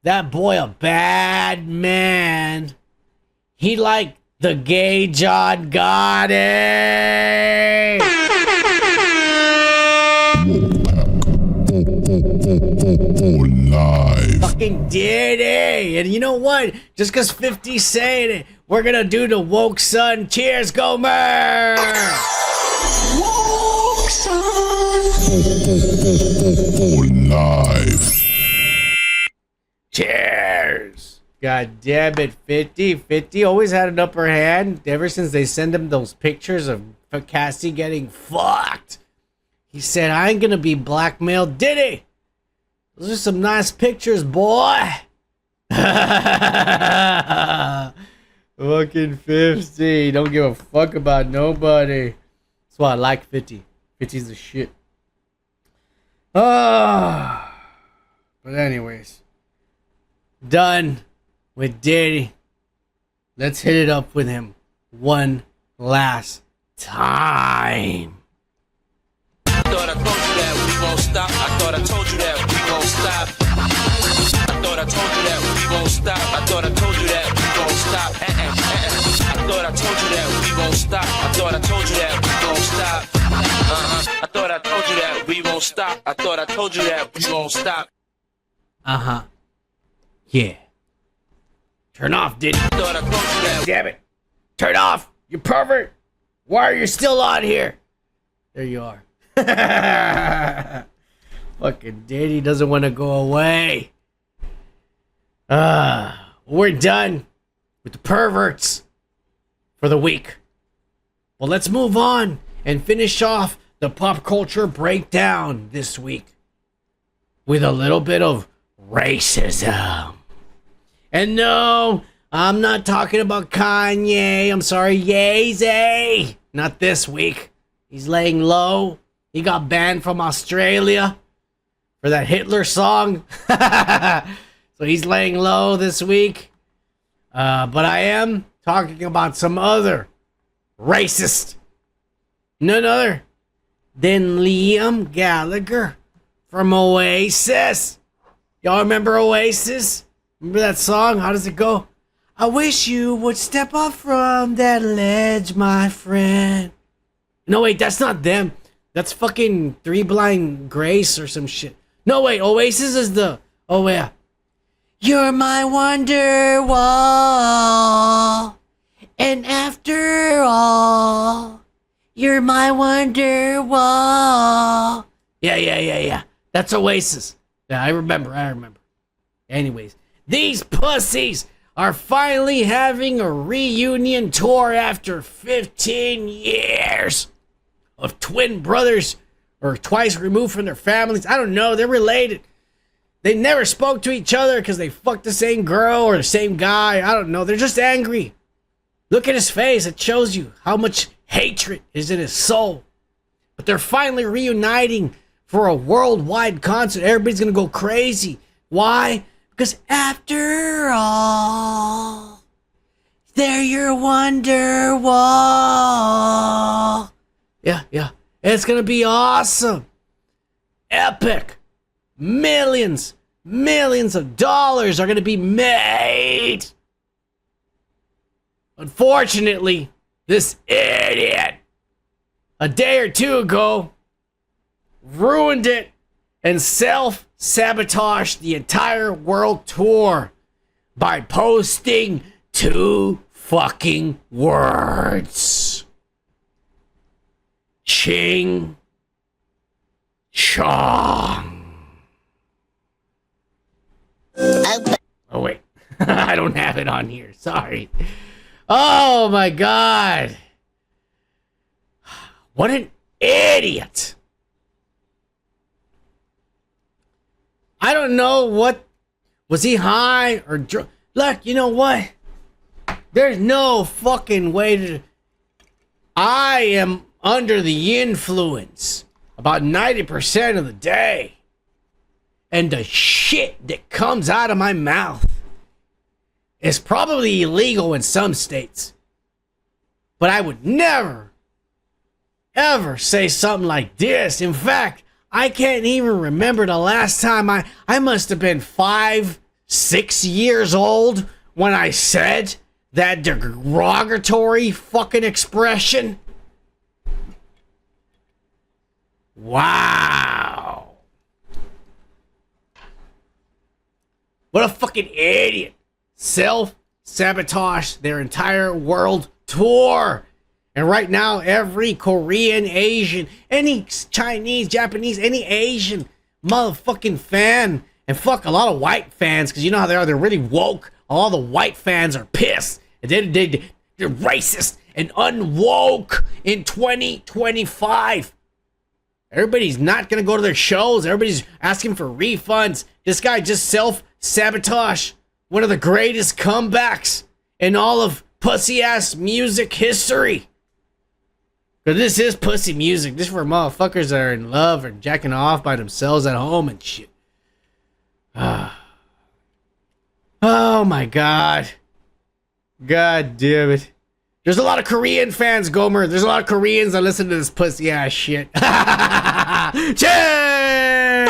That boy a bad man. He like the gay John Gotti. Live. Fucking Diddy. And you know what? Just because 50's saying it, we're gonna do the woke son. Cheers, Gomer! Woke son. Live. Cheers! God damn it, 50. 50 always had an upper hand ever since they sent him those pictures of Cassie getting fucked. He said, I ain't gonna be blackmailed. Diddy! Those are some nice pictures, boy! Fucking 50. Don't give a fuck about nobody. That's why I like 50. 50's the shit. But anyways. Done with Diddy. Let's hit it up with him one last time. I thought I told you that we won't stop. I thought I told you that we won't stop. I thought I told you that we won't stop. I thought I told you that we won't stop. I thought I told you that we won't stop. I thought I told you that we won't stop. I thought I told you that we won't stop. I thought I told you that we won't stop. Yeah. Turn off, Diddy. Thought I told you that. Damn it. Turn off, you pervert. Why are you still on here? There you are. Fucking Diddy doesn't want to go away. We're done with the perverts for the week. Well, let's move on and finish off the pop culture breakdown this week with a little bit of racism. And no, I'm not talking about Kanye. I'm sorry, Yeezy. Not this week. He's laying low. He got banned from Australia for that Hitler song. So he's laying low this week. But I am talking about some other racist. None other than Liam Gallagher from Oasis. Y'all remember Oasis? Remember that song? How does it go? I wish you would step off from that ledge, my friend. No, wait, that's not them. That's fucking Three Blind Grace or some shit. No, wait, Oasis is the... Oh, yeah. You're my wonder wall. And after all, you're my wonder wall. Yeah. That's Oasis. Yeah, I remember. Anyways, these pussies are finally having a reunion tour after 15 years of twin brothers or twice removed from their families. I don't know. They're related. They never spoke to each other because they fucked the same girl or the same guy. I don't know. They're just angry. Look at his face. It shows you how much hatred is in his soul. But they're finally reuniting for a worldwide concert. Everybody's going to go crazy. Why? Because after all, They're your Wonderwall. Yeah. It's gonna be awesome. Epic. Millions of dollars are gonna be made. Unfortunately, this idiot, a day or two ago, ruined it and self-sabotaged the entire world tour by posting 2 fucking words. Ching Chong. Oh wait, I don't have it on here. Sorry. Oh my God. What an idiot. I don't know what, was he high or drunk? Look, you know what? There's no fucking way to, I am under the influence about 90% of the day. And the shit that comes out of my mouth is probably illegal in some states. But I would never, ever say something like this. In fact, I can't even remember the last time I must have been 5, 6 years old when I said that derogatory fucking expression. Wow. What a fucking idiot. Self-sabotage their entire world tour. And right now, every Korean, Asian, any Chinese, Japanese, any Asian motherfucking fan, and fuck a lot of white fans, because you know how they are, they're really woke. All the white fans are pissed. And they're racist and unwoke in 2025. Everybody's not going to go to their shows. Everybody's asking for refunds. This guy just self-sabotaged one of the greatest comebacks in all of pussy-ass music history. But this is pussy music. This is for motherfuckers that are in love or jacking off by themselves at home and shit. Oh my God. God damn it. There's a lot of Korean fans, Gomer. There's a lot of Koreans that listen to this pussy ass shit. Cheers!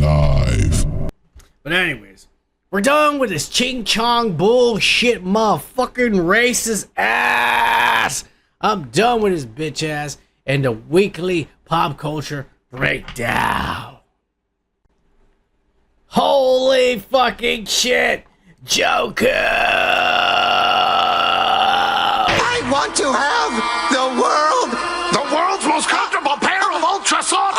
Live. But anyways, we're done with this ching chong bullshit motherfucking racist ass. I'm done with his bitch ass and the weekly pop culture breakdown. Holy fucking shit, Joker! I want to have the world's most comfortable pair of ultra soft.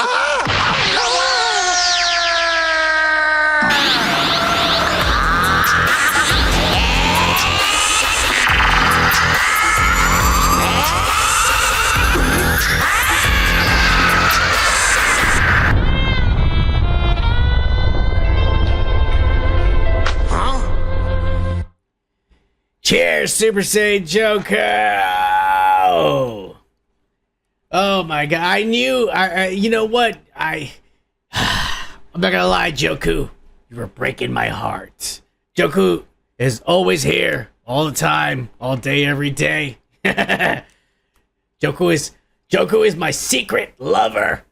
Cheers, Super Saiyan Joker! Oh my God! I knew. You know what? I'm not gonna lie, Joku. You were breaking my heart. Joku is always here, all the time, all day, every day. Joku is my secret lover.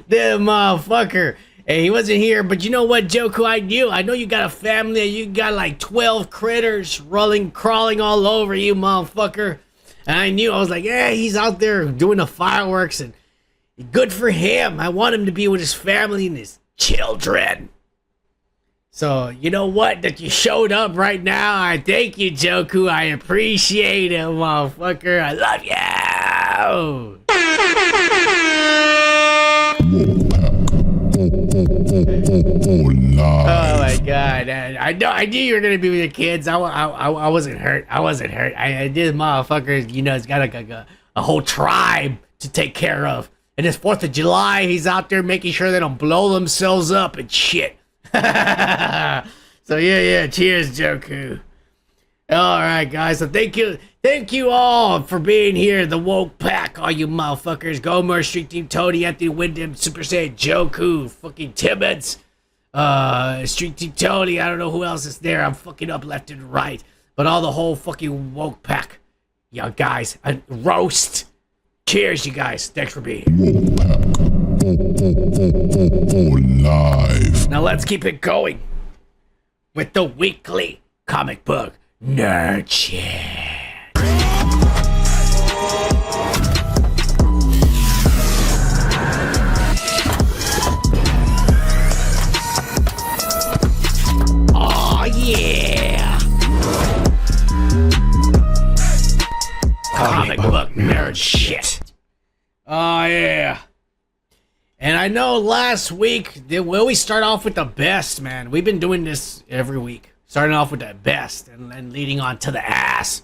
The motherfucker. Hey, he wasn't here, but you know what, Joku? I know you got a family. You got like 12 critters crawling all over you, motherfucker. And I was like, yeah, he's out there doing the fireworks, and good for him. I want him to be with his family and his children. So, you know what? That you showed up right now. I thank you, Joku. I appreciate it, motherfucker. I love you. Oh my God! I knew you were gonna be with your kids. I wasn't hurt. I did, motherfuckers. You know, it's got a whole tribe to take care of. And it's 4th of July. He's out there making sure they don't blow themselves up and shit. So yeah. Cheers, Joku. All right, guys. So thank you all for being here. The WokePack, all you motherfuckers. Gomer, Street Team Tony, Anthony Wyndham, Super Saiyan Joku, fucking Tibbets, Street Team Tony. I don't know who else is there. I'm fucking up left and right, but all the whole fucking WokePack, yeah, guys. Roast. Cheers, you guys. Thanks for being here. Live. Now let's keep it going with the weekly comic book nerd shit. Oh yeah! Comic book nerd shit. Oh yeah! And I know last week, we always start off with the best, man. We've been doing this every week. Starting off with the best and leading on to the ass.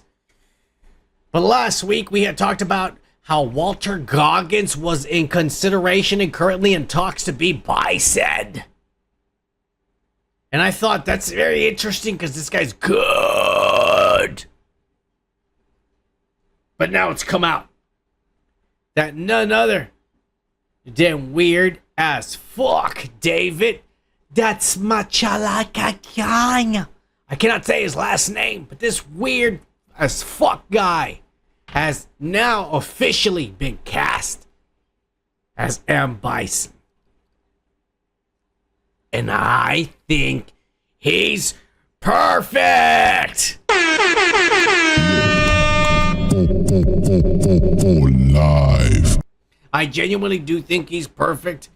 But last week, we had talked about how Walter Goggins was in consideration and currently in talks to be Bison. And I thought that's very interesting because this guy's good. But now it's come out that none other than weird as fuck David. That's Machalakakan. I cannot say his last name, but this weird as fuck guy has now officially been cast as M. Bison. And I think he's perfect. Live. I genuinely do think he's perfect.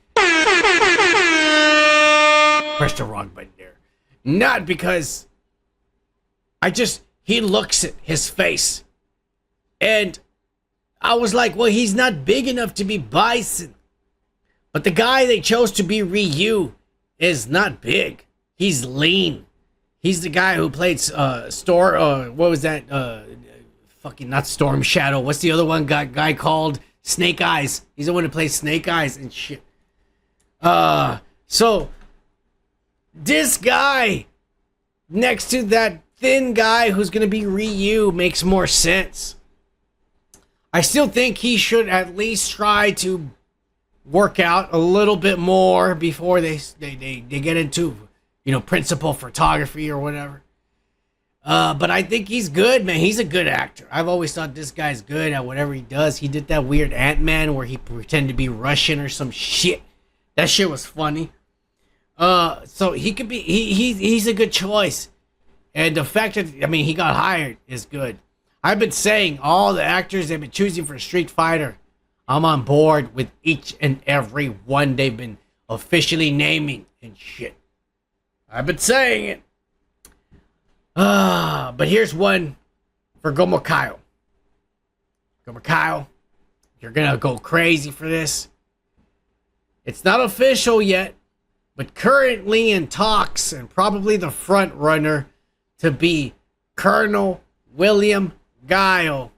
Press the wrong button there. Not because he looks at his face. And I was like, well, he's not big enough to be Bison. But the guy they chose to be Ryu is not big. He's lean. He's the guy who played what was that? Fucking not Storm Shadow. What's the other one guy called? Snake Eyes. He's the one who plays Snake Eyes and shit. So this guy next to that thin guy who's gonna be Ryu makes more sense. I still think he should at least try to work out a little bit more before they get into, principal photography or whatever. But I think he's good, man. He's a good actor. I've always thought this guy's good at whatever he does. He did that weird Ant-Man where he pretended to be Russian or some shit. That shit was funny. So he could be, he's a good choice. And the fact that, he got hired is good. I've been saying all the actors they've been choosing for Street Fighter, I'm on board with each and every one they've been officially naming and shit. I've been saying it. But here's one for Gomer Kyle. Gomer Kyle, you're gonna go crazy for this. It's not official yet, but currently in talks and probably the front runner to be Colonel William Guile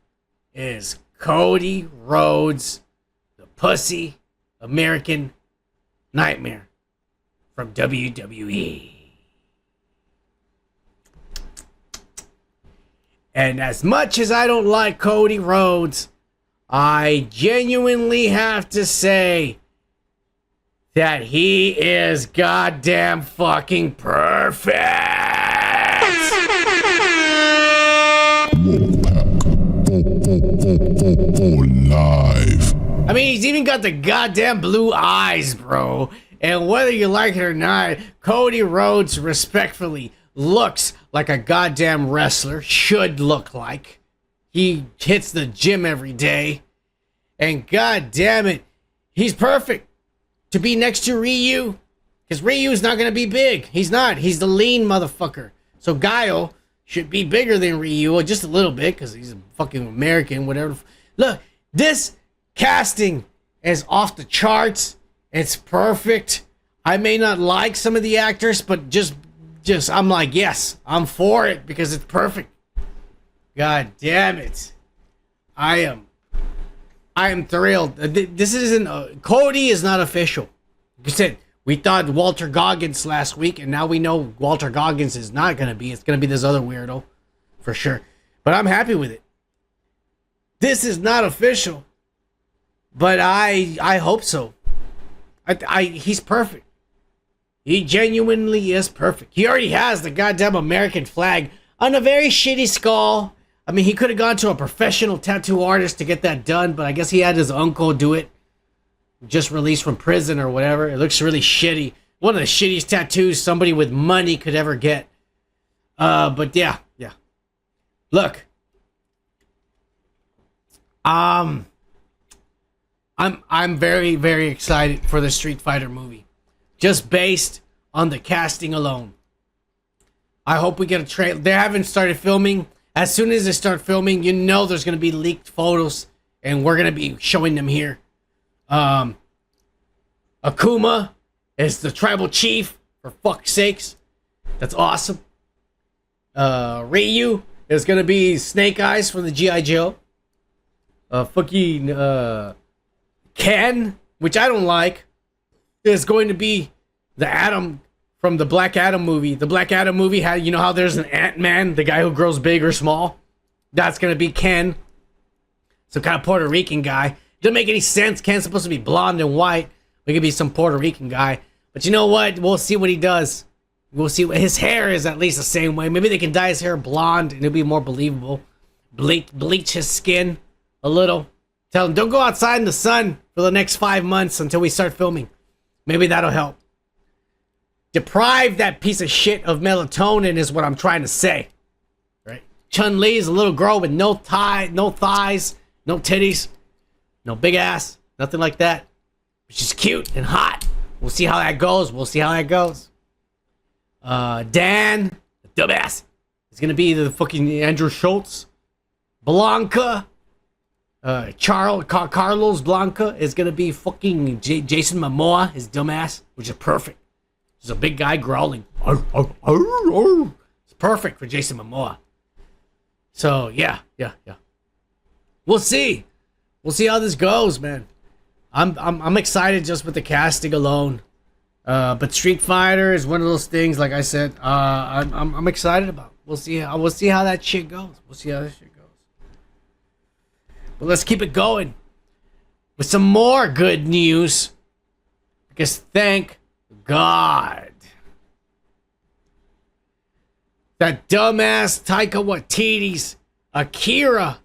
is Cody Rhodes, the pussy American Nightmare from WWE. And as much as I don't like Cody Rhodes, I genuinely have to say that he is goddamn fucking perfect. Live. He's even got the goddamn blue eyes, bro. And whether you like it or not, Cody Rhodes respectfully looks like a goddamn wrestler should look like. He hits the gym every day. And god damn it, he's perfect to be next to Ryu. Because Ryu's not going to be big. He's not. He's the lean motherfucker. So Guile should be bigger than Ryu, just a little bit, because he's a fucking American, whatever. Look, this casting is off the charts. It's perfect. I may not like some of the actors, but just I'm like, yes, I'm for it because it's perfect. God damn it. I am thrilled. This isn't, Cody is not official. Like I said, we thought Walter Goggins last week, and now we know Walter Goggins is not going to be. It's going to be this other weirdo. for sure. But I'm happy with it. This is not official, but I hope so. He's perfect. He genuinely is perfect. He already has the goddamn American flag on a very shitty skull. I mean, he could have gone to a professional tattoo artist to get that done, but I guess he had his uncle do it. Just released from prison or whatever. It looks really shitty. One of the shittiest tattoos somebody with money could ever get. But yeah. Look. I'm very, very excited for the Street Fighter movie. Just based on the casting alone. I hope we get a trailer. They haven't started filming. As soon as they start filming, you know there's going to be leaked photos. And we're going to be showing them here. Akuma is the tribal chief. For fuck's sakes. That's awesome. Ryu is going to be Snake Eyes from the G.I. Joe. Ken, which I don't like, is going to be the Atom from the Black Adam movie. The Black Adam movie had, you know how there's an Ant-Man, the guy who grows big or small? That's going to be Ken. Some kind of Puerto Rican guy. Doesn't make any sense. Ken's supposed to be blonde and white. It could be some Puerto Rican guy. But you know what? We'll see what he does. We'll see. His hair is at least the same way. Maybe they can dye his hair blonde and it'll be more believable. Bleach his skin a little. Tell him, don't go outside in the sun for the next 5 months until we start filming. Maybe that'll help. Deprive that piece of shit of melatonin is what I'm trying to say. Right? Chun-Li is a little girl with no thighs, no titties, no big ass, nothing like that. She's cute and hot. We'll see how that goes. Dan, the dumbass, is gonna be the fucking Andrew Schultz. Blanca, Carlos Blanca is gonna be fucking Jason Momoa, his dumbass, which is perfect. He's a big guy growling. It's perfect for Jason Momoa. So yeah. We'll see how this goes, man. I'm excited just with the casting alone. But Street Fighter is one of those things, like I said, I'm excited about. We'll see how that shit goes. But let's keep it going with some more good news. Because thank God that dumbass Taika Waititi's Akira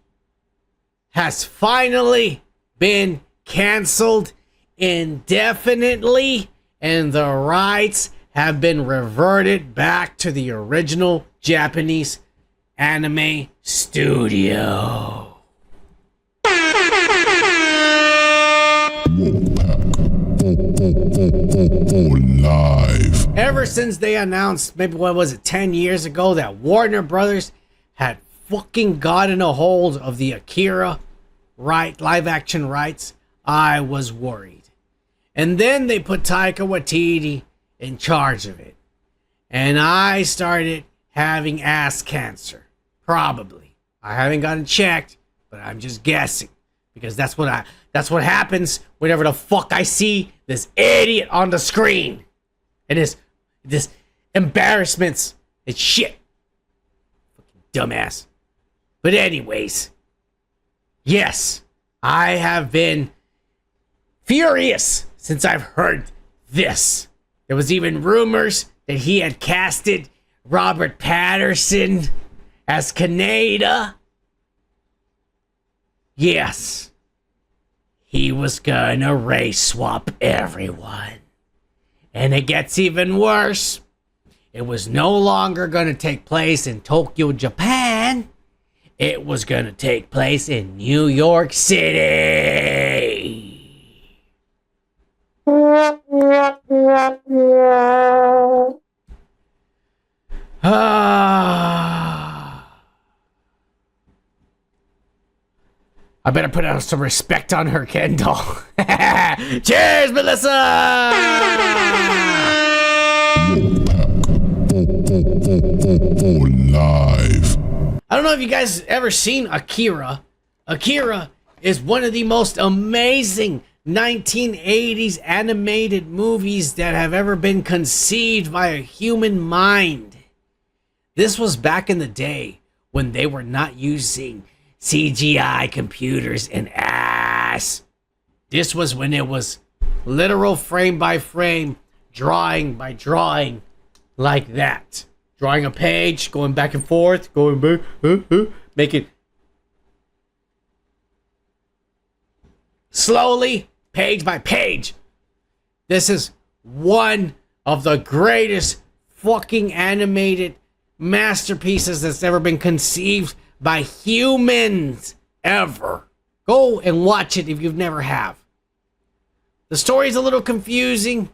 has finally been canceled indefinitely, and the rights have been reverted back to the original Japanese anime studio. Live. Ever since they announced, maybe 10 years ago, that Warner Brothers had fucking gotten a hold of the Akira live action rights, I was worried. And then they put Taika Waititi in charge of it. And I started having ass cancer. Probably. I haven't gotten checked, but I'm just guessing. Because that's what happens whenever the fuck I see this idiot on the screen. And this embarrassments. It's shit. Fucking dumbass. But anyways. Yes. I have been furious since I've heard this. There was even rumors that he had casted Robert Pattinson as Canada. Yes. He was gonna race swap everyone. And it gets even worse. It was no longer gonna take place in Tokyo, Japan. It was gonna take place in New York City. I better put out some respect on her, Kendall. Cheers, Melissa! Live. I don't know if you guys ever seen Akira. Akira is one of the most amazing 1980s animated movies that have ever been conceived by a human mind. This was back in the day when they were not using CGI computers and ass. This was when it was literal frame by frame, drawing by drawing, like that. Drawing a page, going back and forth, going back, making slowly, page by page. This is one of the greatest fucking animated masterpieces that's ever been conceived by humans ever. Go and watch it if you've never have. The story's a little confusing,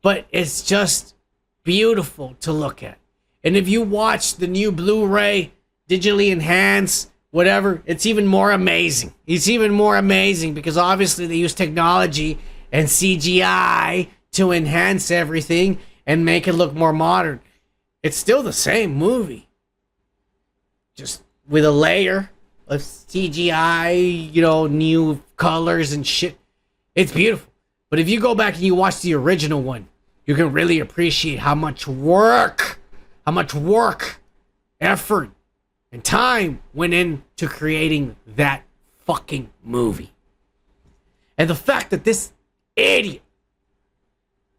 but it's just beautiful to look at. And if you watch the new Blu-ray, digitally enhanced, whatever, it's even more amazing. It's even more amazing because obviously they use technology and CGI to enhance everything and make it look more modern. It's still the same movie, just with a layer of CGI, new colors and shit. It's beautiful. But if you go back and you watch the original one, you can really appreciate how much work, effort, and time went into creating that fucking movie. And the fact that this idiot,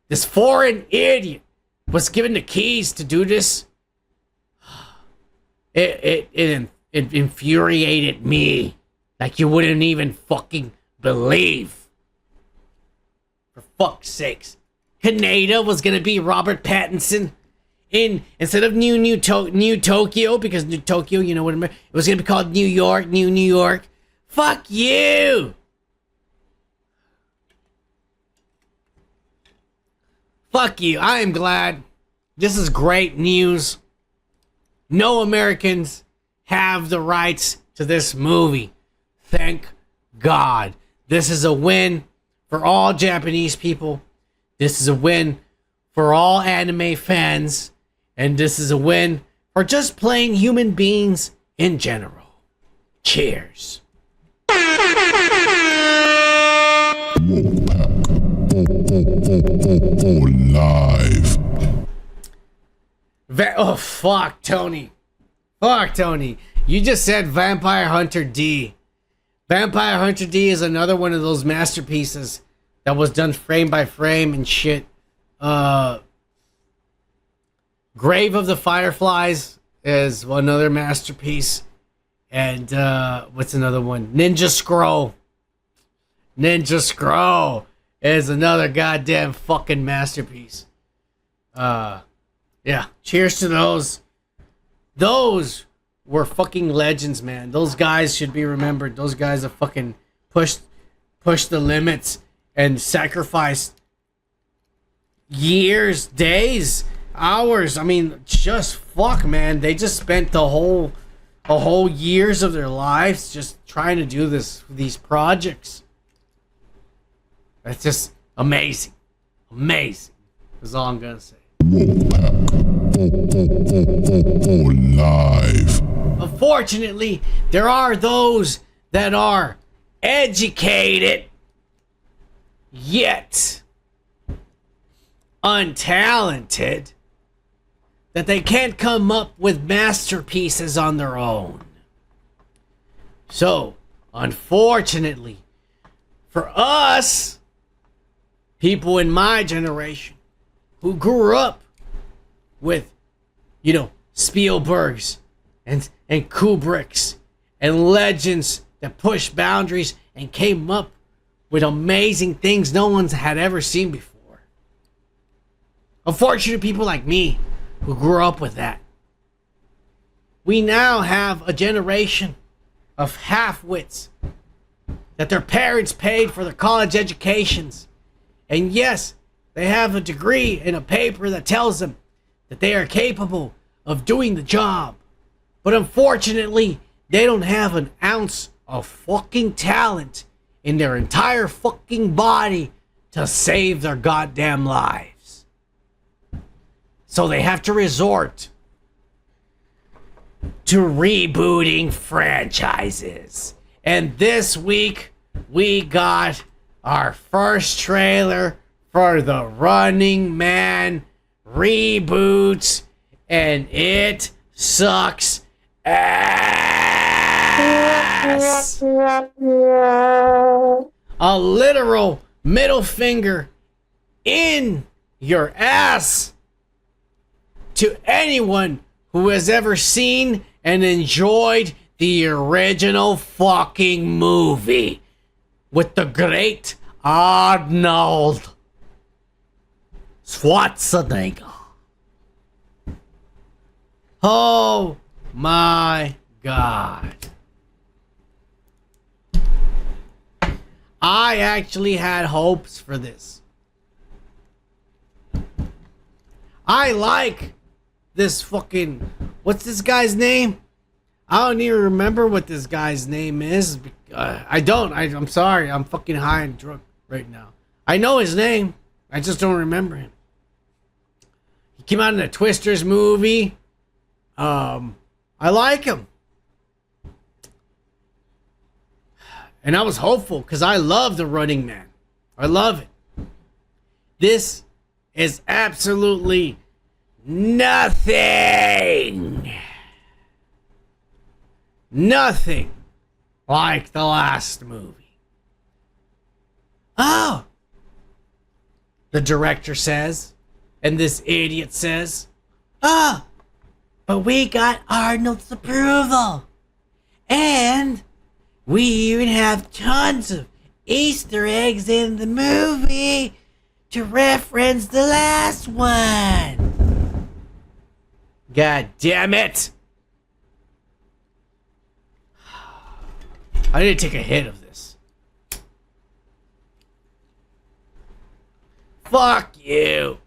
this foreign idiot, was given the keys to do this, it infuriated me like you wouldn't even fucking believe. For fuck's sakes. Canada was gonna be Robert Pattinson instead of New Tokyo, because New Tokyo, you know what I mean? It was gonna be called New York. Fuck you! Fuck you. I am glad. This is great news. No Americans have the rights to this movie. Thank God. This is a win for all Japanese people. This is a win for all anime fans. And this is a win for just plain human beings in general. Cheers. Live. Oh, fuck, Tony. Fuck, Tony. You just said Vampire Hunter D. Vampire Hunter D is another one of those masterpieces that was done frame by frame and shit. Grave of the Fireflies is another masterpiece. And what's another one? Ninja Scroll. Ninja Scroll is another goddamn fucking masterpiece. Yeah, cheers to those. Those were fucking legends, man. Those guys should be remembered. Those guys have fucking pushed the limits and sacrificed years, days, hours. I mean, just fuck, man. They just spent a whole years of their lives just trying to do these projects. That's just amazing. Amazing. That's all I'm gonna say. Live. Unfortunately, there are those that are educated yet untalented, that they can't come up with masterpieces on their own. So, unfortunately, for us, people in my generation who grew up with, Spielbergs and Kubricks and legends that pushed boundaries and came up with amazing things no one's had ever seen before. Unfortunate people like me who grew up with that. We now have a generation of half-wits that their parents paid for their college educations. And yes, they have a degree and a paper that tells them that they are capable of doing the job. But unfortunately, they don't have an ounce of fucking talent in their entire fucking body to save their goddamn lives. So they have to resort to rebooting franchises. And this week, we got our first trailer for the Running Man reboots, and it sucks ass. A literal middle finger in your ass to anyone who has ever seen and enjoyed the original fucking movie with the great Arnold Schwarzenegger. Oh my God. I actually had hopes for this. I like this fucking... What's this guy's name? I don't even remember what this guy's name is. I'm sorry. I'm fucking high and drunk right now. I know his name. I just don't remember him. He came out in a Twisters movie. I like him. And I was hopeful because I love The Running Man. I love it. This is absolutely nothing. Nothing like the last movie. Oh, the director says, and this idiot says, oh, but we got Arnold's approval. And we even have tons of Easter eggs in the movie to reference the last one. God damn it. I need to take a hit of this. Fuck you.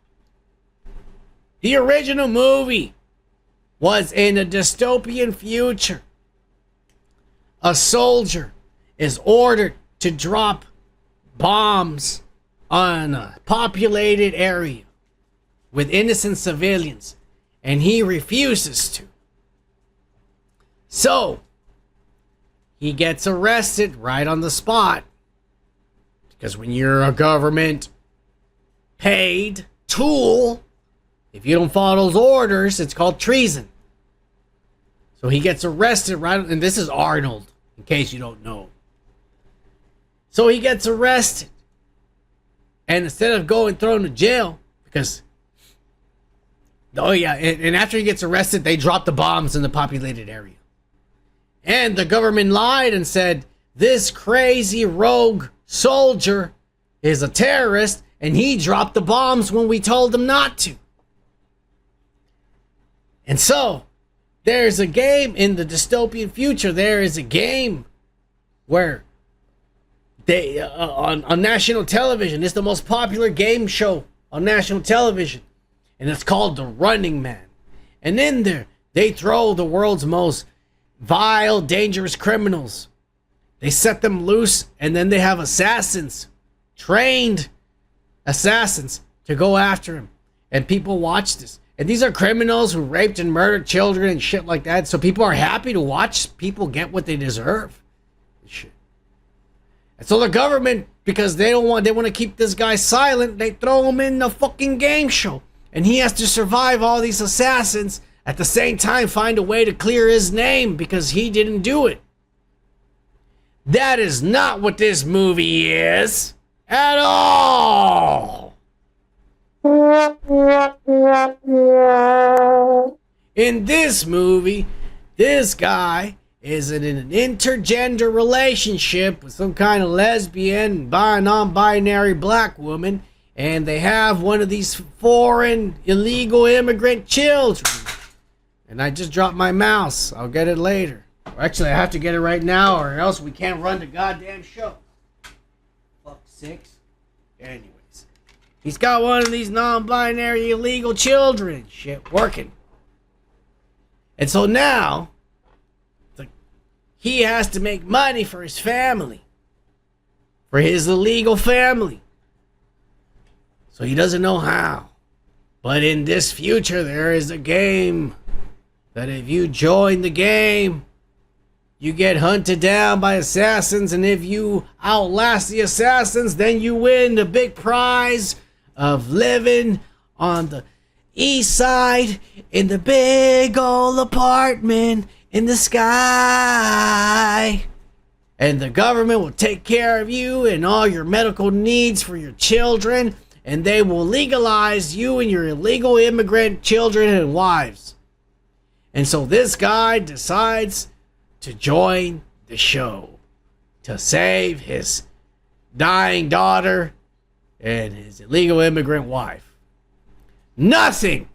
The original movie was in a dystopian future. A soldier is ordered to drop bombs on a populated area with innocent civilians, and he refuses to. So, he gets arrested right on the spot, because when you're a government paid tool, if you don't follow those orders, it's called treason. So he gets arrested right, and this is Arnold, in case you don't know. So he gets arrested, and instead of going thrown to jail, because, oh yeah, and after he gets arrested, they drop the bombs in the populated area. And the government lied and said, this crazy rogue soldier is a terrorist, and he dropped the bombs when we told him not to. And so, there's a game in the dystopian future. There is a game where they on national television. It's the most popular game show on national television, and it's called The Running Man. And in there, they throw the world's most vile, dangerous criminals. They set them loose, and then they have assassins, trained assassins, to go after him. And people watch this. And these are criminals who raped and murdered children and shit like that. So people are happy to watch people get what they deserve. Shit. And so the government, because they want to keep this guy silent, they throw him in the fucking game show. And he has to survive all these assassins, at the same time find a way to clear his name because he didn't do it. That is not what this movie is at all. In this movie, this guy is in an intergender relationship with some kind of lesbian, non-binary black woman, and they have one of these foreign illegal immigrant children. And I just dropped my mouse. I'll get it later. Actually, I have to get it right now, or else we can't run the goddamn show. Fuck sakes. Anyways. He's got one of these non-binary illegal children shit working. And so now, he has to make money for his family. For his illegal family. So he doesn't know how. But in this future, there is a game that if you join the game, you get hunted down by assassins, and if you outlast the assassins, then you win the big prize of living on the east side in the big old apartment in the sky. And the government will take care of you and all your medical needs for your children. And they will legalize you and your illegal immigrant children and wives. And so this guy decides to join the show to save his dying daughter and his illegal immigrant wife. Nothing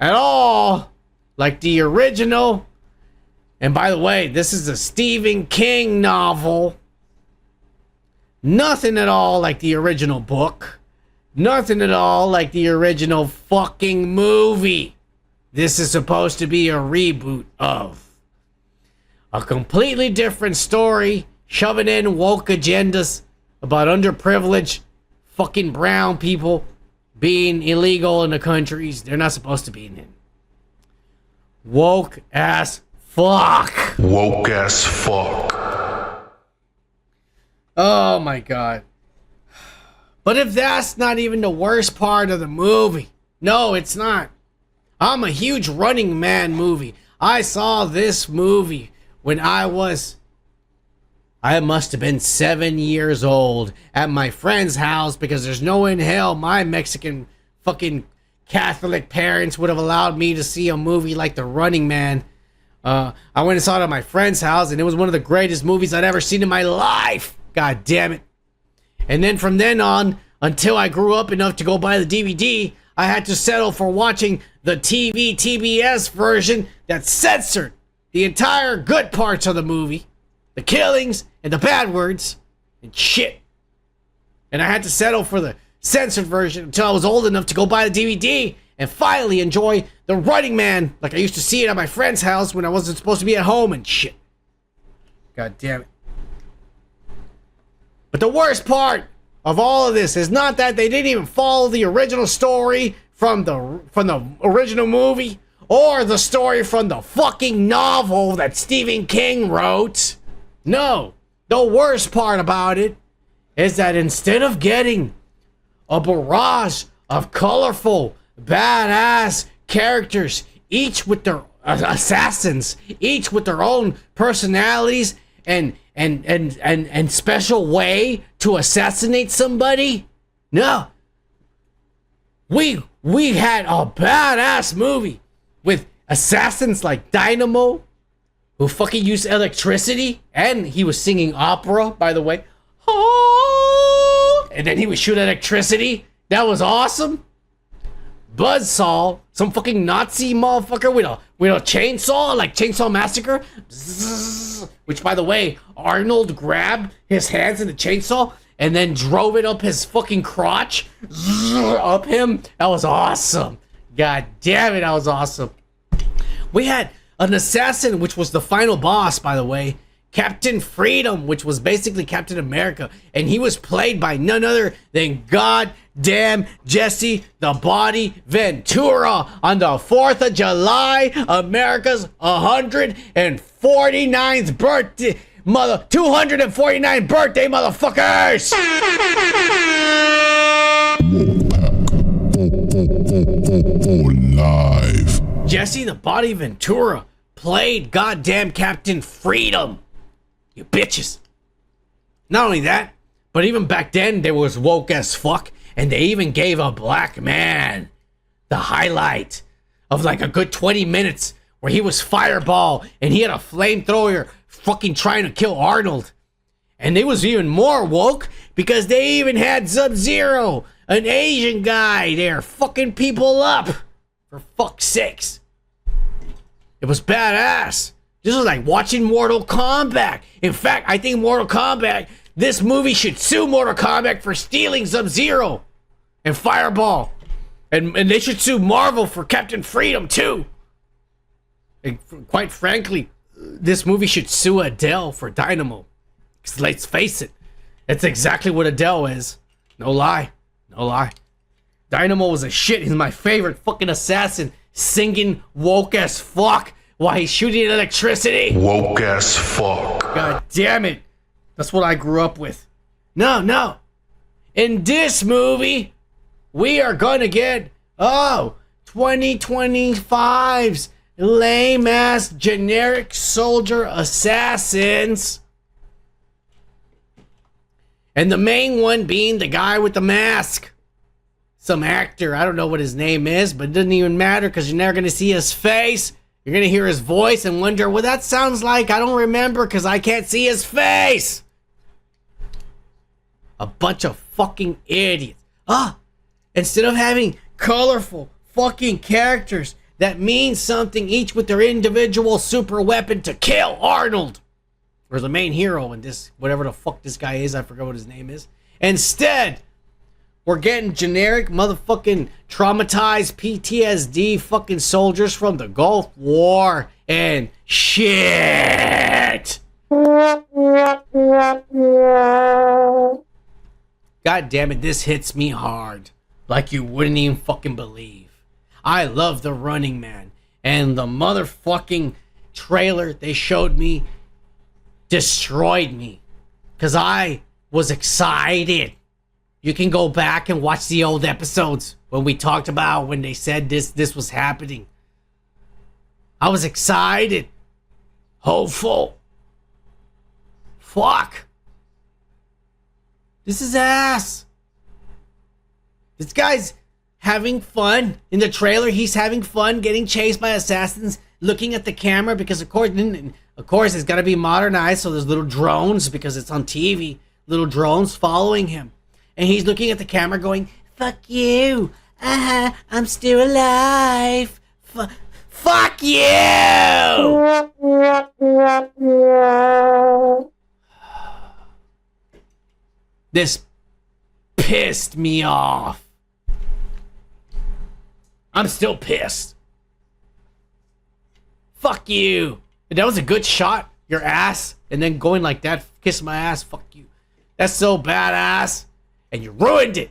at all like the original. And by the way, this is a Stephen King novel. Nothing at all like the original book. Nothing at all like the original fucking movie. This is supposed to be a reboot of a completely different story, shoving in woke agendas about underprivileged fucking brown people being illegal in the countries they're not supposed to be in. Woke ass fuck. Woke as fuck. Oh my god. But if that's not even the worst part of the movie, no, it's not. I'm a huge Running Man movie. I saw this movie when I must have been 7 years old at my friend's house, because there's no in hell my Mexican fucking Catholic parents would have allowed me to see a movie like The Running Man. I went and saw it at my friend's house, and it was one of the greatest movies I'd ever seen in my life. God damn it. And then from then on, until I grew up enough to go buy the DVD, I had to settle for watching the TBS version that censored the entire good parts of the movie, the killings and the bad words and shit. And I had to settle for the censored version until I was old enough to go buy the DVD and finally enjoy The Running Man like I used to see it at my friend's house when I wasn't supposed to be at home and shit. God damn it. But the worst part of all of this is not that they didn't even follow the original story from the original movie, or the story from the fucking novel that Stephen King wrote. No, the worst part about it is that instead of getting a barrage of colorful, badass characters, each with their assassins, each with their own personalities and special way to assassinate somebody, no. We had a badass movie with assassins like Dynamo, who fucking used electricity, and he was singing opera, by the way. And then he would shoot electricity. That was awesome. Buzzsaw, some fucking Nazi motherfucker with a chainsaw, like Chainsaw Massacre. Which, by the way, Arnold grabbed his hands in the chainsaw and then drove it up his fucking crotch. Up him. That was awesome. God damn it, that was awesome. We had an assassin, which was the final boss, by the way. Captain Freedom, which was basically Captain America. And he was played by none other than goddamn Jesse the Body Ventura on the 4th of July, America's 149th birthday. 249 birthday, motherfuckers! Live. Jesse the Body Ventura played goddamn Captain Freedom. You bitches. Not only that, but even back then they was woke as fuck, and they even gave a black man the highlight of like a good 20 minutes where he was Fireball and he had a flamethrower fucking trying to kill Arnold. And they was even more woke because they even had Sub-Zero, an Asian guy there fucking people up. For fuck's sakes. It was badass. This was like watching Mortal Kombat. In fact, I think Mortal Kombat, this movie should sue Mortal Kombat for stealing Sub-Zero and Fireball. And they should sue Marvel for Captain Freedom too. And quite frankly, this movie should sue Adele for Dynamo. Because let's face it, that's exactly what Adele is. No lie. No lie. Dynamo was a shit. He's my favorite fucking assassin. Singing woke as fuck while he's shooting electricity. Woke as fuck. God damn it. That's what I grew up with. No. In this movie, we are gonna get, 2025's lame-ass generic soldier assassins. And the main one being the guy with the mask. Some actor, I don't know what his name is, but it doesn't even matter because you're never going to see his face. You're going to hear his voice and wonder, well, that sounds like, I don't remember because I can't see his face. A bunch of fucking idiots. Instead of having colorful fucking characters that mean something each with their individual super weapon to kill Arnold. Or the main hero in this, whatever the fuck this guy is, I forgot what his name is. Instead, we're getting generic motherfucking traumatized PTSD fucking soldiers from the Gulf War and shit. God damn it, this hits me hard. Like you wouldn't even fucking believe. I love The Running Man. And the motherfucking trailer they showed me destroyed me. Because I was excited. You can go back and watch the old episodes when we talked about when they said this was happening. I was excited. Hopeful. Fuck. This is ass. This guy's having fun. In the trailer, he's having fun getting chased by assassins, looking at the camera because, of course, it's got to be modernized, so there's little drones because it's on TV. Little drones following him. And he's looking at the camera going, fuck you. I'm still alive. Fuck you! This pissed me off. I'm still pissed. Fuck you. That was a good shot. Your ass. And then going like that. Kiss my ass. Fuck you. That's so badass. And you ruined it.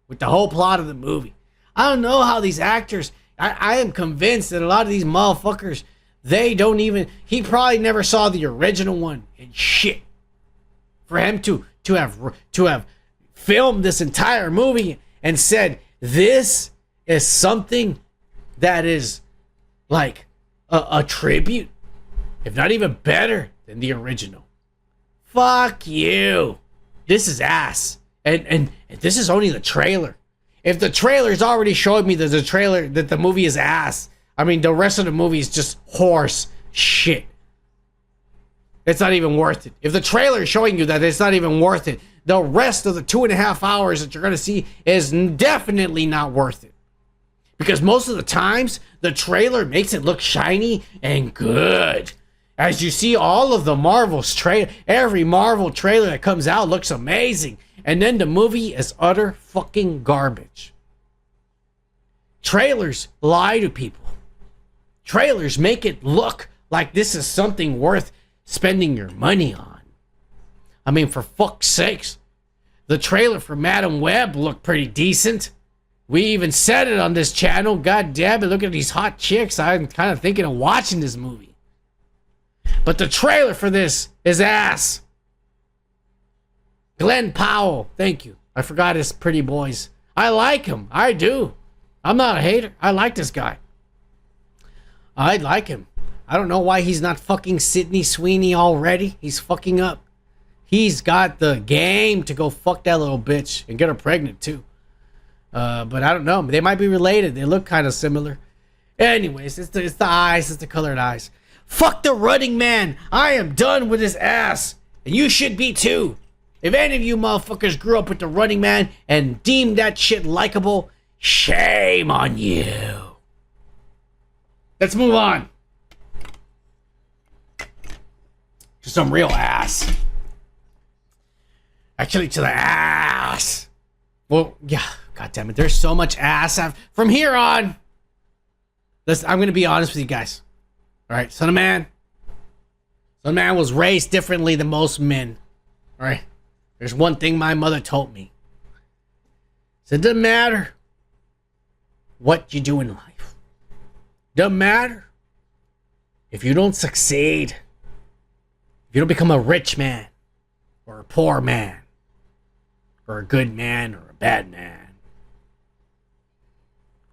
With the whole plot of the movie. I don't know how these actors. I am convinced that a lot of these motherfuckers. They don't even. He probably never saw the original one. And shit. For him to have filmed this entire movie. And said. This is something that is like a tribute, if not even better than the original. Fuck you. This is ass. And this is only the trailer. If the trailer's already showed me that the movie is ass, I mean, the rest of the movie is just horse shit. It's not even worth it. If the trailer is showing you that it's not even worth it, the rest of the 2.5 hours that you're going to see is definitely not worth it. Because most of the times, the trailer makes it look shiny and good. As you see all of the Marvel's trailer, every Marvel trailer that comes out looks amazing. And then the movie is utter fucking garbage. Trailers lie to people. Trailers make it look like this is something worth spending your money on. I mean, for fuck's sakes. The trailer for Madam Web looked pretty decent. We even said it on this channel. God damn it, look at these hot chicks. I'm kind of thinking of watching this movie. But the trailer for this is ass. Glenn Powell, thank you. I forgot his pretty boys. I like him. I do. I'm not a hater. I like this guy. I like him. I don't know why he's not fucking Sydney Sweeney already. He's fucking up. He's got the game to go fuck that little bitch and get her pregnant too. But I don't know. They might be related. They look kind of similar. Anyways, it's the eyes. It's the colored eyes. Fuck The Running Man. I am done with his ass. And you should be too. If any of you motherfuckers grew up with The Running Man and deemed that shit likable, shame on you. Let's move on to some real ass. Actually, to the ass. Well, yeah. God damn it. There's so much ass. From here on, listen, I'm going to be honest with you guys. All right. Son of Man was raised differently than most men. All right. There's one thing my mother told me. It doesn't matter what you do in life. Doesn't matter if you don't succeed. If you don't become a rich man or a poor man or a good man or a bad man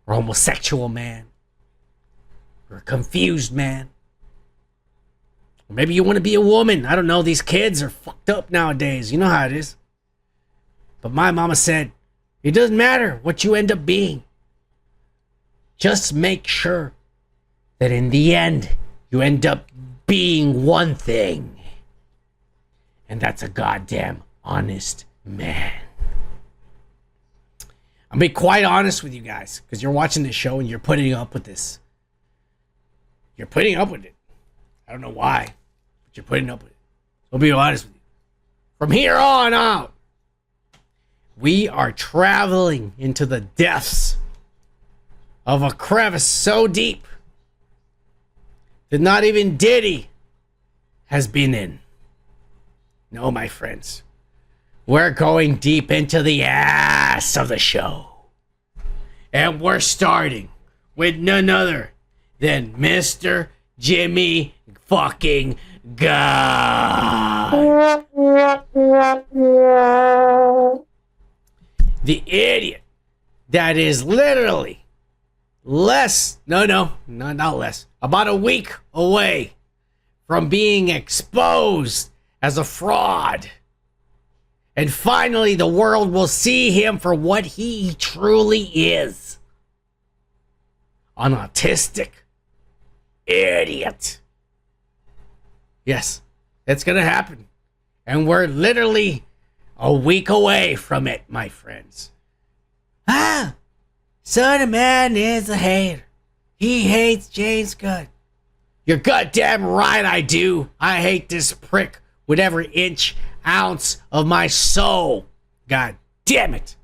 or homosexual man Or a confused man. Or maybe you want to be a woman. I don't know. These kids are fucked up nowadays. You know how it is. But my mama said, it doesn't matter what you end up being. Just make sure that in the end, you end up being one thing. And that's a goddamn honest man. I'll be quite honest with you guys, because you're watching this show and you're putting up with this. You're putting up with it. I don't know why, but you're putting up with it. I'll be honest with you. From here on out, we are traveling into the depths of a crevice so deep that not even Diddy has been in. No, my friends. We're going deep into the ass of the show. And we're starting with none other than Mr. Jimmy fucking God. The idiot that is literally not less, about a week away from being exposed as a fraud. And finally, the world will see him for what he truly is. An autistic idiot. Yes, it's going to happen. And we're literally a week away from it, my friends. Sunofman is a hater. He hates James Gunn. You're goddamn right I do. I hate this prick with every inch, ounce of my soul. God damn it.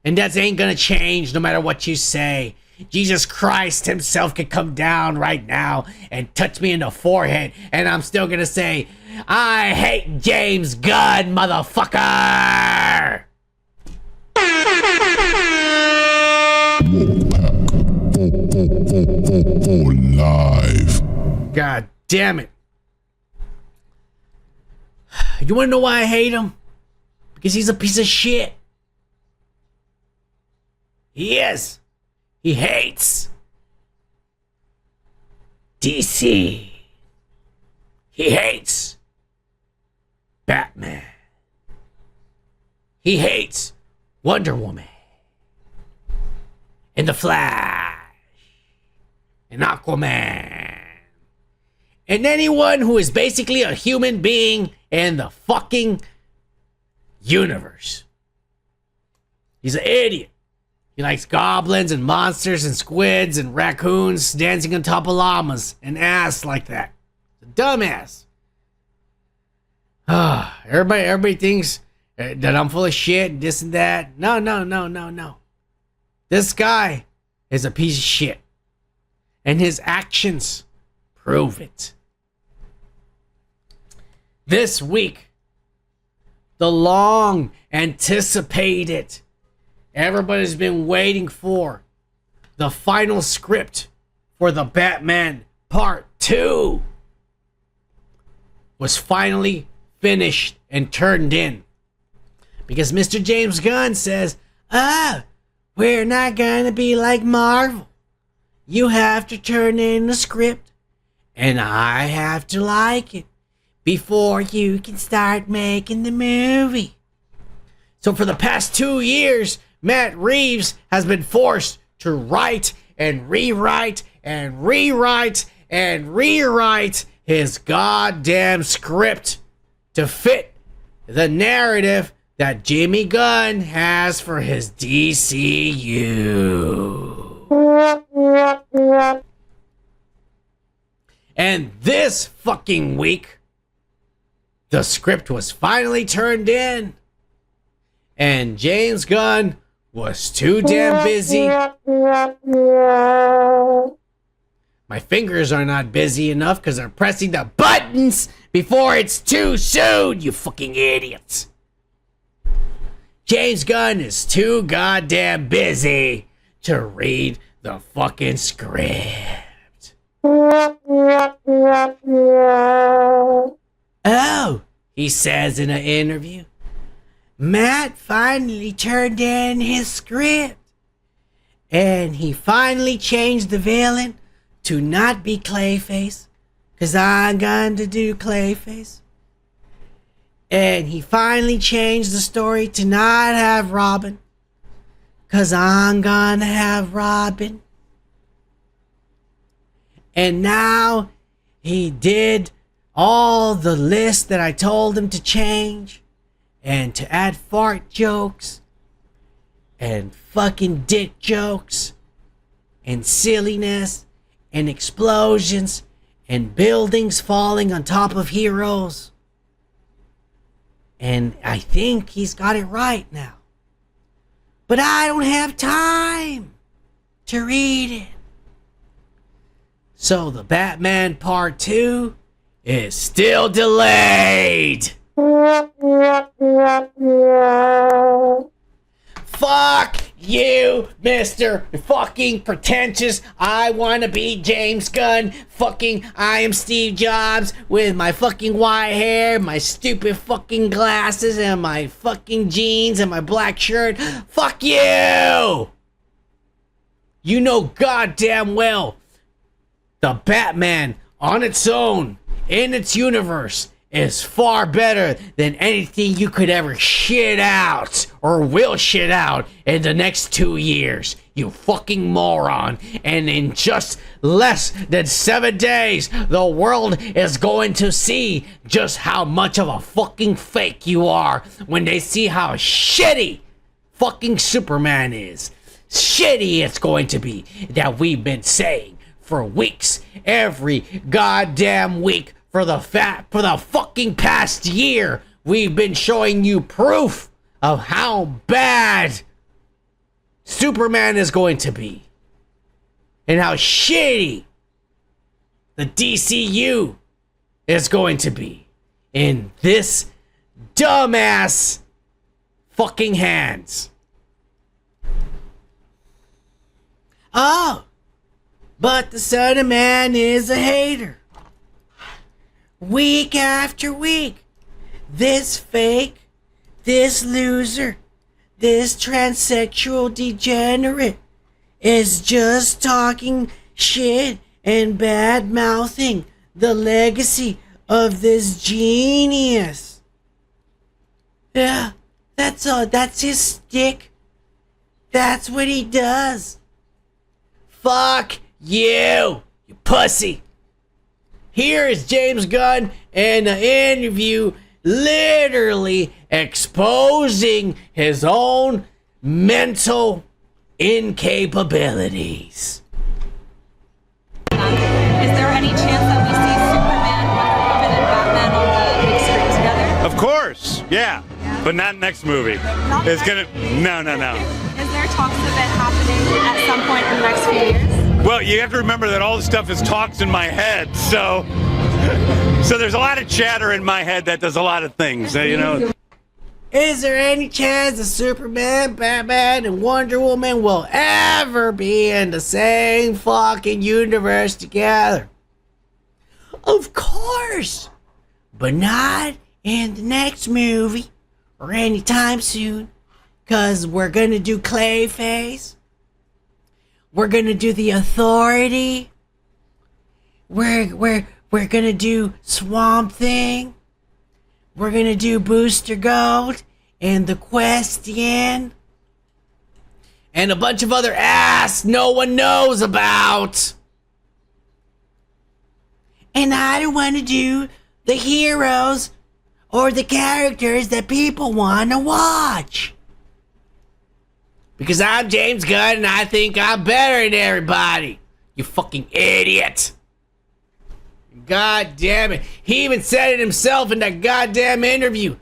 And that ain't gonna change no matter what you say. Jesus Christ himself could come down right now and touch me in the forehead, and I'm still gonna say, I hate James Gunn, motherfucker! WokePack. Live. God damn it. You wanna know why I hate him? Because he's a piece of shit. He is. He hates DC. He hates Batman. He hates Wonder Woman. And The Flash. And Aquaman. And anyone who is basically a human being in the fucking universe. He's an idiot. He likes goblins and monsters and squids and raccoons dancing on top of llamas and ass like that. A dumbass. Everybody thinks that I'm full of shit and this and that. No. This guy is a piece of shit. And his actions prove it. This week, the long anticipated, everybody's been waiting for, the final script for the Batman Part 2 was finally finished and turned in. Because Mr. James Gunn says, we're not gonna be like Marvel. You have to turn in the script, and I have to like it before you can start making the movie. So for the past 2 years, Matt Reeves has been forced to write and rewrite and rewrite and rewrite his goddamn script to fit the narrative that Jimmy Gunn has for his DCU. And this fucking week, the script was finally turned in. And James Gunn was too damn busy. My fingers are not busy enough because they're pressing the buttons before it's too soon, you fucking idiots. James Gunn is too goddamn busy to read the fucking script. Oh, he says in an interview, Matt finally turned in his script. And he finally changed the villain to not be Clayface, because I'm going to do Clayface. And he finally changed the story to not have Robin, because I'm going to have Robin. And now he did all the list that I told him to change, and to add fart jokes, and fucking dick jokes, and silliness, and explosions, and buildings falling on top of heroes. And I think he's got it right now. But I don't have time to read it. So the Batman Part 2 is still delayed. Fuck you, Mr. fucking pretentious. I wanna be James Gunn. Fucking I am Steve Jobs with my fucking white hair, my stupid fucking glasses, and my fucking jeans and my black shirt. Fuck you! You know goddamn well the Batman on its own, in its universe, is far better than anything you could ever shit out or will shit out in the next 2 years, you fucking moron. And in just less than 7 days, the world is going to see just how much of a fucking fake you are when they see how shitty fucking Superman is. Shitty it's going to be that we've been saying for weeks, every goddamn week, for the fucking past year, we've been showing you proof of how bad Superman is going to be. And how shitty the DCU is going to be in this dumbass fucking hands. Oh, but the Son of Man is a hater. Week after week, this fake, this loser, this transsexual degenerate is just talking shit and bad-mouthing the legacy of this genius. Yeah, that's all. That's his stick. That's what he does. Fuck you, you pussy. Here is James Gunn in an interview literally exposing his own mental incapabilities. Is there any chance that we see Superman, Wonder Woman, and Batman on the big screen together? Of course, yeah. But not next movie. It's gonna. No. Is there talks of it happening at some point in the next few years? Well, you have to remember that all this stuff is talks in my head, so there's a lot of chatter in my head that does a lot of things, you know. Is there any chance that Superman, Batman, and Wonder Woman will ever be in the same fucking universe together? Of course! But not in the next movie, or anytime soon, because we're gonna do Clayface. We're gonna do The Authority. We're gonna do Swamp Thing. We're gonna do Booster Gold and The Question. And a bunch of other ass no one knows about. And I don't want to do the heroes or the characters that people want to watch. Because I'm James Gunn and I think I'm better than everybody. You fucking idiot. God damn it. He even said it himself in that goddamn interview.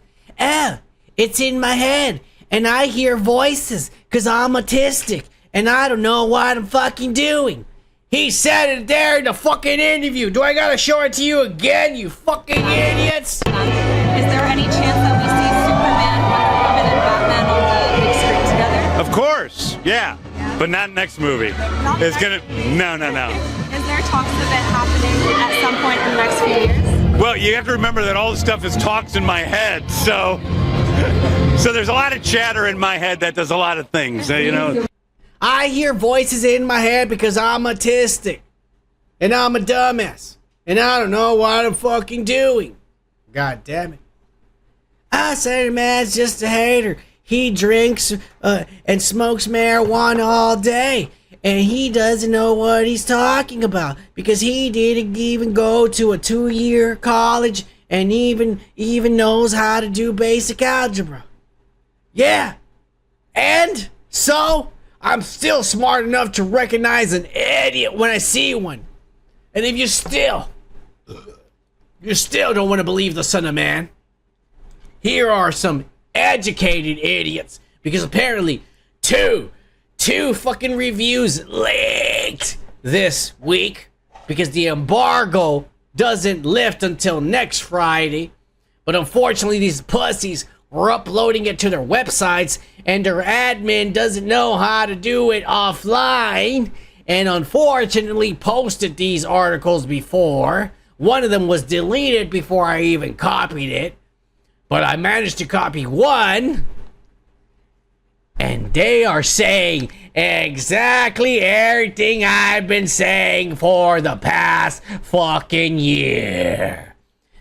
It's in my head and I hear voices because I'm autistic and I don't know what I'm fucking doing. He said it there in the fucking interview. Do I gotta show it to you again, you fucking idiots? Is there any chance that we see Superman, Wonder Woman, and Batman on the big screen together? Of course, yeah. But not next movie. It's gonna. No. Is there talks of it happening at some point in the next few years? Well, you have to remember that all this stuff is talks in my head, so there's a lot of chatter in my head that does a lot of things, you know. I hear voices in my head because I'm autistic. And I'm a dumbass. And I don't know what I'm fucking doing. God damn it. I say the man's just a hater. He drinks and smokes marijuana all day. And he doesn't know what he's talking about. Because he didn't even go to a 2-year college and even knows how to do basic algebra. Yeah. And so, I'm still smart enough to recognize an idiot when I see one. And if you still don't want to believe the Son of Man, here are some educated idiots. Because apparently, two fucking reviews leaked this week. Because the embargo doesn't lift until next Friday. But unfortunately, these pussies were uploading it to their websites. And their admin doesn't know how to do it offline. And unfortunately posted these articles before. One of them was deleted before I even copied it. But I managed to copy one. And they are saying exactly everything I've been saying for the past fucking year.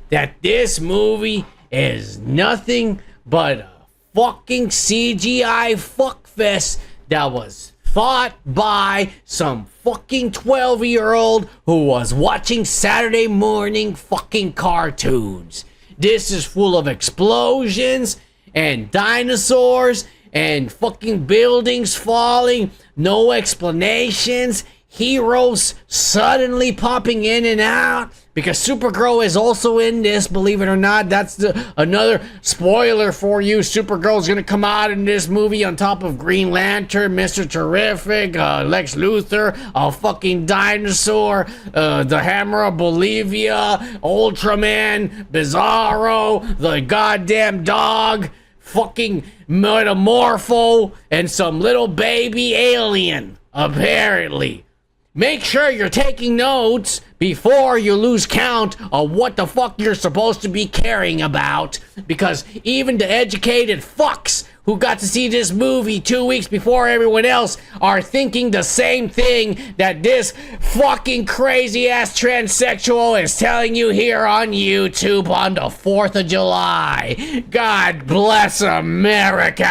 That this movie is nothing but a fucking CGI fuckfest that was thought by some fucking 12-year-old who was watching Saturday morning fucking cartoons. This is full of explosions and dinosaurs and fucking buildings falling, no explanations, heroes suddenly popping in and out, because Supergirl is also in this, believe it or not. That's another spoiler for you. Supergirl's gonna come out in this movie on top of Green Lantern, Mr. Terrific, Lex Luthor, a fucking dinosaur, the Hammer of Bolivia, Ultraman, Bizarro, the goddamn dog, fucking Metamorpho, and some little baby alien, apparently. Make sure you're taking notes before you lose count of what the fuck you're supposed to be caring about, because even the educated fucks who got to see this movie 2 weeks before everyone else are thinking the same thing that this fucking crazy ass transsexual is telling you here on YouTube on the 4th of July. God bless America!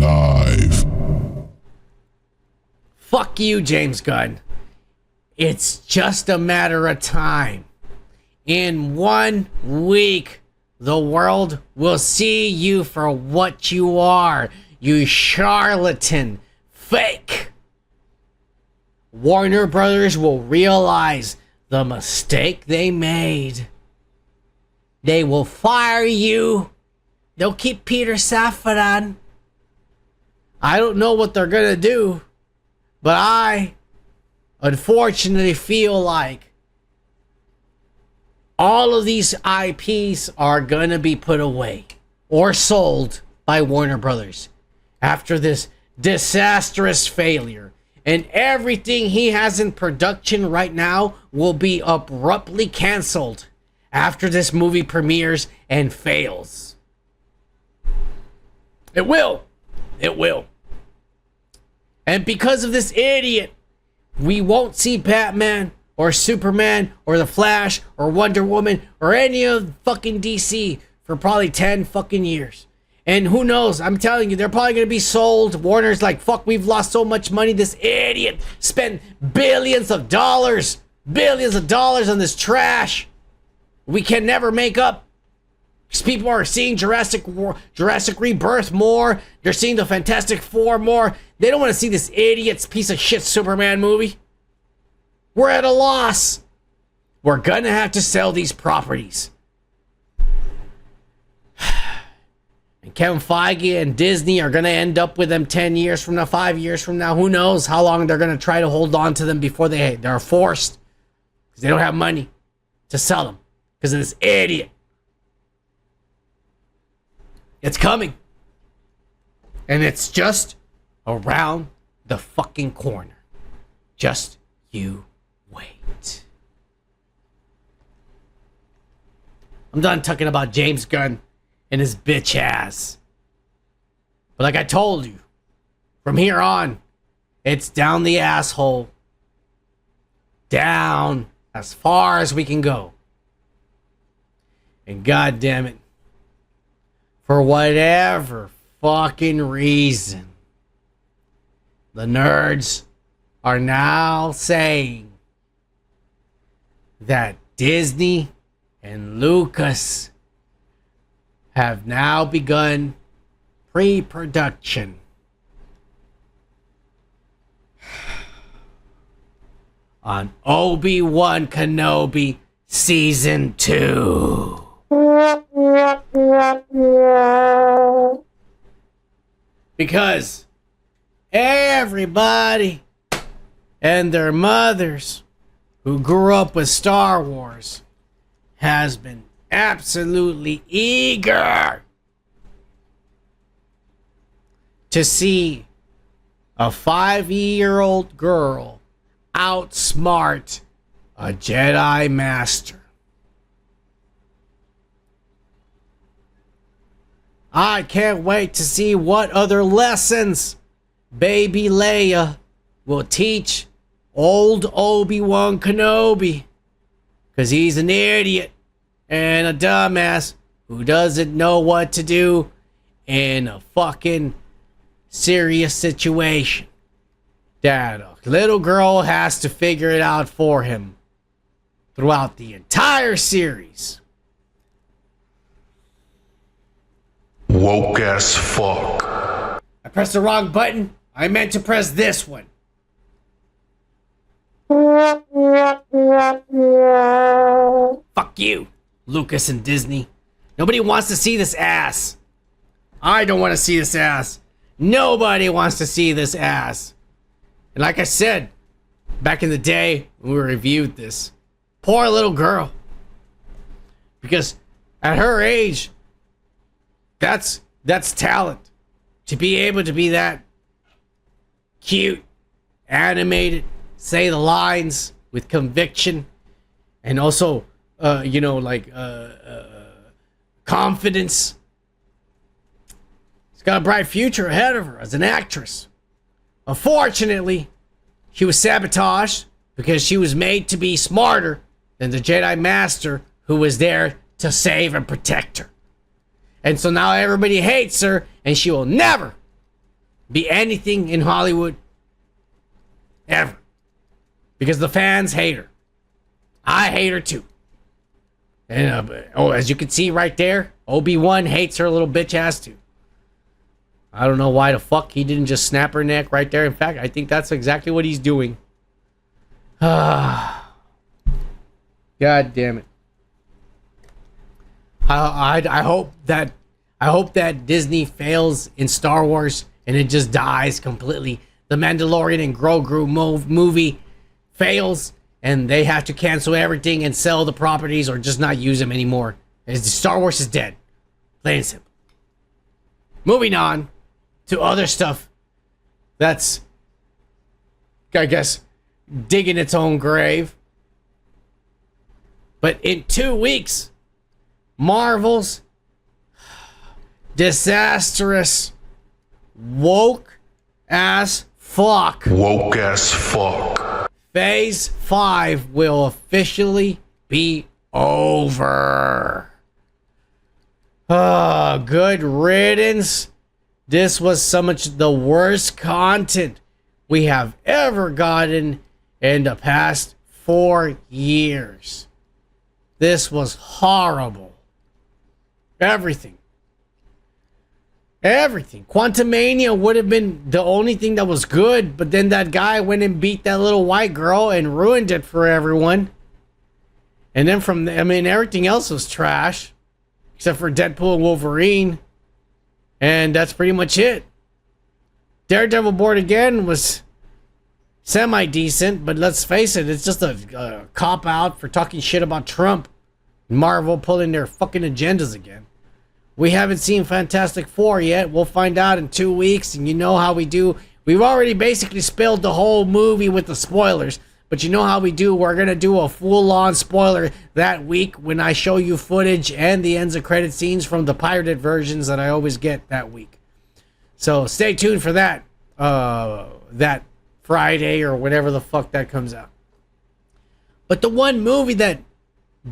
Live. Fuck you, James Gunn. It's just a matter of time. In 1 week, the world will see you for what you are. You charlatan. Fake. Warner Brothers will realize the mistake they made. They will fire you. They'll keep Peter Safran. I don't know what they're gonna do, but I unfortunately feel like all of these IPs are gonna be put away or sold by Warner Brothers after this disastrous failure. And everything he has in production right now will be abruptly canceled after this movie premieres and fails. It will. It will. And because of this idiot, we won't see Batman or Superman or The Flash or Wonder Woman or any of fucking DC for probably 10 fucking years. And who knows, I'm telling you, they're probably going to be sold. Warner's like, fuck, we've lost so much money. This idiot spent billions of dollars on this trash. We can never make up. Because people are seeing Jurassic Rebirth more. They're seeing the Fantastic Four more. They don't want to see this idiot's piece of shit Superman movie. We're at a loss. We're gonna have to sell these properties. And Kevin Feige and Disney are gonna end up with them 10 years from now, 5 years from now. Who knows how long they're gonna try to hold on to them before they're forced. Because they don't have money to sell them. Because of this idiot. It's coming. And it's just around the fucking corner. Just you wait. I'm done talking about James Gunn and his bitch ass. But like I told you, from here on, it's down the asshole. Down as far as we can go. And god damn it, for whatever fucking reason, the nerds are now saying that Disney and Lucas have now begun pre-production on Obi-Wan Kenobi Season 2. Because everybody and their mothers who grew up with Star Wars has been absolutely eager to see a 5-year-old girl outsmart a Jedi Master. I can't wait to see what other lessons baby Leia will teach old Obi-Wan Kenobi. Because he's an idiot and a dumbass who doesn't know what to do in a fucking serious situation. That a little girl has to figure it out for him throughout the entire series. Woke as fuck. I pressed the wrong button. I meant to press this one. Fuck you, Lucas and Disney. Nobody wants to see this ass. I don't want to see this ass. Nobody wants to see this ass. And like I said, back in the day when we reviewed this, poor little girl. Because at her age, that's talent. To be able to be that cute, animated, say the lines with conviction, and also, confidence. She's got a bright future ahead of her as an actress. Unfortunately, she was sabotaged because she was made to be smarter than the Jedi Master who was there to save and protect her. And so now everybody hates her, and she will never be anything in Hollywood ever. Because the fans hate her. I hate her too. And as you can see right there, Obi-Wan hates her little bitch ass too. I don't know why the fuck he didn't just snap her neck right there. In fact, I think that's exactly what he's doing. God damn it. I hope that Disney fails in Star Wars and it just dies completely. The Mandalorian and Grogu movie fails and they have to cancel everything and sell the properties or just not use them anymore. Star Wars is dead. Plain and simple. Moving on to other stuff that's, I guess, digging its own grave. But in 2 weeks, Marvel's disastrous woke as fuck. Woke as fuck. Phase 5 will officially be over. Good riddance. This was so much the worst content we have ever gotten in the past 4 years. This was horrible. Everything. Quantumania would have been the only thing that was good, but then that guy went and beat that little white girl and ruined it for everyone. And then everything else was trash. Except for Deadpool and Wolverine. And that's pretty much it. Daredevil Born Again was semi-decent, but let's face it, it's just a cop-out for talking shit about Trump. Marvel pulling their fucking agendas again. We haven't seen Fantastic Four yet. We'll find out in 2 weeks, and you know how we do. We've already basically spilled the whole movie with the spoilers, but you know how we do. We're going to do a full-on spoiler that week when I show you footage and the ends of credit scenes from the pirated versions that I always get that week. So stay tuned for that. That Friday or whenever the fuck that comes out. But the one movie that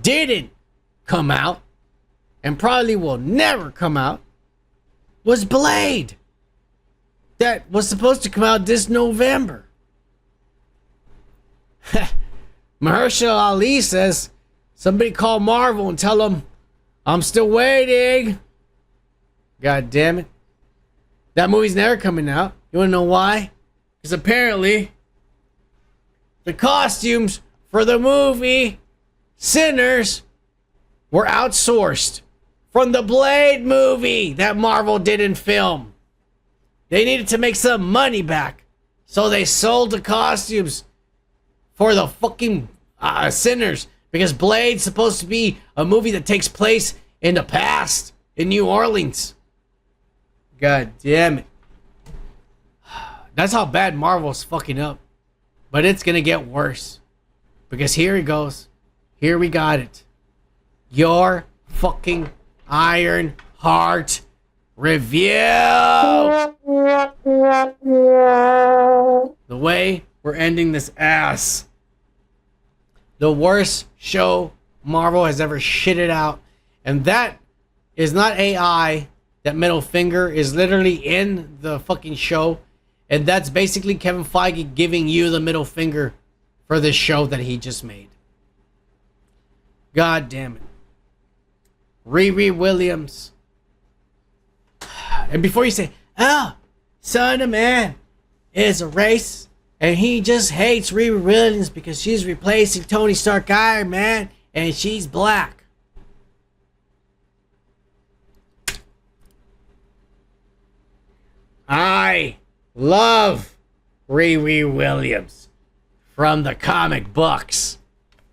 didn't come out and probably will never come out was Blade. That was supposed to come out this November. Mahershala Ali says, somebody call Marvel and tell them I'm still waiting. God damn it. That movie's never coming out. You wanna know why? Because apparently the costumes for the movie Sinners were outsourced from the Blade movie that Marvel didn't film. They needed to make some money back, so they sold the costumes for the fucking Sinners, because Blade's supposed to be a movie that takes place in the past in New Orleans. God damn it. That's how bad Marvel's fucking up. But it's gonna get worse. Because here it goes. Here we got it. Your fucking Ironheart review. The way we're ending this ass. The worst show Marvel has ever shitted out. And that is not AI. That middle finger is literally in the fucking show. And that's basically Kevin Feige giving you the middle finger for this show that he just made. God damn it. Riri Williams. And before you say, oh, Son of Man is a race and he just hates Riri Williams because she's replacing Tony Stark Iron Man and she's black. I love Riri Williams from the comic books.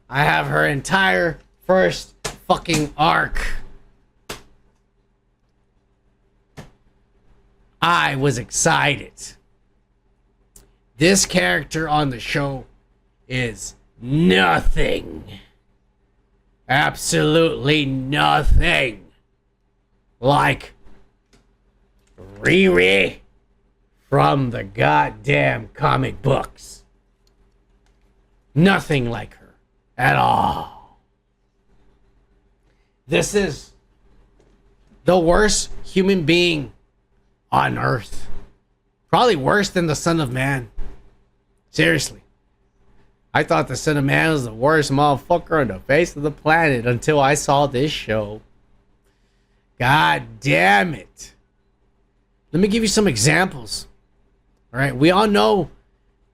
I have her entire first fucking arc. I was excited. This character on the show is nothing. Absolutely nothing like Riri from the goddamn comic books. Nothing like her at all. This is the worst human being on Earth. Probably worse than the Son of Man. Seriously. I thought the Son of Man was the worst motherfucker on the face of the planet until I saw this show. God damn it. Let me give you some examples. All right, we all know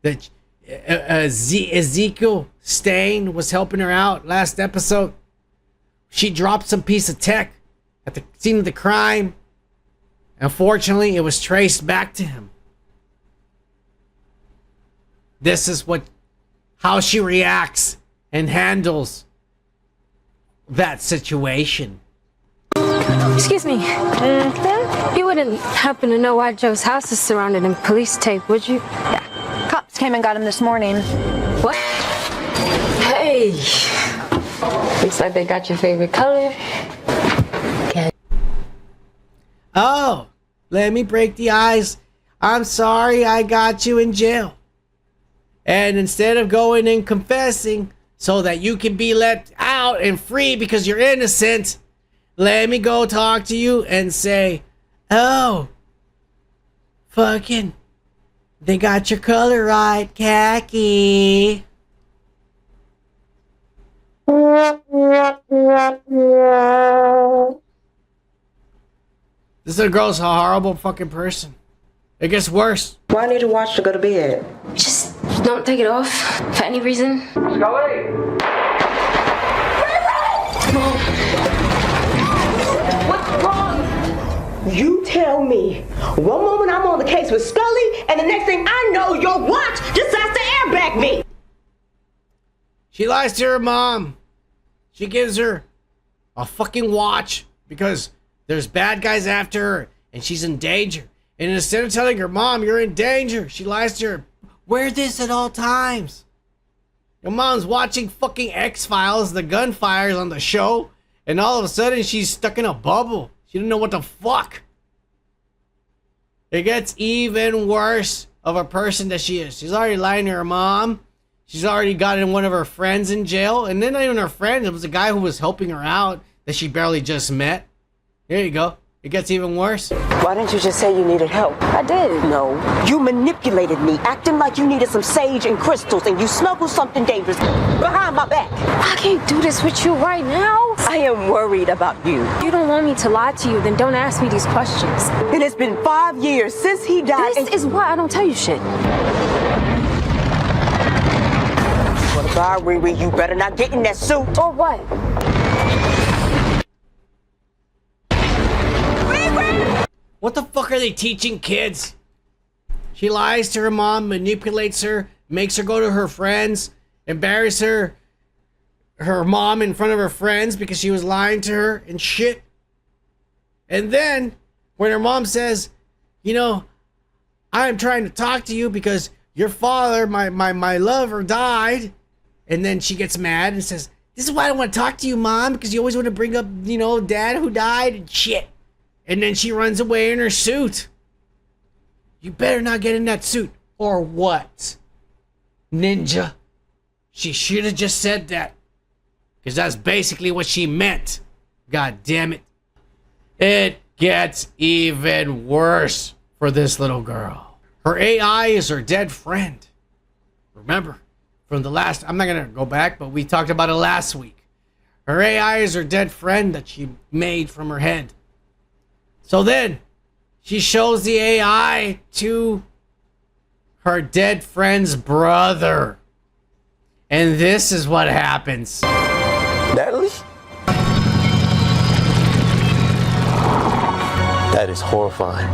that Ezekiel Stain was helping her out last episode. She dropped some piece of tech at the scene of the crime. Unfortunately, it was traced back to him. This is how she reacts and handles that situation. Excuse me. You wouldn't happen to know why Joe's house is surrounded in police tape, would you? Yeah. Cops came and got him this morning. What? Hey. Looks like they got your favorite color. Okay. Oh, let me break the ice. I'm sorry I got you in jail. And instead of going and confessing so that you can be let out and free because you're innocent, let me go talk to you and say, oh, fucking, they got your color right, khaki. This little girl's a horrible fucking person. It gets worse. Why need to watch to go to bed? Just don't take it off for any reason. Scully! What's wrong? You tell me. One moment I'm on the case with Scully, and the next thing I know, your watch decides to airbag me. She lies to her mom. She gives her a fucking watch because there's bad guys after her and she's in danger. And instead of telling her mom you're in danger, she lies to her. Wear this at all times. Your mom's watching fucking X-Files, the gunfires on the show, and all of a sudden she's stuck in a bubble. She didn't know what the fuck. It gets even worse of a person that she is. She's already lying to her mom. She's already gotten one of her friends in jail. And then not even her friend. It was a guy who was helping her out that she barely just met. There you go. It gets even worse. Why didn't you just say you needed help? I did. No. You manipulated me, acting like you needed some sage and crystals, and you smuggled something dangerous behind my back. I can't do this with you right now. I am worried about you. You don't want me to lie to you, then don't ask me these questions. It has been 5 years since he died. This is why I don't tell you shit. What about Riri? You better not get in that suit. Or what? What the fuck are they teaching kids? She lies to her mom, manipulates her, makes her go to her friends, embarrass her mom in front of her friends because she was lying to her and shit. And then when her mom says, you know, I'm trying to talk to you because your father, my lover, died. And then she gets mad and says, this is why I don't want to talk to you, Mom, because you always want to bring up, you know, Dad who died and shit. And then she runs away in her suit. You better not get in that suit. Or what? Ninja. She should have just said that. Because that's basically what she meant. God damn it. It gets even worse for this little girl. Her AI is her dead friend. Remember, from the last... I'm not going to go back, but we talked about it last week. Her AI is her dead friend that she made from her head. So then, she shows the AI to her dead friend's brother. And this is what happens. Natalie? That is horrifying.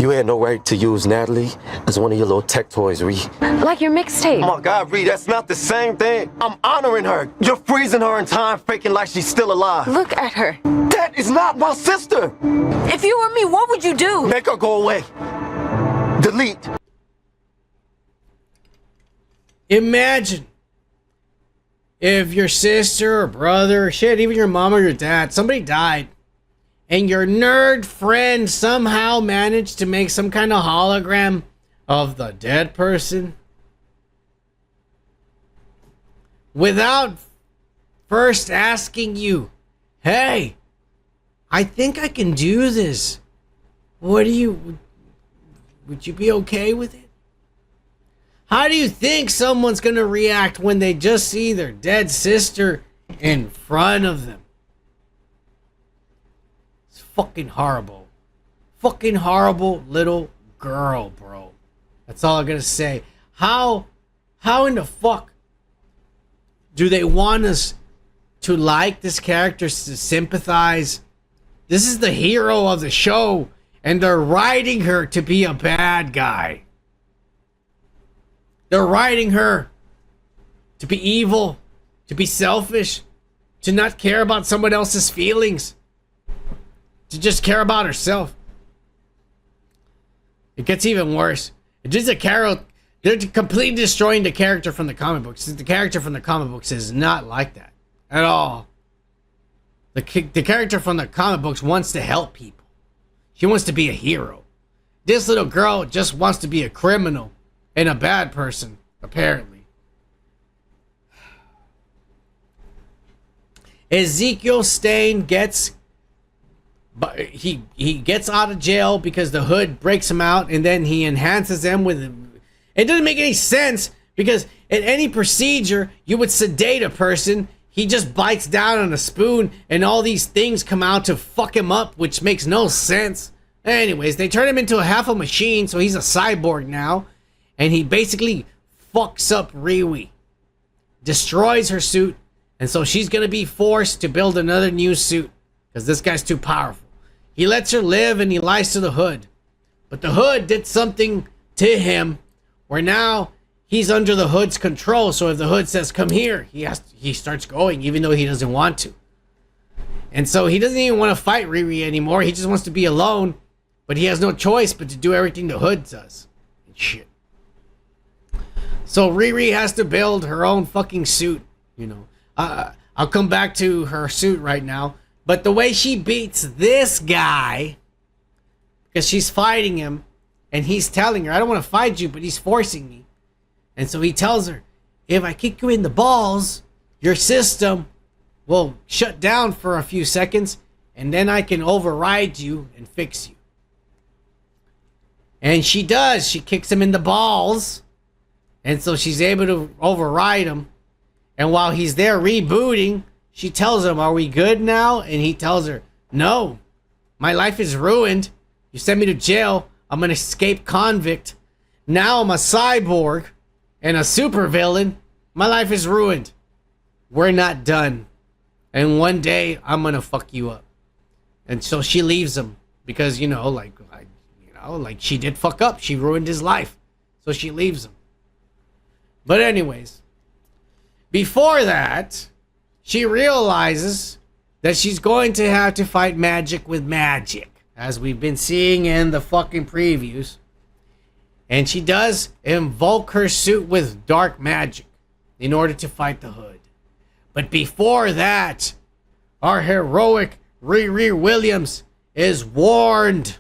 You had no right to use Natalie as one of your little tech toys, Ree. Like your mixtape. Oh my God, Ree, that's not the same thing. I'm honoring her. You're freezing her in time, faking like she's still alive. Look at her. That is not my sister. If you were me, what would you do? Make her go away. Delete. Imagine if your sister or brother, shit, even your mom or your dad, somebody died. And your nerd friend somehow managed to make some kind of hologram of the dead person without first asking you, hey, I think I can do this. What do you, would you be okay with it? How do you think someone's going to react when they just see their dead sister in front of them? Fucking horrible. Fucking horrible little girl, bro. That's all I'm gonna say. How in the fuck do they want us to like this character, to sympathize? This is the hero of the show, and they're writing her to be a bad guy. They're writing her to be evil, to be selfish, to not care about someone else's feelings. To just care about herself. It gets even worse. They're completely destroying the character from the comic books. The character from the comic books is not like that at all. The character from the comic books wants to help people. She wants to be a hero. This little girl just wants to be a criminal and a bad person, apparently. Ezekiel Stain gets... But he gets out of jail because the hood breaks him out, and then he enhances them with... It doesn't make any sense, because in any procedure, you would sedate a person. He just bites down on a spoon, and all these things come out to fuck him up, which makes no sense. Anyways, they turn him into a half a machine, so he's a cyborg now. And he basically fucks up Riri. Destroys her suit, and so she's going to be forced to build another new suit. Because this guy's too powerful. He lets her live and he lies to the hood. But the hood did something to him where now he's under the hood's control. So if the hood says, come here, he starts going even though he doesn't want to. And so he doesn't even want to fight Riri anymore. He just wants to be alone. But he has no choice but to do everything the hood does. And shit. So Riri has to build her own fucking suit. You know. I'll come back to her suit right now. But the way she beats this guy, because she's fighting him, And he's telling her, I don't want to fight you, but he's forcing me. And so he tells her, if I kick you in the balls, your system will shut down for a few seconds, and then I can override you and fix you. And she does. She kicks him in the balls. And so she's able to override him. And while he's there rebooting, she tells him, are we good now? And he tells her, no, my life is ruined. You sent me to jail. I'm an escaped convict. Now I'm a cyborg and a supervillain. My life is ruined. We're not done. And one day I'm going to fuck you up. And so she leaves him because, like she did fuck up. She ruined his life. So she leaves him. But anyways, before that, she realizes that she's going to have to fight magic with magic, as we've been seeing in the fucking previews. And she does invoke her suit with dark magic in order to fight the Hood. But before that, our heroic Riri Williams is warned.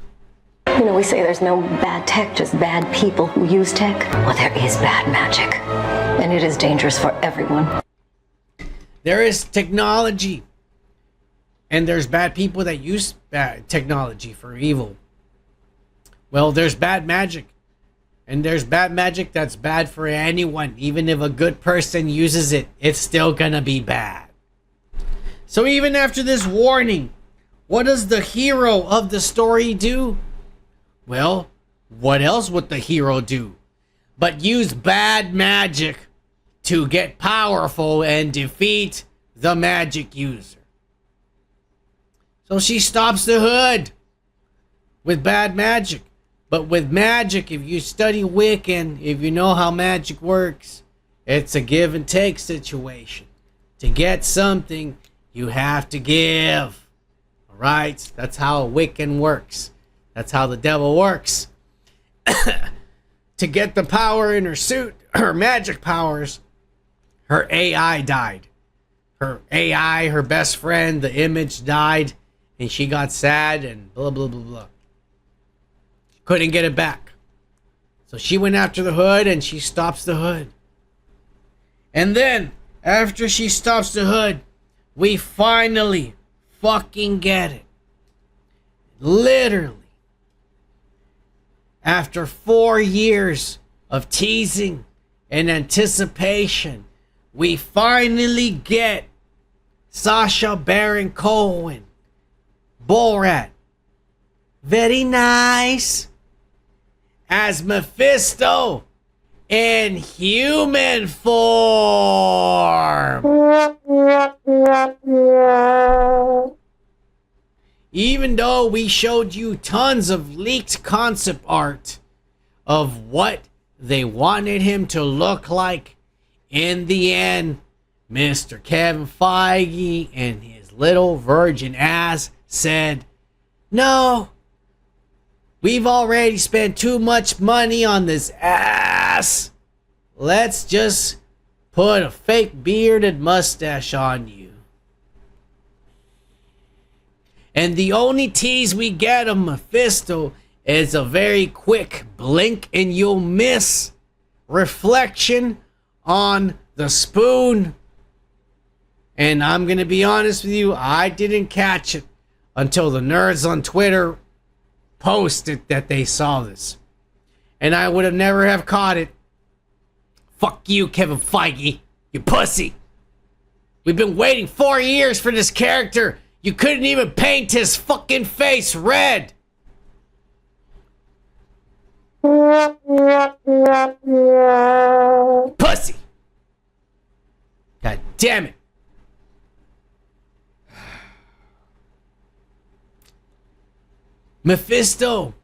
We say there's no bad tech, just bad people who use tech. Well, there is bad magic, and it is dangerous for everyone. There is technology, and there's bad people that use bad technology for evil. Well, there's bad magic, and there's bad magic that's bad for anyone. Even if a good person uses it, it's still gonna be bad. So even after this warning, what does the hero of the story do? Well, what else would the hero do but use bad magic to get powerful and defeat the magic user? So she stops the Hood with bad magic. But with magic, if you study Wiccan, if you know how magic works, it's a give and take situation. To get something, you have to give. All right? That's how Wiccan works. That's how the devil works. To get the power in her suit, her magic powers, her AI died. Her AI, her best friend, the image died, and she got sad and blah, blah, blah, blah. Couldn't get it back. So she went after the Hood, and she stops the Hood. And then, after she stops the Hood, we finally fucking get it. Literally. After 4 years of teasing and anticipation, we finally get Sacha Baron Cohen, Borat, very nice, as Mephisto in human form. Even though we showed you tons of leaked concept art of what they wanted him to look like, in the end, Mr. Kevin Feige and his little virgin ass said, no, we've already spent too much money on this ass. Let's just put a fake bearded mustache on you. And the only tease we get of Mephisto is a very quick blink and you'll miss reflection on the spoon. And I'm going to be honest with you, I didn't catch it until the nerds on Twitter posted that they saw this. And I would have never have caught it. Fuck you, Kevin Feige, you pussy. We've been waiting 4 years for this character. You couldn't even paint his fucking face red. Pussy. God damn it. Mephisto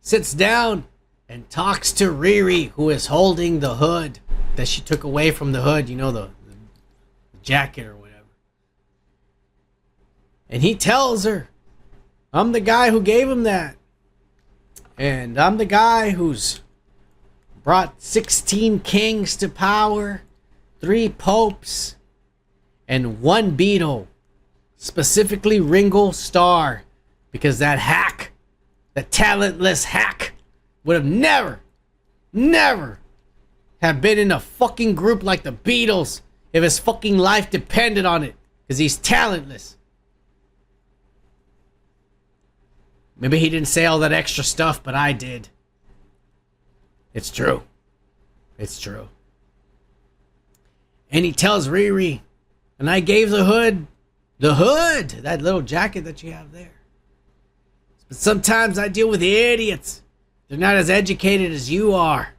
sits down and talks to Riri, who is holding the hood that she took away from the Hood, the jacket or whatever. And he tells her, I'm the guy who gave him that. And I'm the guy who's brought 16 kings to power, 3 popes, and 1 Beetle. Specifically Ringo Starr. Because that hack, the talentless hack, would have never have been in a fucking group like the Beatles if his fucking life depended on it. Because he's talentless. Maybe he didn't say all that extra stuff, but I did. It's true. It's true. And he tells Riri, and I gave the hood, that little jacket that you have there. But sometimes I deal with idiots. They're not as educated as you are.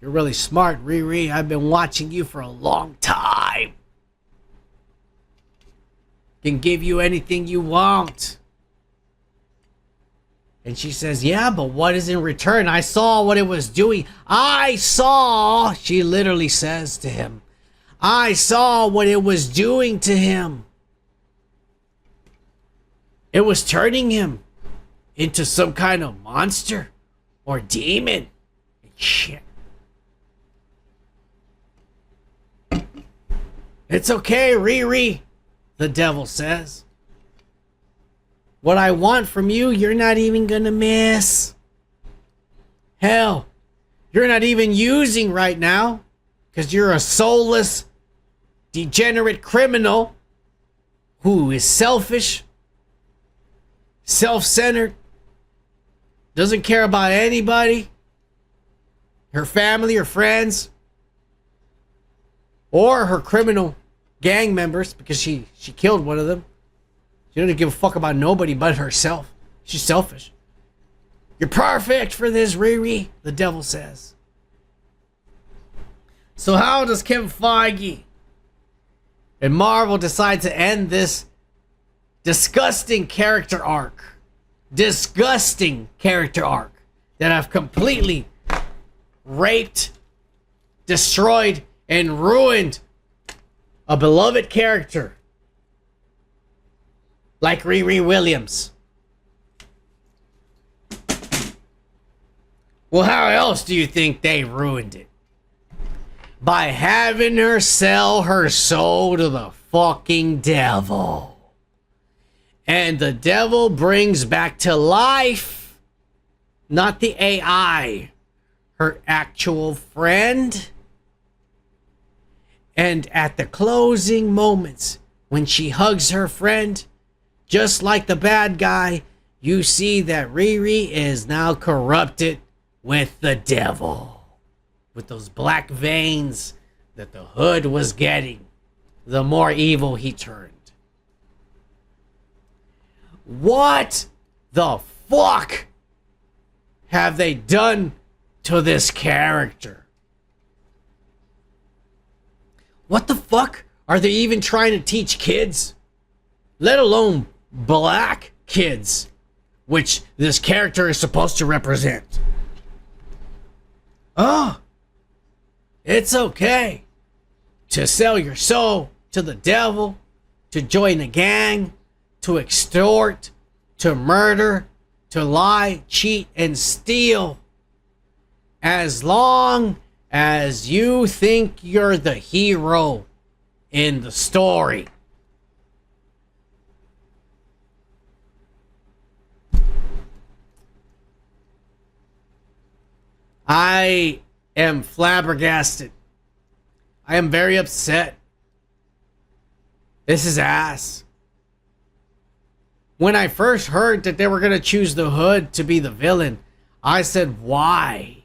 You're really smart, Riri. I've been watching you for a long time. Can give you anything you want. And she says, yeah, but what is in return? I saw what it was doing. She literally says to him, I saw what it was doing to him. It was turning him into some kind of monster or demon. Shit. It's okay, Riri, the devil says. What I want from you, you're not even gonna miss. Hell, you're not even using right now because you're a soulless, degenerate criminal who is selfish, self-centered, doesn't care about anybody, her family or friends, or her criminal gang members because she killed one of them. She doesn't give a fuck about nobody but herself. She's selfish. You're perfect for this, Riri, the devil says. So how does Kevin Feige and Marvel decide to end this disgusting character arc? Disgusting character arc that I've completely raped, destroyed, and ruined a beloved character like Riri Williams. Well, how else do you think they ruined it? By having her sell her soul to the fucking devil. And the devil brings back to life, not the AI, her actual friend. And at the closing moments, when she hugs her friend, just like the bad guy, you see that Riri is now corrupted with the devil. With those black veins that the hood was getting, the more evil he turned. What the fuck have they done to this character? What the fuck are they even trying to teach kids? Let alone black kids, which this character is supposed to represent. Oh, it's okay to sell your soul to the devil, to join a gang, to extort, to murder, to lie, cheat, and steal. As long as you think you're the hero in the story. I am flabbergasted. I am very upset. This is ass. When I first heard that they were going to choose the hood to be the villain, I said, why?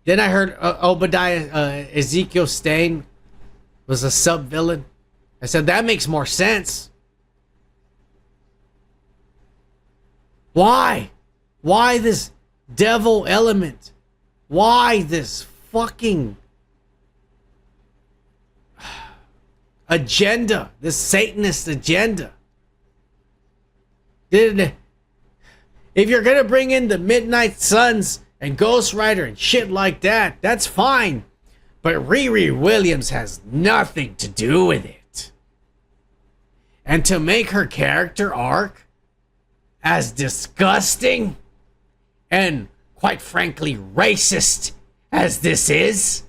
Then I heard Ezekiel Stain was a sub-villain. I said, that makes more sense. Why? Why this devil element? Why this fucking agenda? This Satanist agenda? If you're gonna bring in the Midnight Suns and Ghost Rider and shit like that, that's fine. But Riri Williams has nothing to do with it. And to make her character arc as disgusting and quite frankly racist as this is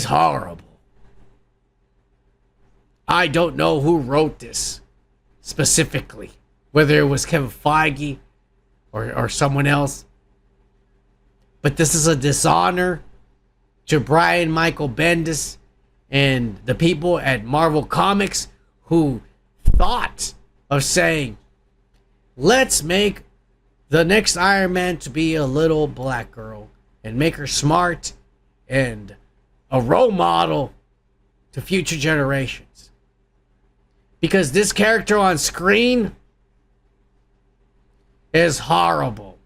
horrible. I don't know who wrote this specifically, whether it was Kevin Feige or someone else. But this is a dishonor to Brian Michael Bendis and the people at Marvel Comics who thought of saying, let's make the next Iron Man to be a little black girl and make her smart and a role model to future generations. Because this character on screen is horrible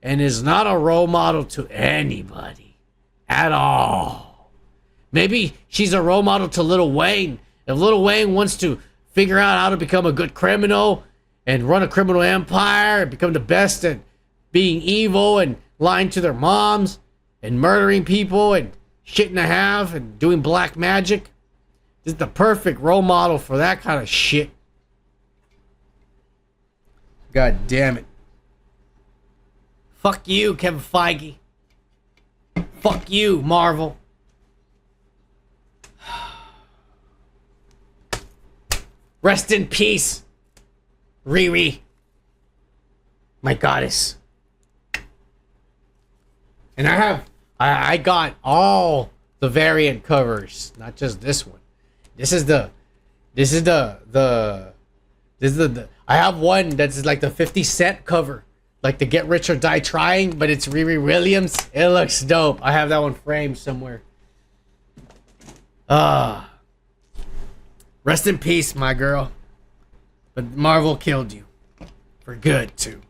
and is not a role model to anybody at all. Maybe she's a role model to Lil Wayne. If Lil Wayne wants to figure out how to become a good criminal and run a criminal empire and become the best at being evil and lying to their moms and murdering people and shit in a half and doing black magic, this is the perfect role model for that kind of shit. God damn it. Fuck you, Kevin Feige. Fuck you, Marvel. Rest in peace, Riri, my goddess. And I got all the variant covers, not just this one. This is the I have one that's like the 50 Cent cover, like the Get Rich or Die Trying, but it's Riri Williams. It looks dope. I have that one framed somewhere. Rest in peace, my girl. But Marvel killed you. For good, too.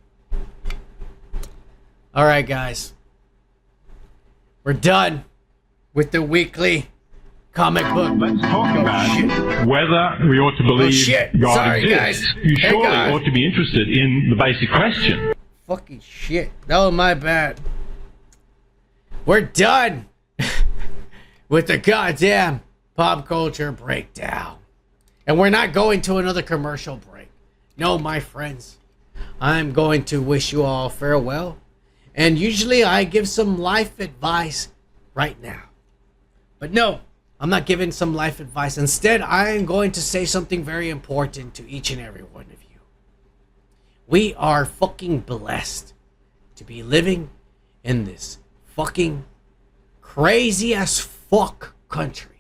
Alright, guys. We're done with the weekly comic book. Let's talk about whether we ought to believe God Sorry, exists. guys. You Hey, surely guys. ought to be interested in the basic question. Fucking shit. That was my bad. We're done with the goddamn pop culture breakdown. And we're not going to another commercial break. No, my friends. I'm going to wish you all farewell. And usually I give some life advice right now. But no, I'm not giving some life advice. Instead, I am going to say something very important to each and every one of you. We are fucking blessed to be living in this fucking crazy as fuck country.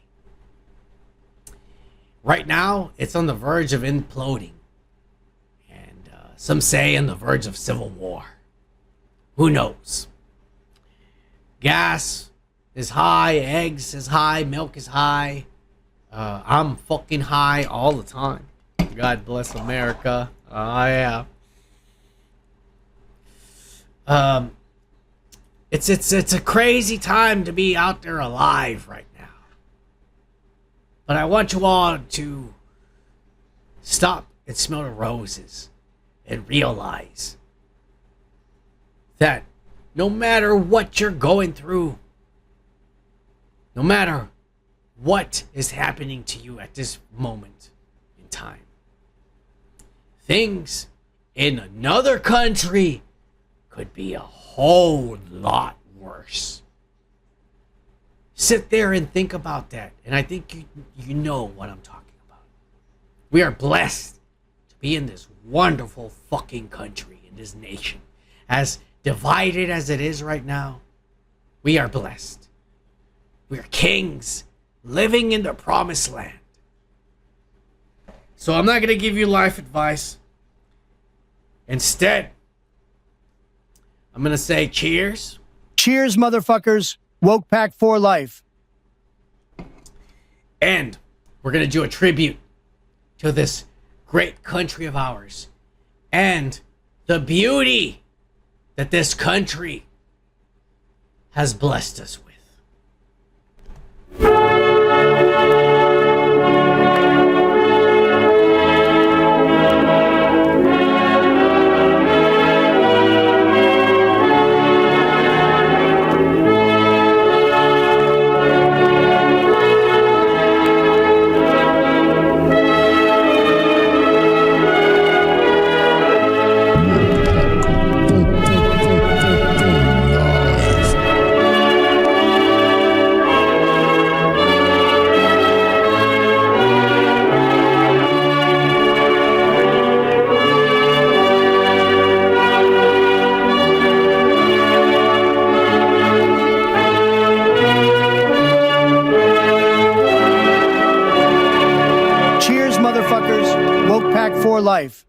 Right now, it's on the verge of imploding. And some say on the verge of civil war. Who knows? Gas is high, eggs is high, milk is high. I'm fucking high all the time. God bless America. Yeah. It's a crazy time to be out there alive right now. But I want you all to stop and smell the roses and realize that no matter what you're going through, no matter what is happening to you at this moment in time, things in another country could be a whole lot worse. Sit there and think about that. And I think you know what I'm talking about. We are blessed to be in this wonderful fucking country, in this nation. As divided as it is right now, we are blessed. We are kings living in the promised land. So I'm not going to give you life advice. Instead, I'm going to say cheers. Cheers, motherfuckers. WokePack for life. And we're going to do a tribute to this great country of ours and the beauty that this country has blessed us with. motherfuckers. WokePack for life.